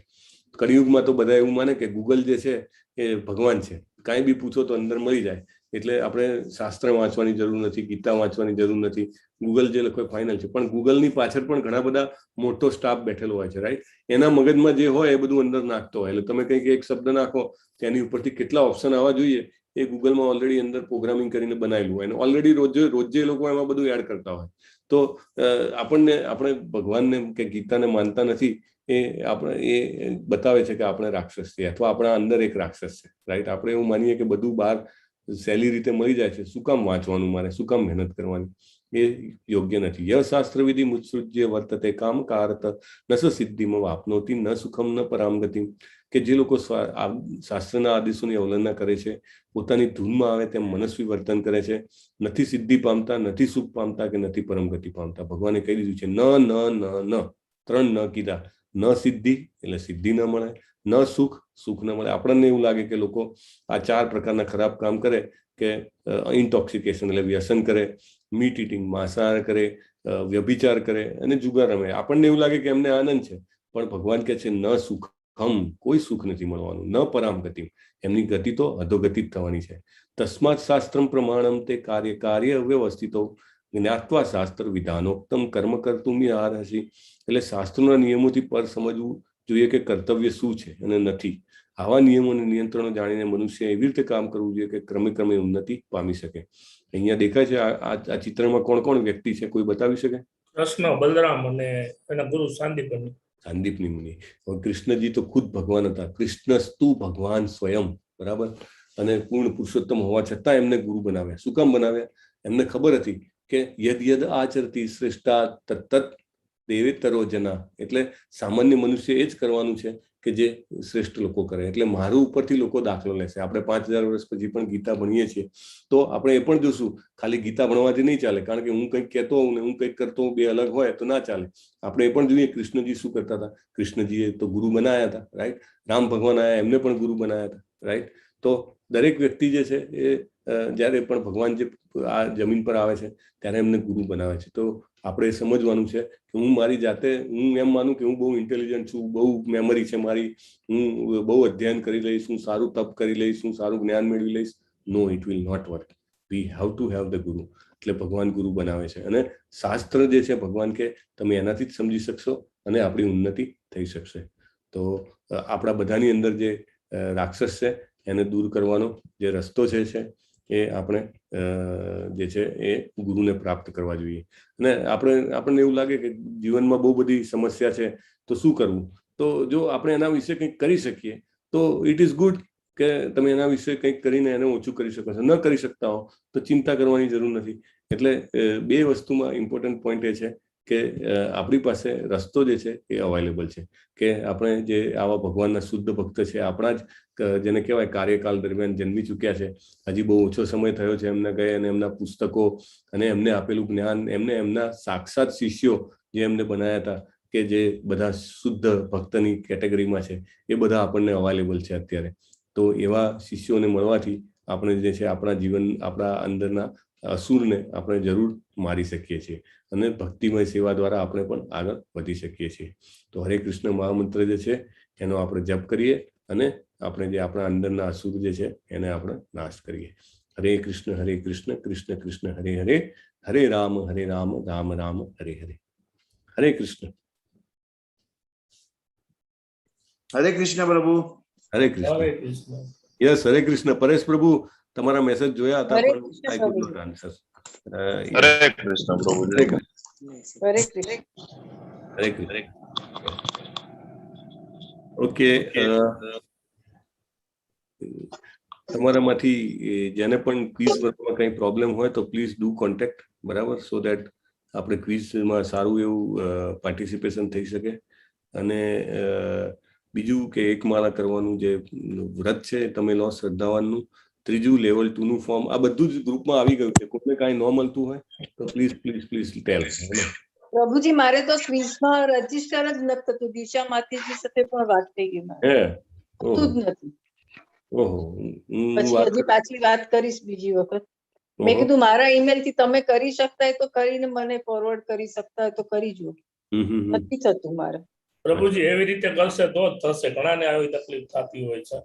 [SPEAKER 1] કળિયુગમાં તો બધા એવું માને કે ગૂગલ જે છે એ ભગવાન છે, કાંઈ બી પૂછો તો અંદર મળી જાય. એટલે આપણે શાસ્ત્ર વાંચવાની જરૂર નથી, ગીતા વાંચવાની જરૂર નથી, ગૂગલ જે લખો ફાઇનલ છે. પણ ગૂગલની પાછળ પણ ઘણા બધા મોટો સ્ટાફ બેઠેલો હોય છે, રાઈટ? એના મગજમાં જે હોય એ બધું અંદર નાખતો હોય. એટલે તમે કંઈક એક શબ્દ નાખો તેની ઉપરથી કેટલા ઓપ્શન આવવા જોઈએ એ ગૂગલમાં ઓલરેડી અંદર પ્રોગ્રામિંગ કરીને બનાવેલું હોય, અને ઓલરેડી રોજે લોકો એમાં બધું એડ કરતા હોય. તો આપણે ભગવાનને કે ગીતાને માનતા નથી, એ આપણે એ બતાવે છે કે આપણે રાક્ષસ છીએ, અથવા આપણા અંદર એક રાક્ષસ છે, રાઈટ? આપણે એવું માનીએ કે બધું બહાર સહેલી રીતે મળી જાય છે, શું કામ વાંચવાનું, મારે શું કામ મહેનત કરવાની? એ યોગ્ય નથી. ય શાસ્ત્ર વિધિ મુત્સૃજ્ય વર્તતે કામ કારત ન સિદ્ધિમ વાપનોતી ન સુખમ ન પરામગતિ. કે જે લોકો શાસ્ત્રના આદેશોની અવલંબના કરે છે, પોતાની ધૂનમાં આવે તેમ મનસ્વી વર્તન કરે છે, નથી સિદ્ધિ પામતા, નથી સુખ પામતા કે નથી પરમગતિ પામતા. ભગવાને કહી દીધું છે ન 3 ન કીધા. ન સિદ્ધિ એટલે સિદ્ધિ ન મળે, ન સુખ ન મળે. આપણને એવું લાગે કે લોકો આ 4 પ્રકારના ખરાબ કામ કરે, કે ઇન્ટોક્સિકેશન એટલે વ્યસન કરે, મીટ ઇટિંગ માંસાહાર કરે, વ્યભિચાર કરે અને જુગાર રમે. આપણને એવું લાગે કે એમને આનંદ છે, પણ ભગવાન કહે છે ન સુખમ, કોઈ સુખ નથી મળવાનું, ન પરામગતિ, એમની ગતિ તો અધોગતિ જ થવાની છે. તસ્માત શાસ્ત્રમ પ્રમાણમ તે કાર્ય વ્યવસ્થિતો જ્ઞાત્વા શાસ્ત્ર વિધાનોક્તમ કર્મ કર્તુમ આરહસી. એટલે શાસ્ત્રોના નિયમોથી પર સમજવું જોઈએ કે કર્તવ્ય શું છે અને નથી. આવા નિયમો અને નિયંત્રણો જાણીને મનુષ્ય એવી રીતે કામ કરવું જોઈએ કે ક્રમે ક્રમે ઉન્નતિ પામી શકે. અહીંયા દેખાય છે આ ચિત્રમાં કોણ કોણ વ્યક્તિ છે, કોઈ બતાવી શકે?
[SPEAKER 7] કૃષ્ણ, બલરામ અને એના ગુરુ સાંદીપની મુનિ. કૃષ્ણજી તો ખુદ ભગવાન હતા, કૃષ્ણસ્તુ ભગવાન સ્વયં, બરાબર? અને પૂર્ણ પુરુષોત્તમ હોવા છતાં એમને ગુરુ બનાવ્યા. શું કામ બનાવ્યા? એમને ખબર હતી કે યદ યદ આચરતી શ્રેષ્ઠા તત્તત દેવેતરો જના. એટલે સામાન્ય મનુષ્ય એ જ કરવાનું છે કે જે શ્રેષ્ઠ લોકો કરે. એટલે મારું ઉપરથી લોકો દાખલો લેશે. આપણે 5000 વર્ષ પછી પણ ગીતા ભણીએ છીએ તો આપણે એ પણ જોશું, ખાલી ગીતા ભણવાથી નહીં ચાલે, કારણ કે હું કંઈક કહેતો હોઉં ને હું કંઈક કરતો હોઉં, બે અલગ હોય તો ના ચાલે. આપણે એ પણ જોઈએ કૃષ્ણજી શું કરતા હતા. કૃષ્ણજીએ તો ગુરુ બનાવ્યા હતા, રાઈટ? રામ ભગવાન આયા, એમને પણ ગુરુ બનાવ્યા હતા, રાઈટ? તો દરેક વ્યક્તિ જે છે એ જ્યારે પણ ભગવાન જે આ જમીન પર આવે છે ત્યારે એમને ગુરુ બનાવે છે. તો આપણે સમજવાનું છે કે હું મારી જાતે, હું એમ માનું કે હું બહુ ઇન્ટેલિજન્ટ છું, બહુ મેમરી છે મારી, હું બહુ અધ્યયન કરી લઈશ, હું સારું તપ કરી લઈશ, હું સારું જ્ઞાન મેળવી લઈશ. No, it will not work. We have to have the guru. એટલે ભગવાન ગુરુ બનાવે છે, અને શાસ્ત્ર જે છે ભગવાન કે તમે એનાથી જ સમજી શકશો અને આપણી ઉન્નતિ થઈ શકશે. તો આપણા બધાની અંદર જે રાક્ષસ છે એને દૂર કરવાનો જે રસ્તો છે એ આપણે જે છે એ ગુરુને પ્રાપ્ત કરવા જોઈએ. અને આપણને એવું લાગે કે જીવનમાં બહુ બધી સમસ્યા છે તો શું કરવું? તો જો આપણે એના વિશે કંઈક કરી શકીએ તો ઇટ ઇઝ ગુડ કે તમે એના વિશે કંઈક કરીને એને ઓછું કરી શકો છો. ન કરી શકતા હો તો ચિંતા કરવાની જરૂર નથી. એટલે 2 વસ્તુમાં ઇમ્પોર્ટન્ટ પોઈન્ટ એ છે કે આપણી પાસે રસ્તો જે છે એ અવેલેબલ છે, કે આપણે જે આવા ભગવાનના શુદ્ધ ભક્ત છે, આપણા જ જેને કહેવાય કાર્યકાળ દરમિયાન જન્મી ચૂક્યા છે, હજી બહુ ઓછો સમય થયો છે એમને ગયે, અને એમના પુસ્તકો અને એમને આપેલું જ્ઞાન, એમને એમના સાક્ષાત શિષ્યો જે એમને બનાવ્યા હતા કે જે બધા શુદ્ધ ભક્તની કેટેગરીમાં છે એ બધા આપણને અવેલેબલ છે અત્યારે. તો એવા શિષ્યોને મળવાથી આપણે જે છે આપણા જીવન, આપણા અંદરના અસુરને આપણે જરૂર મારી શકીએ છીએ અને ભક્તિમય સેવા દ્વારા આપણે પણ આગળ વધી શકીએ છીએ. તો હરે કૃષ્ણ મહામંત્ર જે છે એનો આપણે જપ કરીએ અને આપણે જે આપણા અંદરના અસુર જે છે એને આપણે નાશ કરીએ. હરે કૃષ્ણ કૃષ્ણ કૃષ્ણ હરે હરે, હરે રામ રામ રામ હરે હરે. હરે કૃષ્ણ.
[SPEAKER 15] હરે કૃષ્ણ પ્રભુ.
[SPEAKER 7] હરે કૃષ્ણ. યસ, હરે કૃષ્ણ. પરેશ પ્રભુ, તમારા મેસેજ જોયા હતા પણ આઈ કુડ નોટ આન્સર.
[SPEAKER 5] હરે કૃષ્ણ પ્રભુ.
[SPEAKER 2] હરે કૃષ્ણ.
[SPEAKER 7] હરે કૃષ્ણ. ઓકે, તમારામાંથી જેને પણ ક્વિઝ વર્કમાં કંઈ પ્રોબ્લેમ હોય તો પ્લીઝ ડુ કોન્ટેક્ટ, બરાબર, સો દેટ આપણે ક્વિઝમાં સારું એવું પાર્ટિસિપેશન થઈ શકે. અને બીજું કે એક માળા કરવાનું જે વ્રત છે તમે લો શ્રદ્ધાવાનનું, ત્રીજું લેવલ 2 નું ફોર્મ, આ બધું જ ગ્રુપમાં આવી ગયું છે. કોઈને કાંઈ ન મળતું હોય તો પ્લીઝ પ્લીઝ પ્લીઝ ટેલ.
[SPEAKER 2] પ્રભુજી, મારે તો ક્વિઝમાં રજીસ્ટર જ નથી થતું. દિશા માતાજી સાથે પણ વાત થઈ ગઈ મારે, થતું જ નથી. પછી હજી પાછી વાત કરીશ બીજી વખત. મેં કીધું મારા ઈમેલ થી તમે કરી શકતા હોય તો કરીને મને ફોરવર્ડ કરી શકતા હોય તો કરી જો. નથી થતું મારે.
[SPEAKER 16] પ્રભુજી એવી રીતે કરશે તો જ થશે. ઘણાને આવી તકલીફ થતી હોય છે.